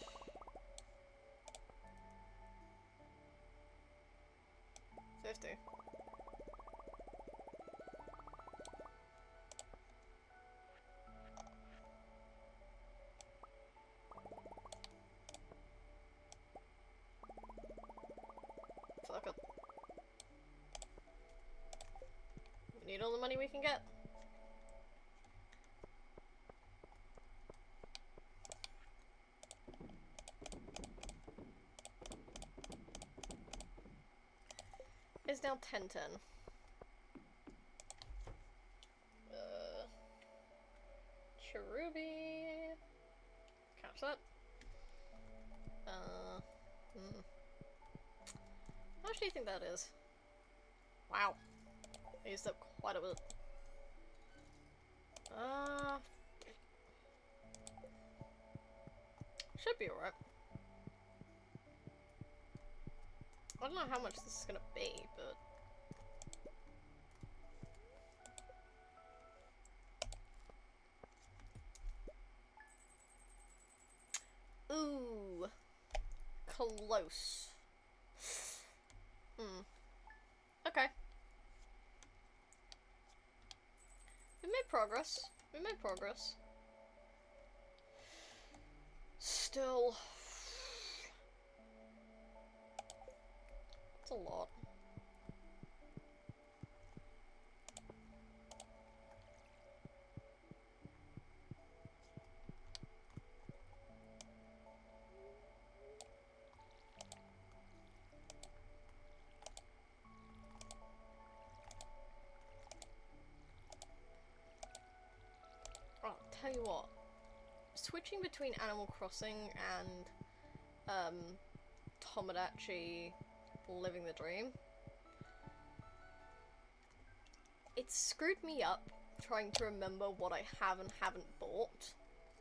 50. Fuck it. We need all the money we can get. It's now 10:10. Cherubi. Catch that. How much do you think that is? Wow. I used up quite a bit. Should be alright. I don't know how much this is gonna be, but... Ooh. Close. Okay. We made progress. We made progress. Still... It's a lot. I'll tell you what. Switching between Animal Crossing and Tomodachi Living the Dream, it's screwed me up trying to remember what I have and haven't bought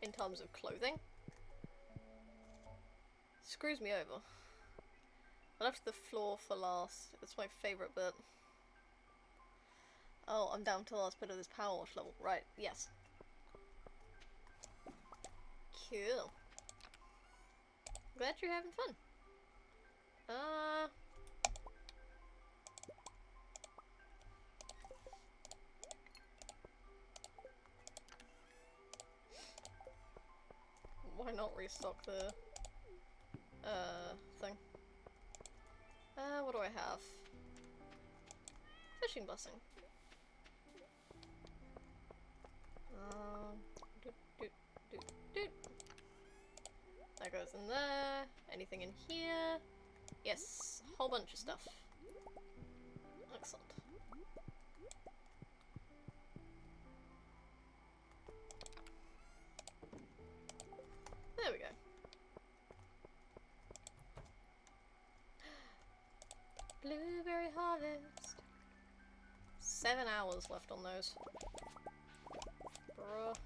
in terms of clothing. Screws me over. I left the floor for last. It's my favourite bit. Oh, I'm down to the last bit of this power wash level. Right, yes. Cool. Glad you're having fun. Why not restock the thing? What do I have? Fishing blessing. That goes in there. Anything in here? Yes, whole bunch of stuff. Excellent. There we go. Blueberry harvest. 7 hours left on those. Bruh.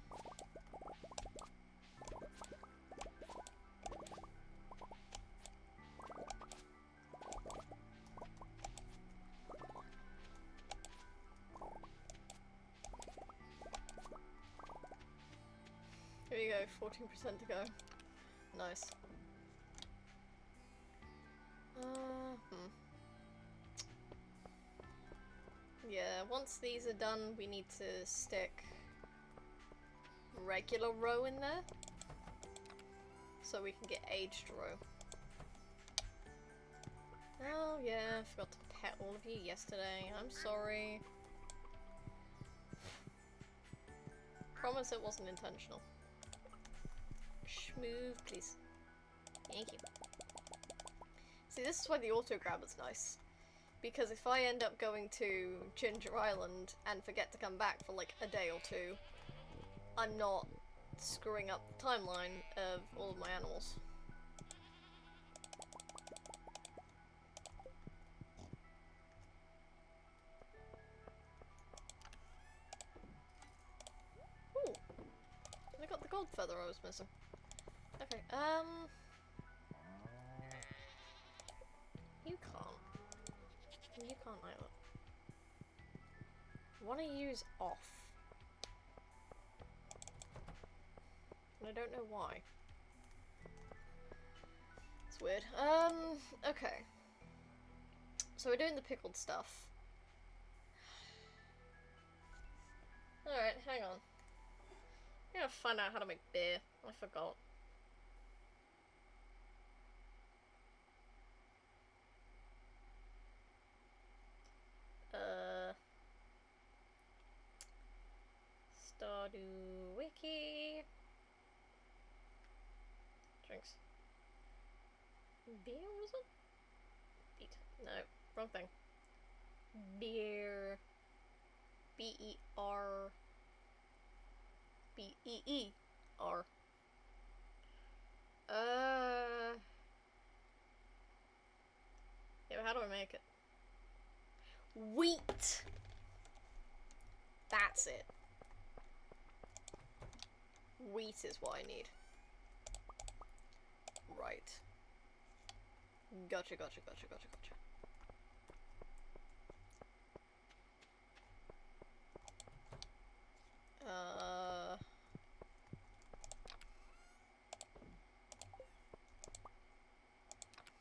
14% to go. Nice. Yeah, once these are done, we need to stick regular row in there so we can get aged row. Oh yeah, I forgot to pet all of you yesterday. I'm sorry. Promise it wasn't intentional. Schmooze, please. Thank you. See, this is why the auto grab is nice. Because if I end up going to Ginger Island and forget to come back for like a day or two, I'm not screwing up the timeline of all of my animals. Ooh. I got the gold feather I was missing. Okay, you can't. You can't either. I want to use off. And I don't know why. It's weird. Okay. So we're doing the pickled stuff. Alright, hang on. I'm gonna find out how to make beer. I forgot. Stardew Wiki. Drinks. Beer, was it? Beet. No, wrong thing. Beer. B-E-R. B-E-E-R. Yeah, but how do I make it? Wheat! That's it. Wheat is what I need. Right. Gotcha.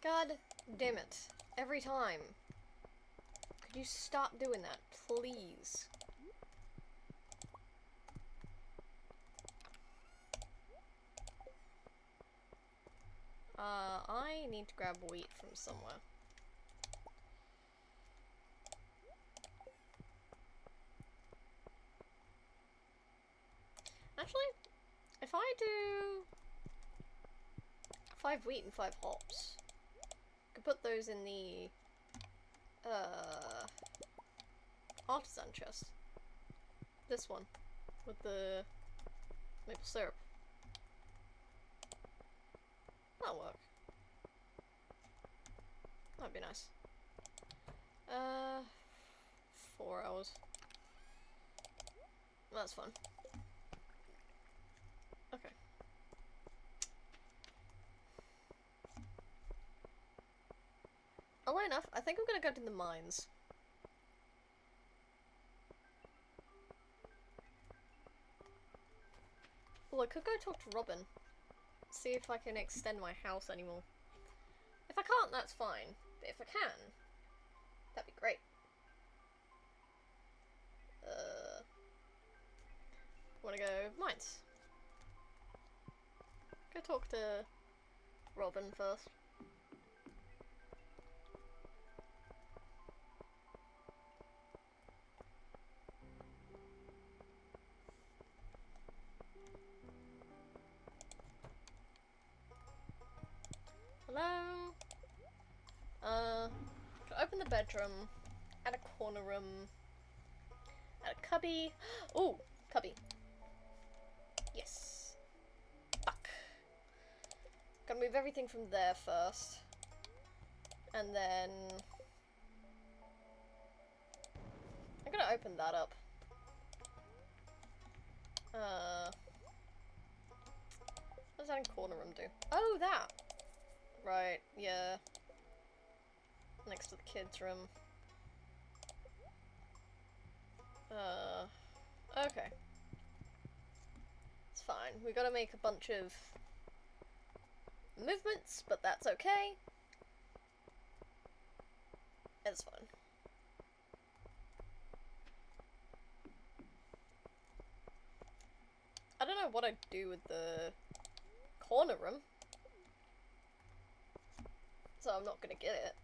God damn it. Every time. Could you stop doing that, please? I need to grab wheat from somewhere. Actually, if I do 5 wheat and 5 hops, I could put those in the artisan chest. This one with the maple syrup. That'll work. That'd be nice. 4 hours. That's fun. Okay. Oddly enough, I think I'm gonna go to the mines. Well, I could go talk to Robin. See if I can extend my house anymore. If I can't, that's fine. But if I can, that'd be great. Wanna go mines? Go talk to Robin first. Hello? Open the bedroom, add a corner room, add a cubby. Oh, cubby. Yes. Fuck. Gotta move everything from there first. And then I'm gonna open that up. What does that corner room do? Oh, that! Right, yeah. Next to the kids' room. Okay. It's fine. We gotta make a bunch of movements, but that's okay. It's fine. I don't know what I'd do with the corner room, so I'm not gonna get it,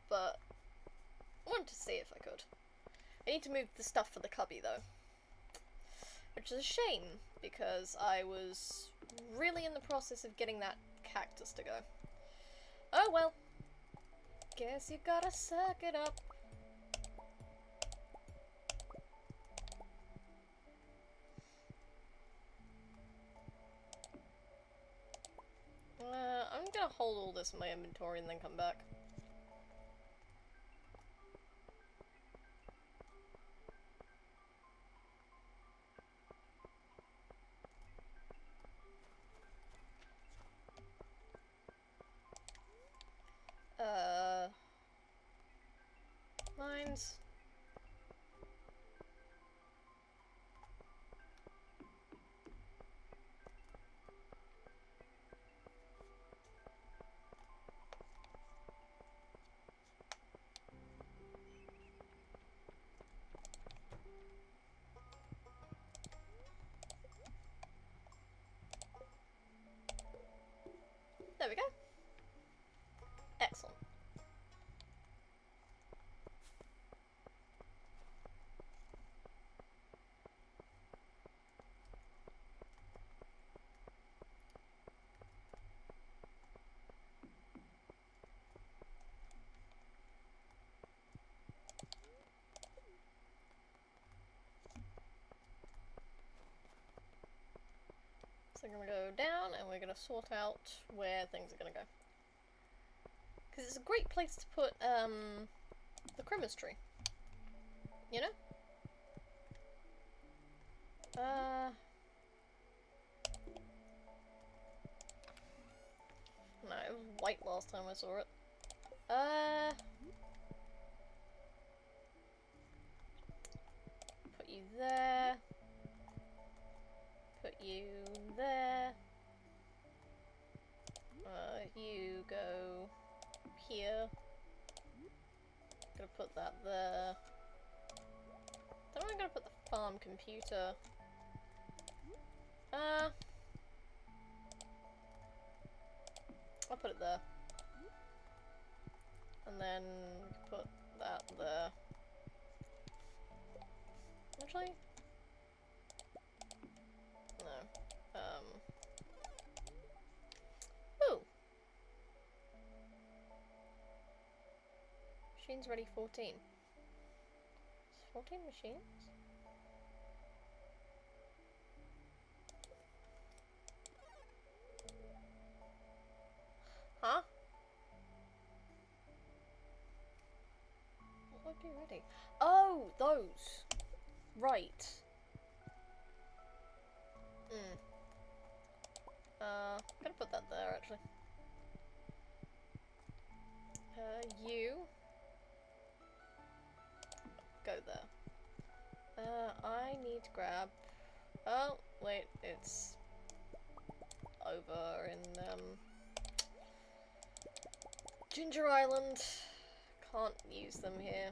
but I wanted to see if I could. I need to move the stuff for the cubby though, which is a shame because I was really in the process of getting that cactus to go. Oh well, guess you gotta suck it up. I'm gonna hold all this in my inventory and then come back. Mines. There we go. Excellent. So we're gonna go down and we're gonna sort out where things are gonna go. Because it's a great place to put the Christmas tree. You know? No, it was white last time I saw it. Put you there. Put you there. You go here. Gonna put that there. Then I'm gonna put the farm computer. I'll put it there. And then put that there. Actually? No. Ooh! Machines ready 14. 14 machines? Huh? What would be ready? Oh, those! Right. I'm gonna put that there, actually. You. Go there. I need to grab... Oh, wait, it's... over in, Ginger Island. Can't use them here.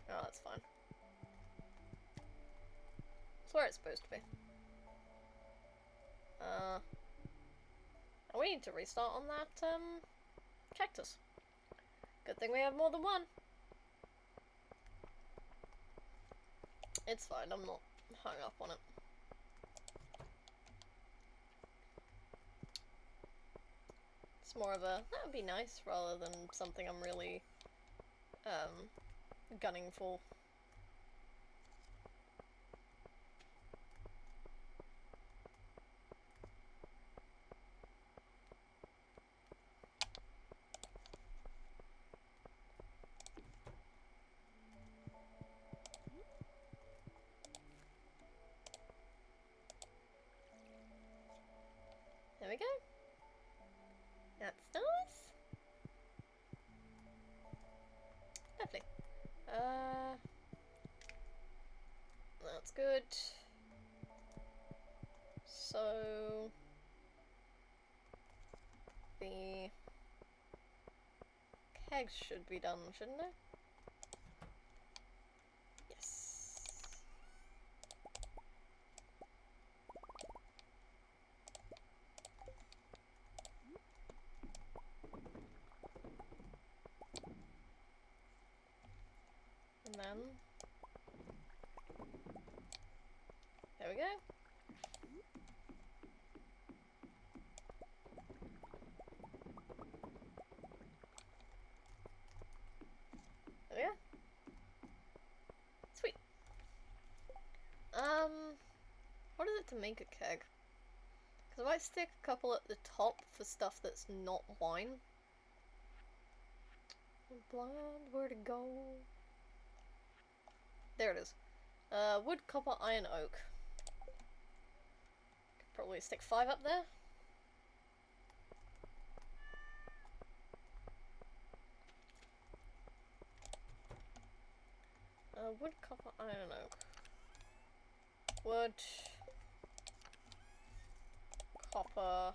Oh, that's fine. That's where it's supposed to be. And we need to restart on that, cactus. Good thing we have more than one. It's fine, I'm not hung up on it. It's more of a, that would be nice, rather than something I'm really, gunning for. There we go. That's nice. Lovely. That's good. So the kegs should be done, shouldn't they? Yes. And then there we go. There we go. Sweet. What is it to make a keg? Because I might stick a couple at the top for stuff that's not wine. I'm blind, where to go? There it is. Wood, copper, iron, oak. Could probably stick 5 up there. Wood, copper, iron, oak. Wood, copper,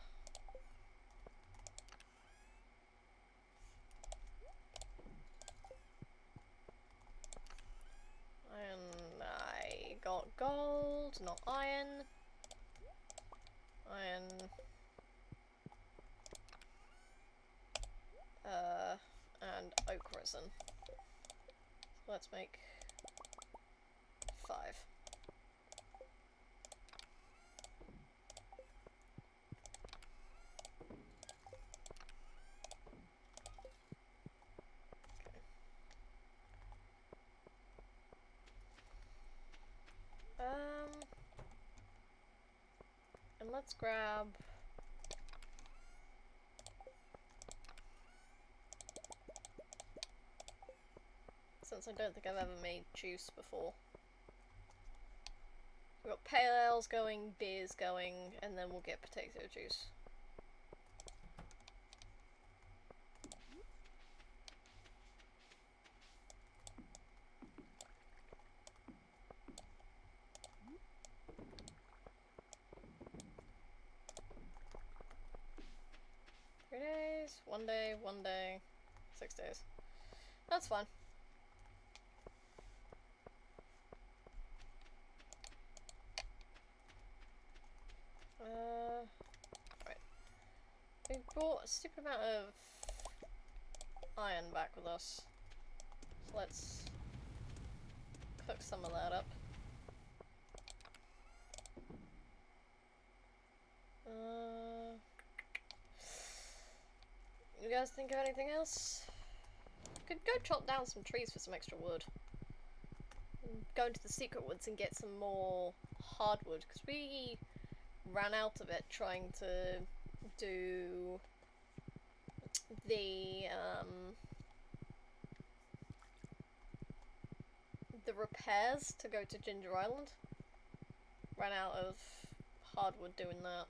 iron. I got gold, not iron. Iron. And oak resin. So let's make 5. And let's grab since I don't think I've ever made juice before. We've got pale ales going, beers going, and then we'll get potato juice. One day, 6 days. That's fine. Right. We brought a stupid amount of iron back with us. So let's cook some of that up. You guys think of anything else? Could go chop down some trees for some extra wood. Go into the secret woods and get some more hardwood, because we ran out of it trying to do the repairs to go to Ginger Island. Ran out of hardwood doing that.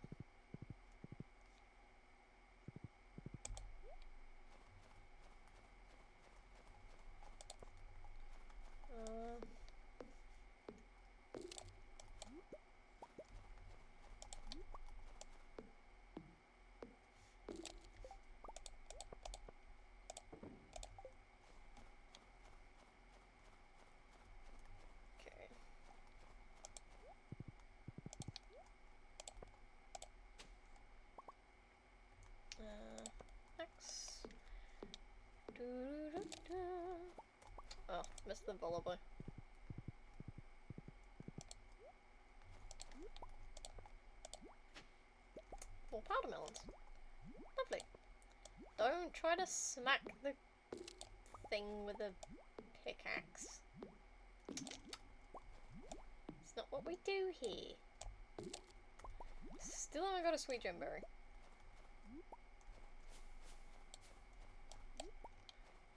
Next. Oh, missed the lullaby. More powder melons. Lovely. Don't try to smack the thing with a pickaxe. It's not what we do here. Still haven't got a sweet gemberry.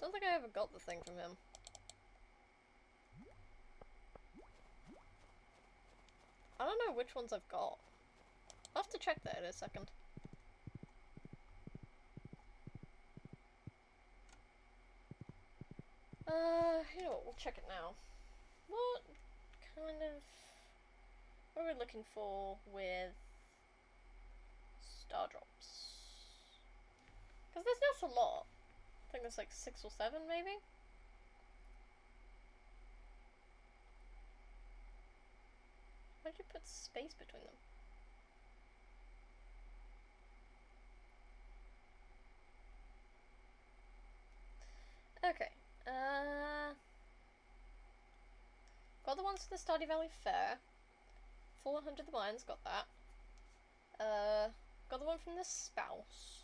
Don't think I ever got the thing from him. I don't know which ones I've got. I'll have to check that in a second. You know what, we'll check it now. What kind of... What are we looking for with star drops. Because there's not a lot. I think there's like 6 or 7 maybe? Why did you put space between them? Okay. Got the ones for the Stardew Valley Fair. 400 the Mines, got that. Got the one from the Spouse.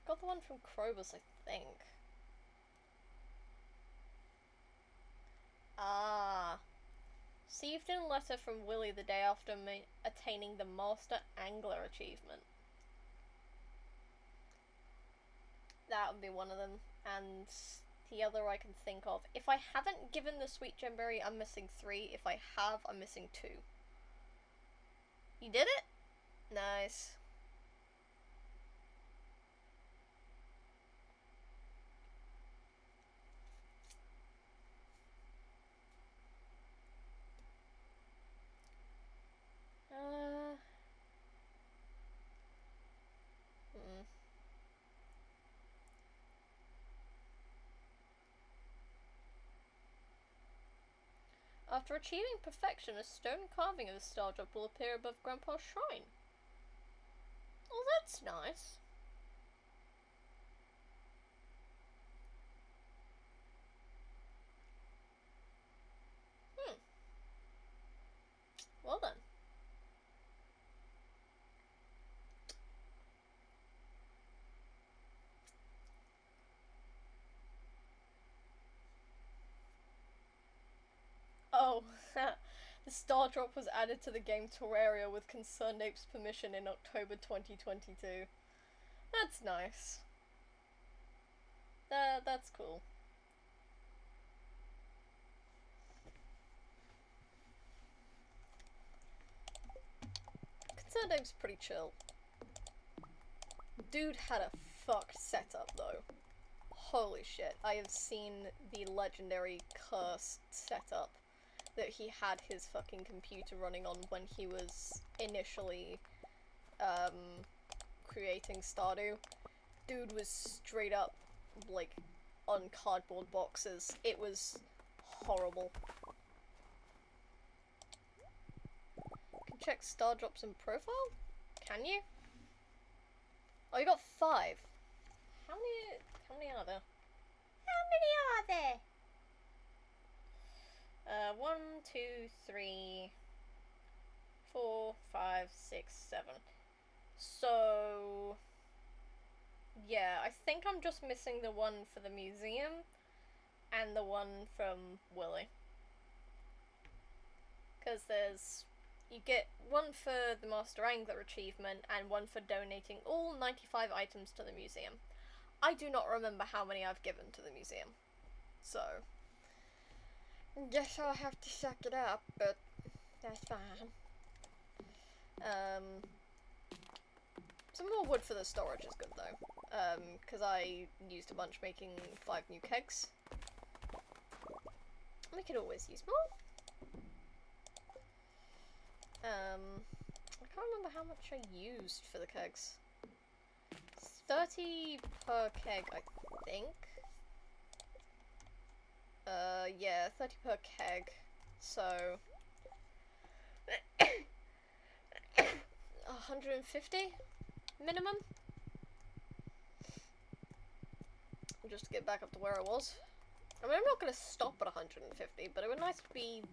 Got the one from Krobus, I think. Ah. Received in a letter from Willie the day after attaining the Master Angler achievement. That would be one of them. And the other I can think of. If I haven't given the Sweet Gemberry, I'm missing 3. If I have, I'm missing 2. You did it? Nice. After achieving perfection, a stone carving of the star drop will appear above Grandpa's shrine. Oh, that's nice. Well then. Oh, the star drop was added to the game Terraria with Concerned Ape's permission in October 2022. That's nice. That's cool. Concerned Ape's pretty chill. Dude had a fucked setup though. Holy shit, I have seen the legendary cursed setup that he had his fucking computer running on when he was initially creating Stardew. Dude was straight up like on cardboard boxes. It was horrible. Can check star drops in profile? Can you? Oh, you got 5. How many are there? How many are there? 1, 2, 3, 4, 5, 6, 7. So, yeah, I think I'm just missing the one for the museum and the one from Willie. Because you get one for the Master Angler achievement and one for donating all 95 items to the museum. I do not remember how many I've given to the museum. So, guess I'll have to suck it up, but that's fine. Some more wood for the storage is good though, because I used a bunch making 5 new kegs. We could always use more. I can't remember how much I used for the kegs. 30 per keg, I think. Yeah, 30 per keg. So 150 minimum. Just to get back up to where I was. I mean, I'm not going to stop at 150, but it would be nice to be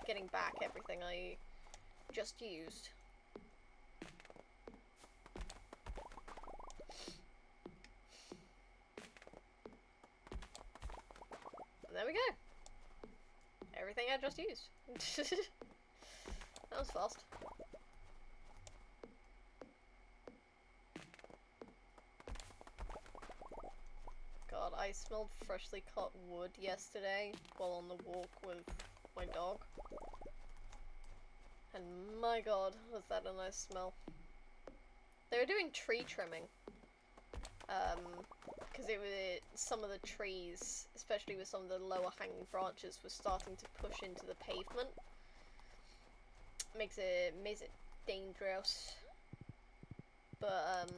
getting back everything I just used. And there we go. Everything I just used. That was fast. God, I smelled freshly cut wood yesterday while on the walk with my dog. And my god, was that a nice smell. They were doing tree trimming. because it was some of the trees, especially with some of the lower hanging branches, were starting to push into the pavement. Makes it dangerous. But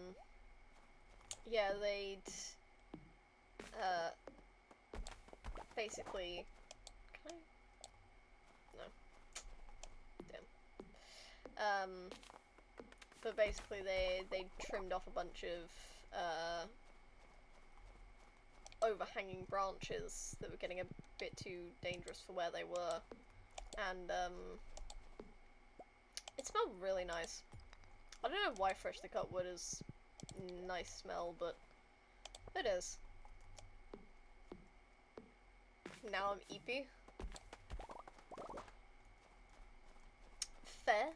yeah, they'd basically. Can I? No. Damn. But basically they trimmed off a bunch of overhanging branches that were getting a bit too dangerous for where they were, and it smelled really nice. I don't know why freshly cut wood is nice smell, but it is. Now I'm eepy. Fair.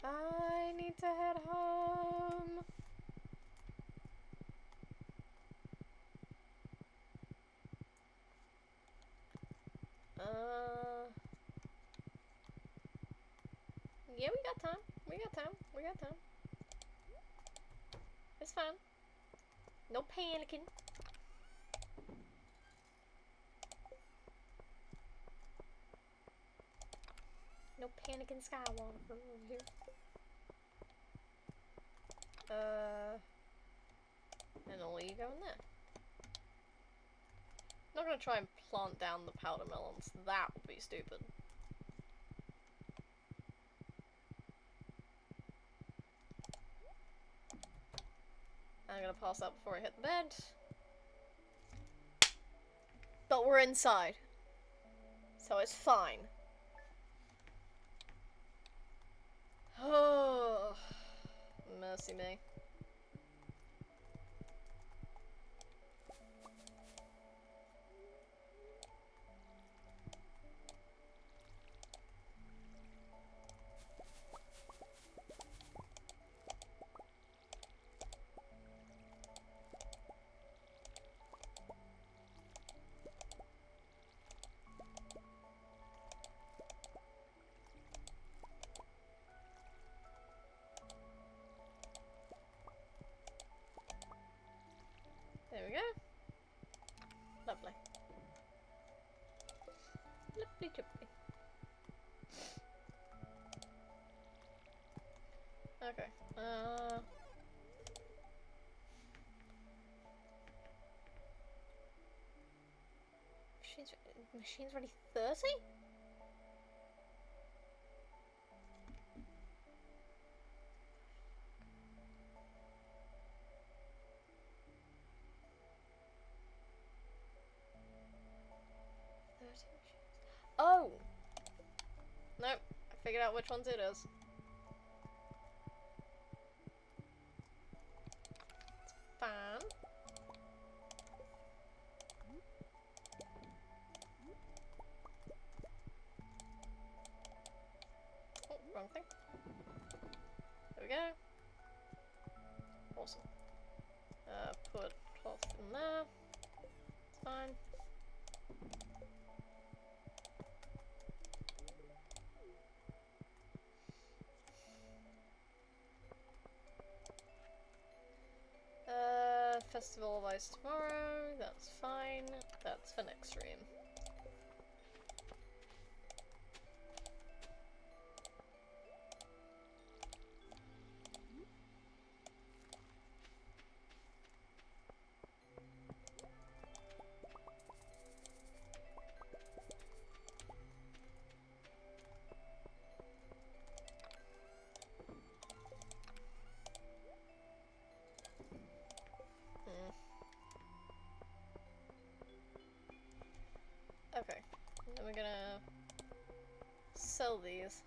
I need to head home. Yeah, we got time. We got time. We got time. It's fine. No panicking. No panicking Skywalker over here. And I'll let you go in there. I'm not gonna try and plant down the powder melons. That would be stupid. I'm gonna pass out before I hit the bed. But we're inside. So it's fine. Oh, mercy me. There we go. Lovely. Lovely jubbly. Okay. Machine's ready 30? Oh! Nope. I figured out which ones it is. It's fine. Oh, wrong thing. There we go. Awesome. Put cloth in there. It's fine. Festival of Ice tomorrow, that's fine. That's for next stream. Okay, then we're gonna sell these.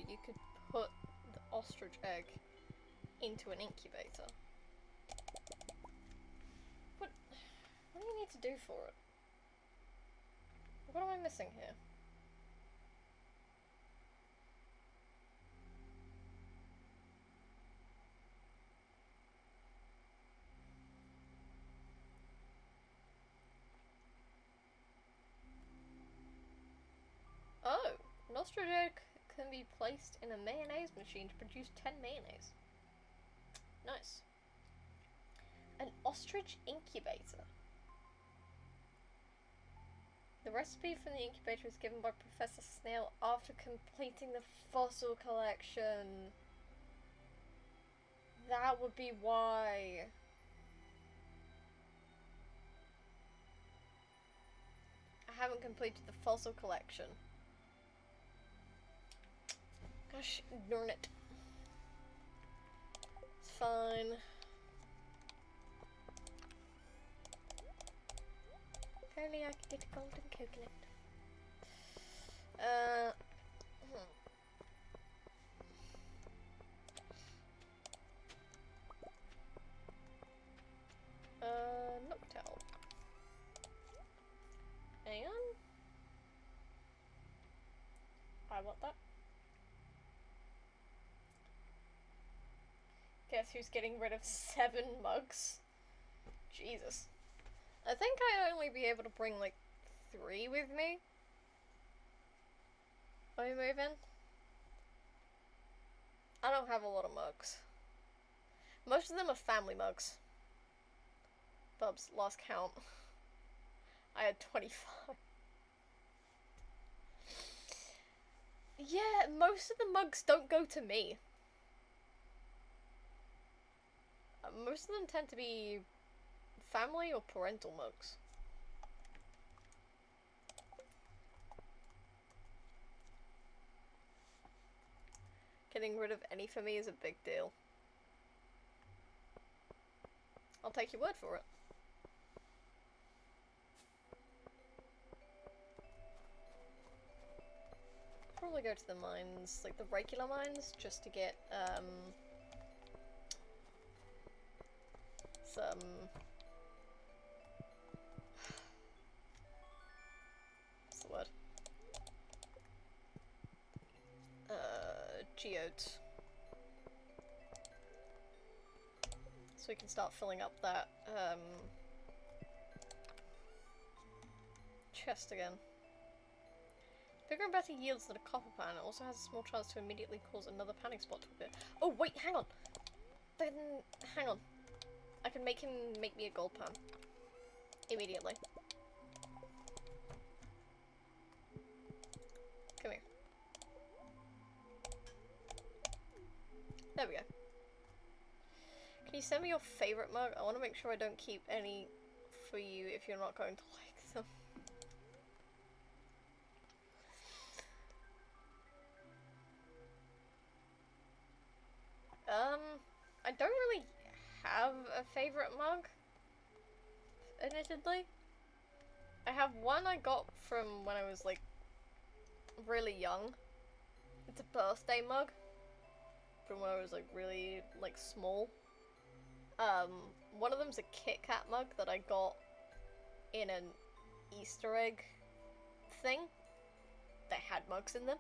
you could put the ostrich egg into an incubator. What do you need to do for it? What am I missing here? Oh, an ostrich egg can be placed in a mayonnaise machine to produce 10 mayonnaise. Nice. An ostrich incubator. The recipe for the incubator is given by Professor Snail after completing the fossil collection. That would be why. I haven't completed the fossil collection. Gosh, darn it. It's fine. Apparently I can get a golden coconut. Noctowl. Hang on. I want that. Guess who's getting rid of 7 mugs? Jesus. I think I'd only be able to bring like 3 with me when we move in. I don't have a lot of mugs. Most of them are family mugs. Bubs, last count. I had 25. Yeah, most of the mugs don't go to me. Most of them tend to be family or parental mugs. Getting rid of any for me is a big deal. I'll take your word for it. Probably go to the mines, like the regular mines, just to get some what's the word? Geodes. So we can start filling up that chest again. Bigger and better yields than a copper pan. It also has a small chance to immediately cause another panning spot to appear. Oh wait, hang on. Then hang on. I can make him make me a gold pan immediately. Come here. There we go. Can you send me your favorite mug? I want to make sure I don't keep any for you if you're not going to like them. I don't really have a favorite mug, admittedly. I have one I got from when I was like really young. It's a birthday mug from when I was like really like small. One of them's a Kit Kat mug that I got in an Easter egg thing. They had mugs in them.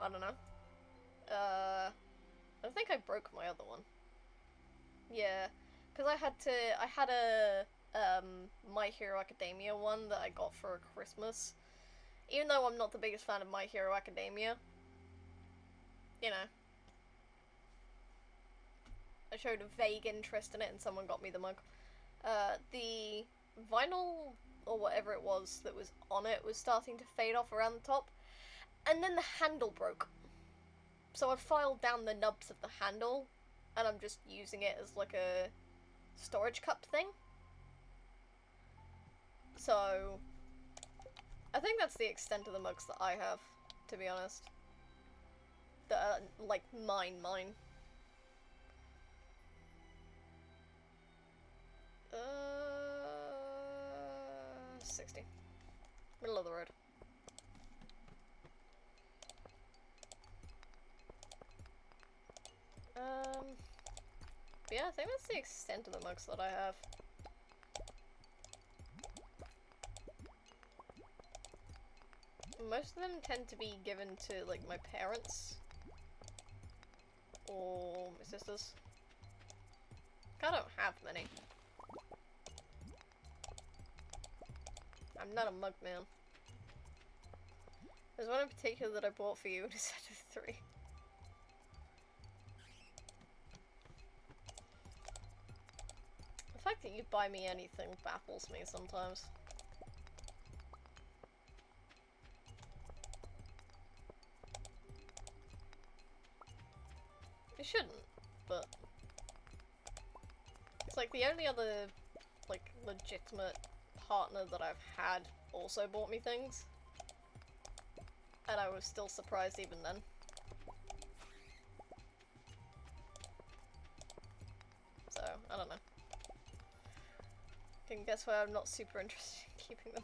I don't know. I think I broke my other one. Yeah, because I had a My Hero Academia one that I got for Christmas. Even though I'm not the biggest fan of My Hero Academia, you know, I showed a vague interest in it and someone got me the mug. The vinyl, or whatever it was that was on it, was starting to fade off around the top, and then the handle broke. So I filed down the nubs of the handle, and I'm just using it as like a storage cup thing. So I think that's the extent of the mugs that I have, to be honest. That are, like, mine. 60. Middle of the road. But yeah, I think that's the extent of the mugs that I have. Most of them tend to be given to, like, my parents. Or my sisters. I don't have many. I'm not a mug man. There's one in particular that I bought for you in a set of 3. The fact that you buy me anything baffles me sometimes. You shouldn't, but it's like the only other, like, legitimate partner that I've had also bought me things. And I was still surprised even then. So, I don't know. Can you guess why I'm not super interested in keeping them?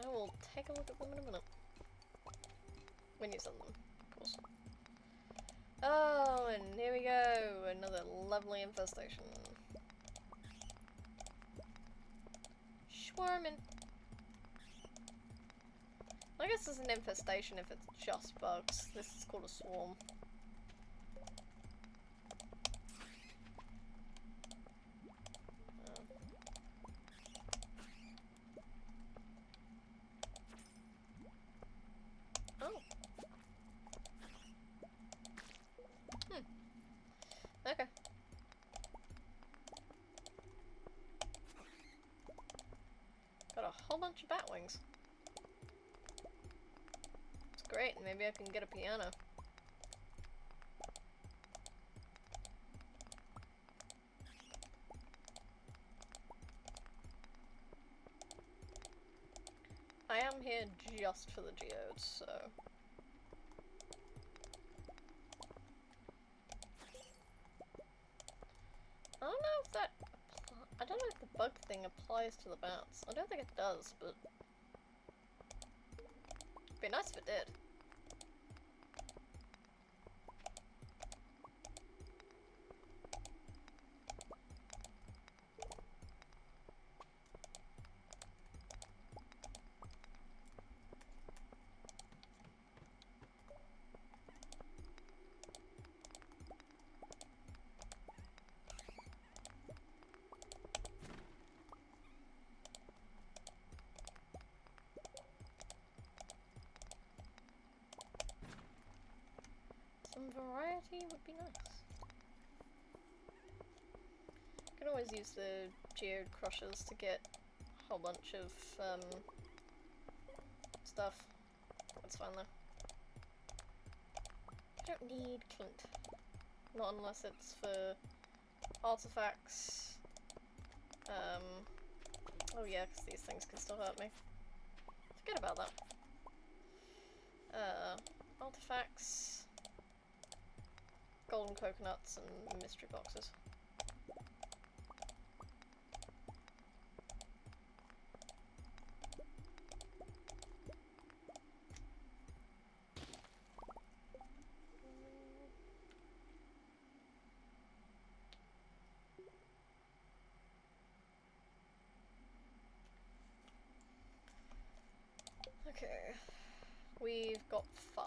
I will take a look at them in a minute. When you send them, of course. Oh, and here we go! Another lovely infestation. Swarming! I guess it's an infestation if it's just bugs. This is called a swarm. Oh. Okay. Got a whole bunch of bat wings. It's great, maybe I can get a piano. I am here just for the geodes, so... I don't know if that... I don't know if the bug thing applies to the bats. I don't think it does, but... It'd be nice if it did. Some variety would be nice. You can always use the geode crushers to get a whole bunch of stuff. That's fine though. I don't need Clint. Not unless it's for artifacts. Oh yeah, because these things can still hurt me. Forget about that. Artifacts. Golden coconuts and mystery boxes. Okay, we've got 5.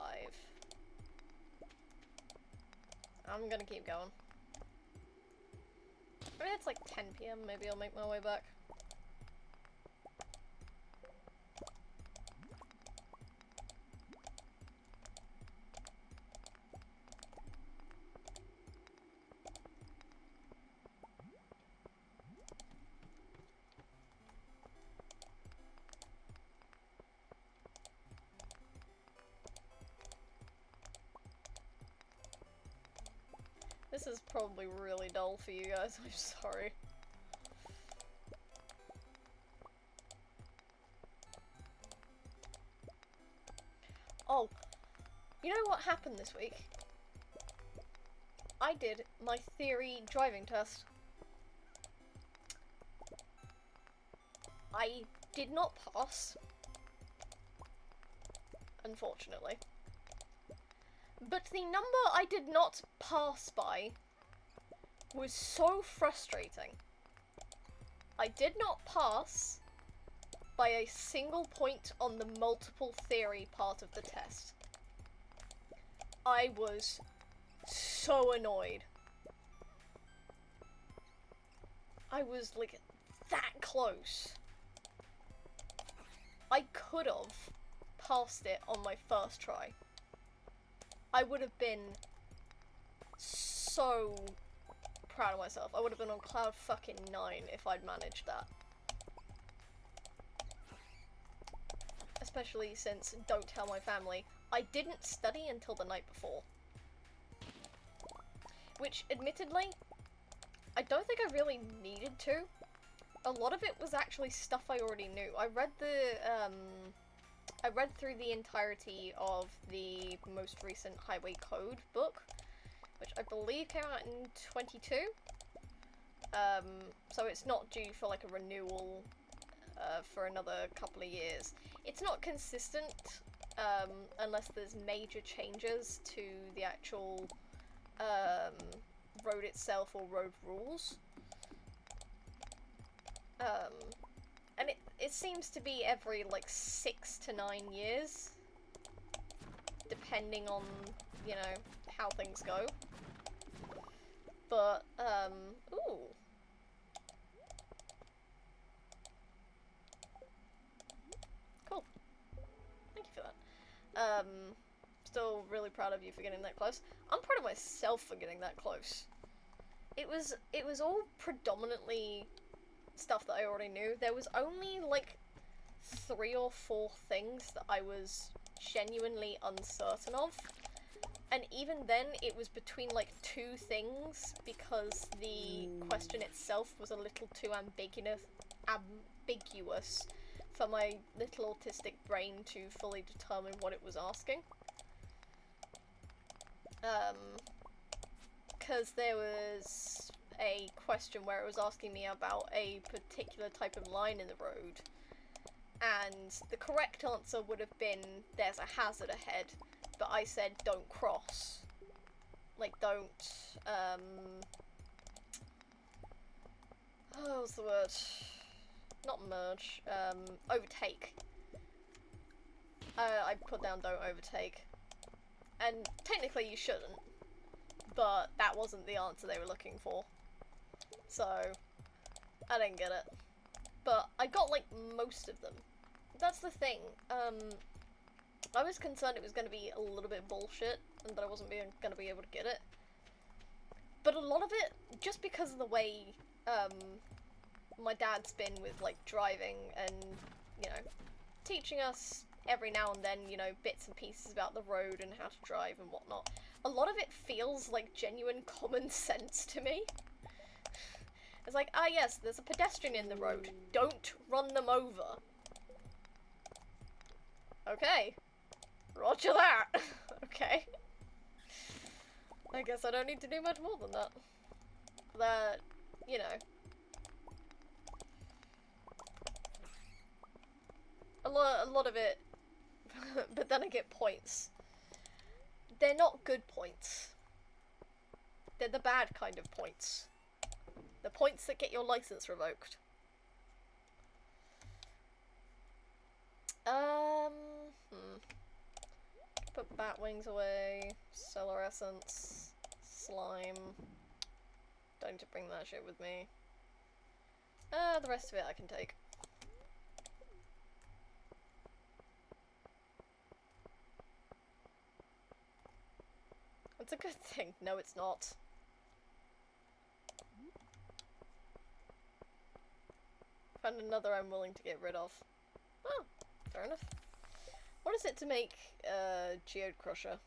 I'm gonna keep going. I mean, it's like 10 PM, maybe I'll make my way back. This is probably really dull for you guys, I'm sorry. Oh, you know what happened this week? I did my theory driving test. I did not pass, unfortunately. But the number I did not pass by was so frustrating. I did not pass by a single point on the multiple theory part of the test. I was so annoyed. I was like that close. I could have passed it on my first try. I would have been so proud of myself. I would have been on cloud fucking 9 if I'd managed that. Especially since, don't tell my family, I didn't study until the night before. Which, admittedly, I don't think I really needed to. A lot of it was actually stuff I already knew. I read through the entirety of the most recent Highway Code book, which I believe came out in 22. So it's not due for like a renewal for another couple of years. It's not consistent unless there's major changes to the actual road itself or road rules. And it seems to be every like 6 to 9 years, depending on, you know, how things go. But, ooh. Cool. Thank you for that. Still really proud of you for getting that close. I'm proud of myself for getting that close. It was all predominantly stuff that I already knew. There was only like 3 or 4 things that I was genuinely uncertain of. And even then, it was between like 2 things because the question itself was a little too ambiguous for my little autistic brain to fully determine what it was asking. Because there was a question where it was asking me about a particular type of line in the road, and the correct answer would have been there's a hazard ahead, but I said don't cross. Like, don't, oh, what's the word? Not merge, overtake. I put down don't overtake. And technically you shouldn't, but that wasn't the answer they were looking for. So, I didn't get it. But I got, like, most of them. That's the thing. I was concerned it was going to be a little bit bullshit, and that I wasn't going to be able to get it. But a lot of it, just because of the way, my dad's been with, like, driving and, you know, teaching us every now and then, you know, bits and pieces about the road and how to drive and whatnot. A lot of it feels like genuine common sense to me. It's like, ah yes, there's a pedestrian in the road. Don't run them over. Okay. Roger that. Okay. I guess I don't need to do much more than that. That, you know. A lot of it, but then I get points. They're not good points. They're the bad kind of points. The points that get your license revoked. Put bat wings away. Solar essence. Slime. Don't need to bring that shit with me. The rest of it I can take. It's a good thing. No, it's not. Found another I'm willing to get rid of. Oh, fair enough. What is it to make Geode Crusher?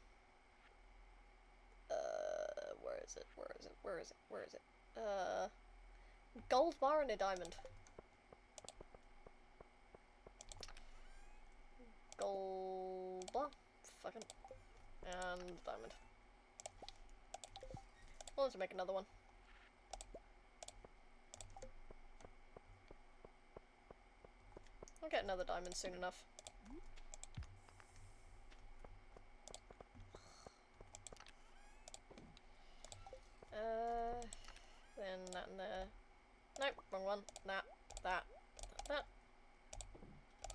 Where is it? Where is it? Where is it? Where is it? Gold bar and a diamond. Gold bar. Fucking. And diamond. I'll have to make another one. I'll get another diamond soon enough. in there. Nope, wrong one. That.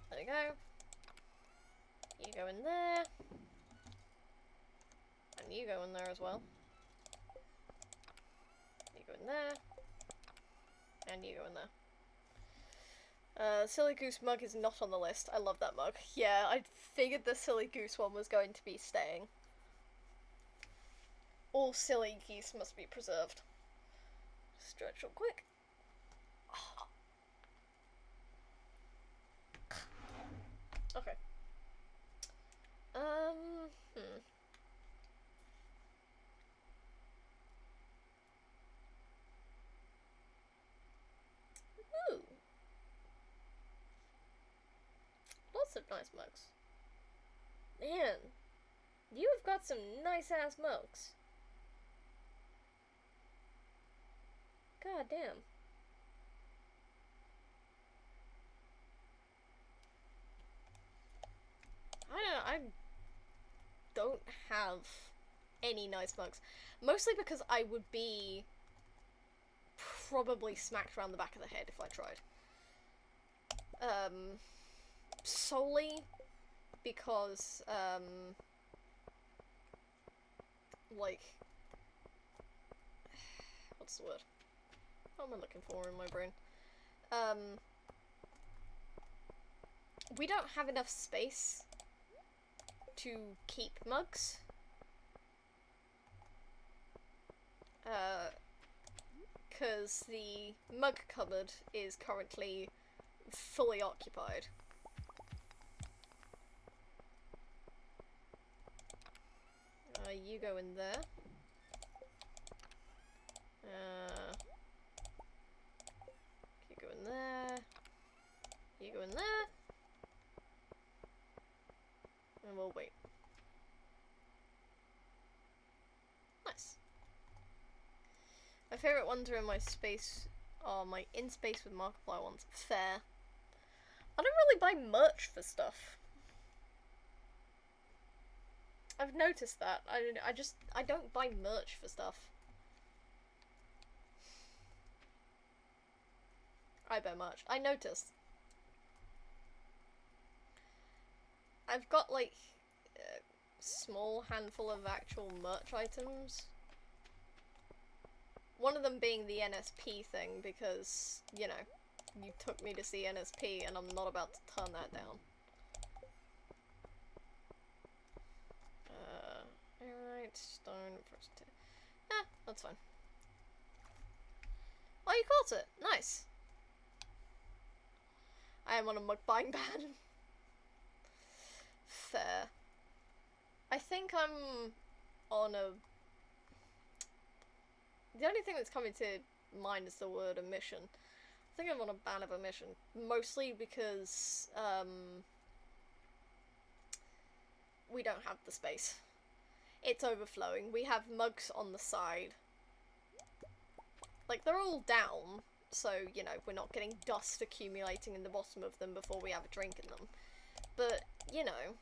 There you go. You go in there. And you go in there as well. You go in there. And you go in there. Silly Goose mug is not on the list. I love that mug. Yeah, I figured the Silly Goose one was going to be staying. All silly geese must be preserved. Stretch real quick. Okay. Ooh. Lots of nice mugs. Man, you have got some nice ass mugs. God damn. I don't have any nice mugs. Mostly because I would be probably smacked around the back of the head if I tried. Solely because, like, what's the word? What am I looking for in my brain? We don't have enough space to keep mugs. Because the mug cupboard is currently fully occupied. You go in there. You go in there. You go in there. And we'll wait. Nice. My favourite ones are in my space are my in space with Markiplier ones. Fair. I don't really buy merch for stuff. I've noticed that. I don't buy merch for stuff. I buy merch. I noticed. I've got like a small handful of actual merch items. One of them being the NSP thing because, you know, you took me to see NSP and I'm not about to turn that down. Alright, stone first. That's fine. Oh, you caught it! Nice! I am on a mukbang ban. Fair. I think I'm on a... The only thing that's coming to mind is the word omission. I think I'm on a ban of omission. Mostly because, we don't have the space. It's overflowing. We have mugs on the side. Like, they're all down, so, you know, we're not getting dust accumulating in the bottom of them before we have a drink in them. But, you know...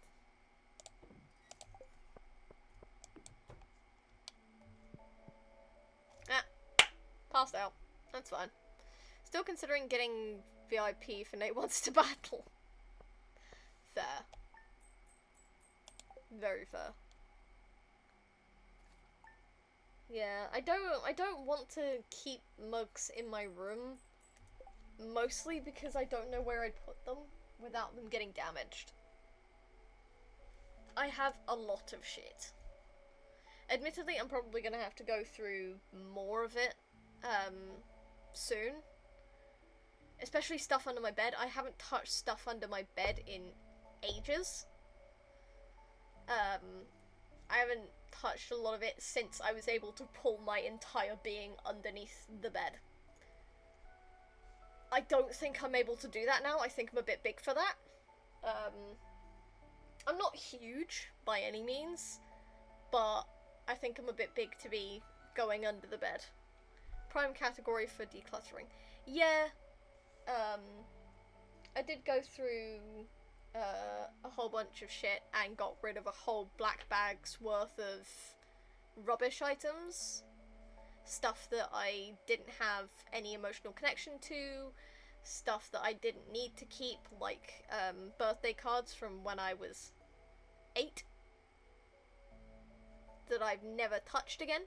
Passed out. That's fine. Still considering getting VIP for Nate Wants to Battle. Fair. Very fair. Yeah, I don't want to keep mugs in my room. Mostly because I don't know where I'd put them without them getting damaged. I have a lot of shit. Admittedly, I'm probably gonna have to go through more of it soon. Especially stuff under my bed. I haven't touched stuff under my bed in ages. I haven't touched a lot of it since I was able to pull my entire being underneath the bed. I don't think I'm able to do that now. I think I'm a bit big for that. I'm not huge by any means, but I think I'm a bit big to be going under the bed. Prime category for decluttering. Yeah, I did go through a whole bunch of shit and got rid of a whole black bag's worth of rubbish items. stuff that I didn't have any emotional connection to, stuff that I didn't need to keep, like birthday cards from when I was 8 that I've never touched again.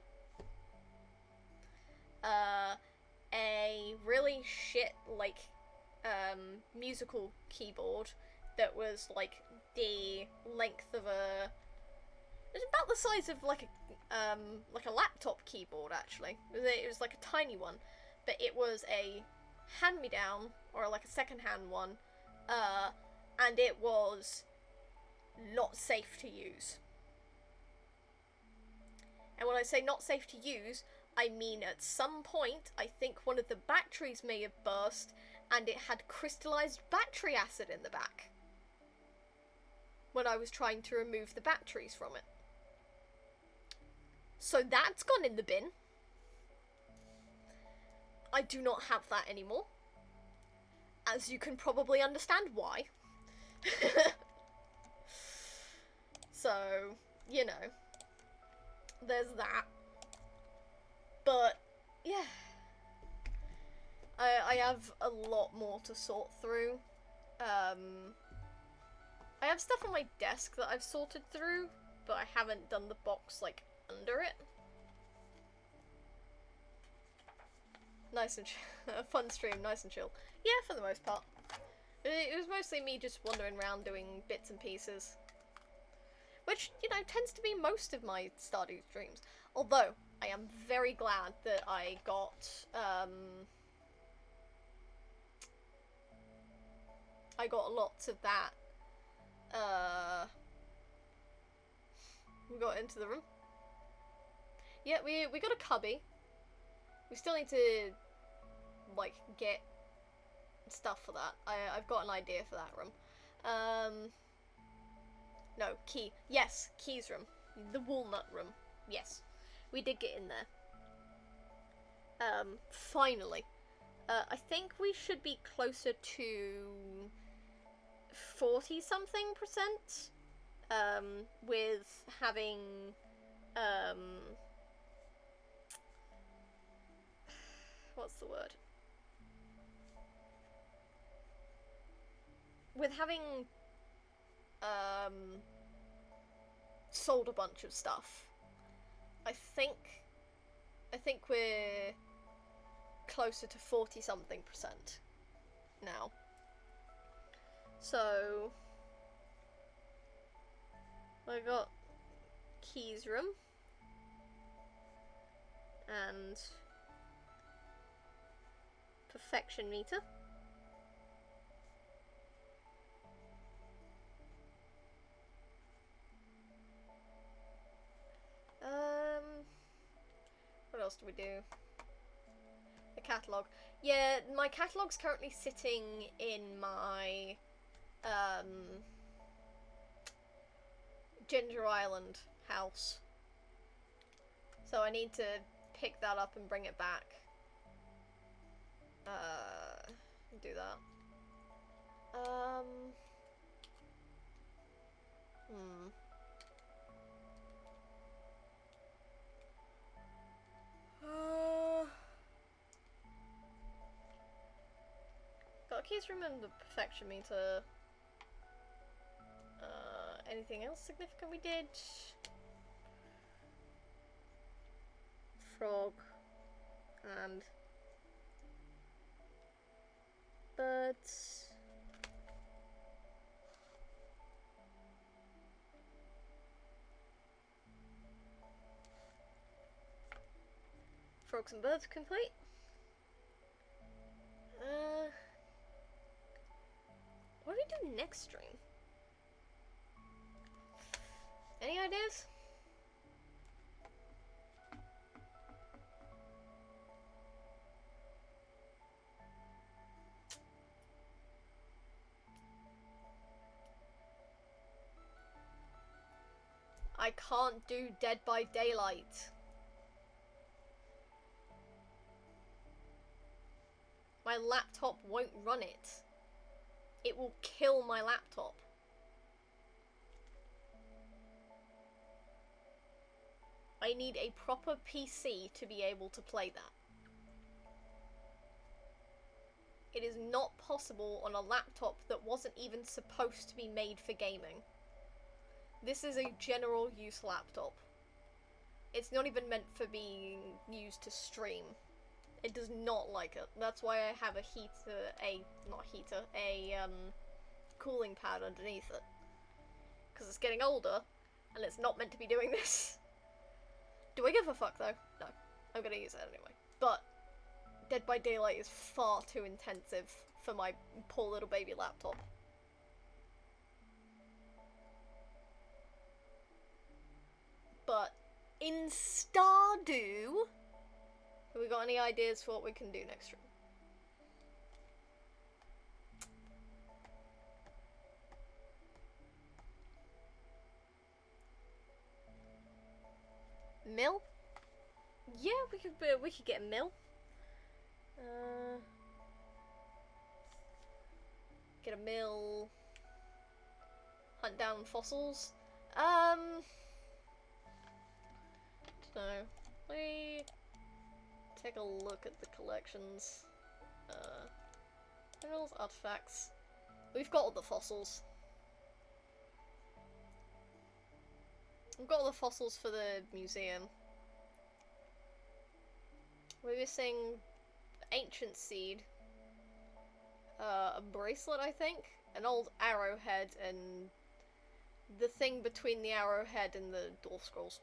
A really shit, like, musical keyboard that was, like, the length of a... It was about the size of, like a laptop keyboard, actually. It was like a tiny one, but it was a hand-me-down, or like a second-hand one, and it was not safe to use. And when I say not safe to use, I mean at some point, I think one of the batteries may have burst, and it had crystallized battery acid in the back when I was trying to remove the batteries from it. So that's gone in the bin. I do not have that anymore, as you can probably understand why. So, you know, there's that. But, yeah. I have a lot more to sort through. I have stuff on my desk that I've sorted through, but I haven't done the box, like, under it. Nice and a fun stream, nice and chill. Yeah, for the most part. It was mostly me just wandering around doing bits and pieces. Which, you know, tends to be most of my Stardew streams. Although, I am very glad that I got, lots of that. We got into the room. Yeah, we got a cubby. We still need to, like, get stuff for that. I've got an idea for that room. No, key. Yes, keys room. The walnut room. Yes. We did get in there. Finally. I think we should be closer to 40-something%. With having, what's the word? With having, sold a bunch of stuff. I think we're closer to 40-something% now. So, I got keys room and perfection meter. What else do we do? The catalogue. Yeah, my catalogue's currently sitting in my Ginger Island house. So I need to pick that up and bring it back. Do that. Got a keys room and the perfection meter. Anything else significant we did? Frog and birds. Frogs and birds complete. What do we do next stream? Any ideas? I can't do Dead by Daylight. My laptop won't run it. It will kill my laptop. I need a proper PC to be able to play that. It is not possible on a laptop that wasn't even supposed to be made for gaming. This is a general use laptop. It's not even meant for being used to stream. It does not like it. That's why I have a cooling pad underneath it. Because it's getting older, and it's not meant to be doing this. Do I give a fuck though? No. I'm gonna use it anyway. But Dead by Daylight is far too intensive for my poor little baby laptop. But in Stardew, have we got any ideas for what we can do next stream? Mill? Yeah, we could get a mill. Get a mill. Hunt down fossils. Dunno. We take a look at the collections. Minerals, artifacts. We've got all the fossils. We've got all the fossils for the museum. We're missing ancient seed. A bracelet, I think. An old arrowhead and the thing between the arrowhead and the dwarf scrolls.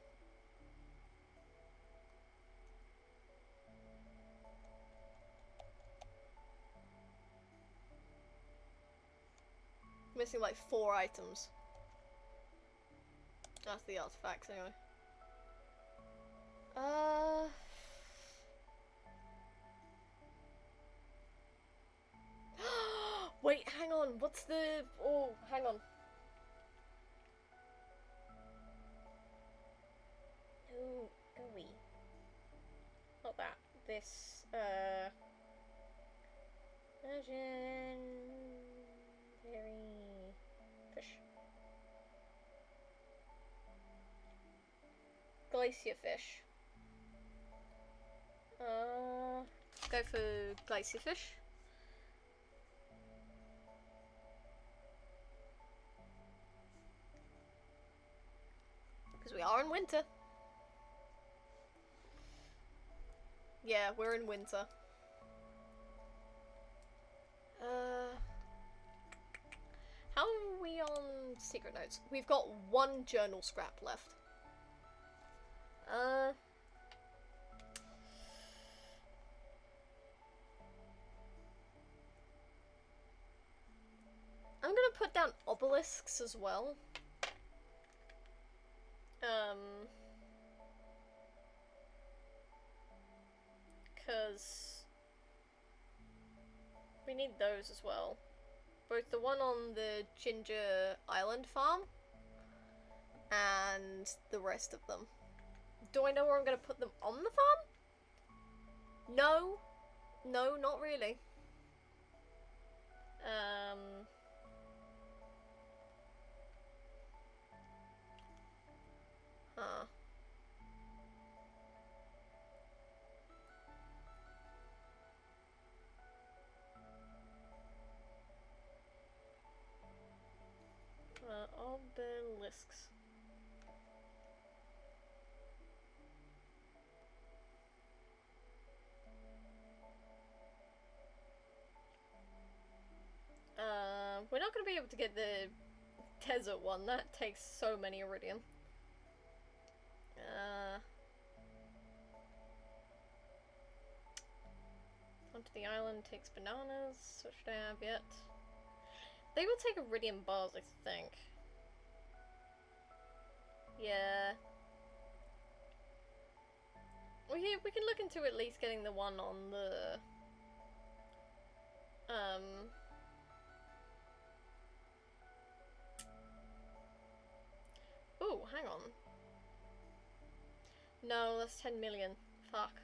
Missing like 4 items. That's the artifacts anyway. Wait, hang on. What's the... Oh, hang on. Oh, gooey. Not that. This, legendary fish. Glacier fish. Go for glacier fish. Because we are in winter. Yeah, we're in winter. How are we on secret notes? We've got 1 journal scrap left. I'm gonna put down obelisks as well. Because we need those as well. Both the one on the Ginger Island farm and the rest of them. Do I know where I'm going to put them on the farm? No. No, not really. Huh. Obelisks. We're not going to be able to get the desert one. That takes so many iridium. Onto the island takes bananas. What should I have yet? They will take iridium bars, I think. Yeah. We can look into at least getting the one on the... Ooh, hang on. No, that's 10 million. Fuck.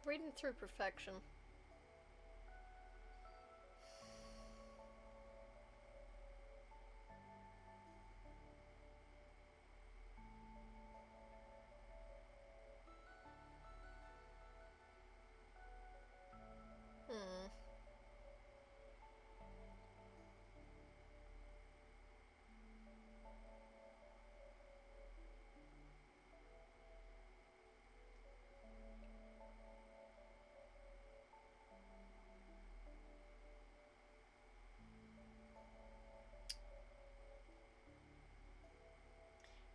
reading through perfection.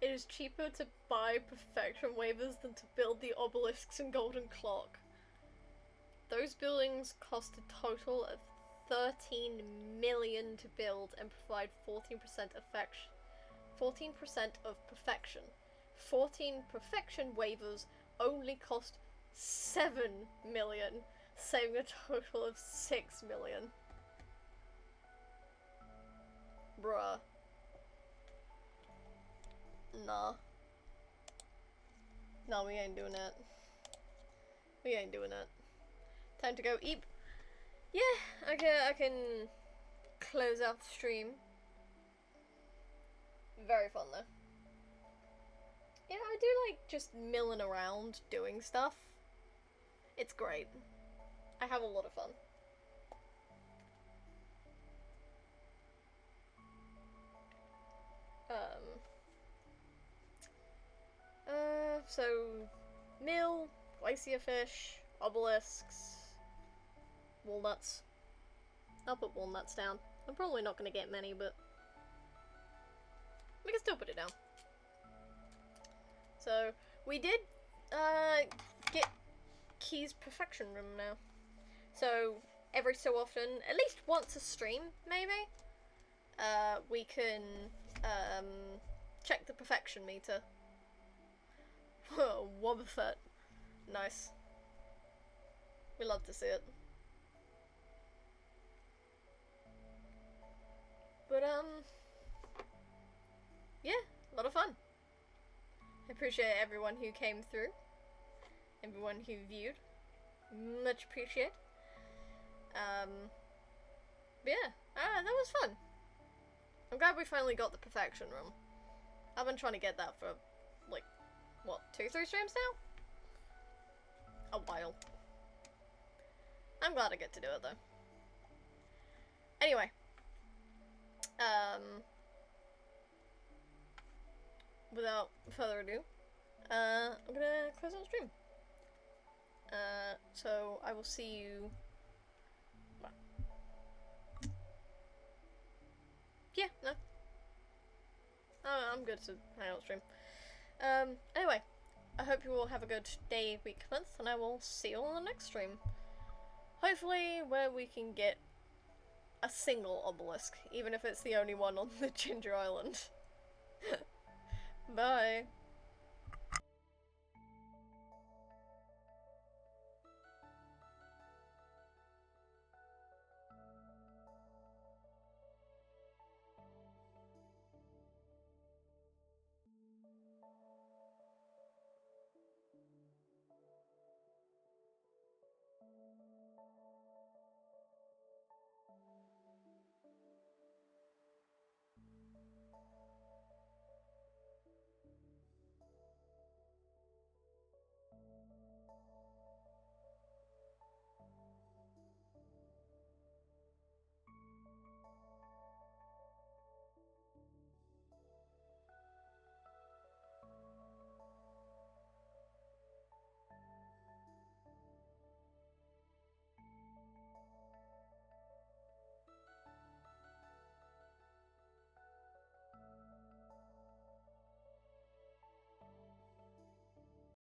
It is cheaper to buy perfection waivers than to build the obelisks and golden clock. Those buildings cost a total of 13 million to build and provide 14% affection. 14% of perfection. 14 perfection waivers only cost 7 million, saving a total of 6 million. Bruh. Nah. No, we ain't doing that. We ain't doing that. Time to go eat. Yeah, I can close out the stream. Very fun though. Yeah, I do like just milling around doing stuff. It's great. I have a lot of fun. So mill, glacier fish, obelisks, walnuts. I'll put walnuts down. I'm probably not going to get many, but we can still put it down. So we did get Key's perfection room now. So every so often, at least once a stream, maybe, we can check the perfection meter. Whoa, Wobbuffet. Nice. We love to see it. But, yeah, a lot of fun. I appreciate everyone who came through. Everyone who viewed. Much appreciated. But yeah, that was fun. I'm glad we finally got the perfection room. I've been trying to get that for, like, what, 2-3 streams now? A while. I'm glad I get to do it though. Anyway. Without further ado, I'm gonna close out the stream. So I will see you. Well, yeah, no. I'm good to hang out stream. Anyway, I hope you all have a good day, week, month, and I will see you on the next stream. Hopefully where we can get a single obelisk, even if it's the only one on the Ginger Island. Bye.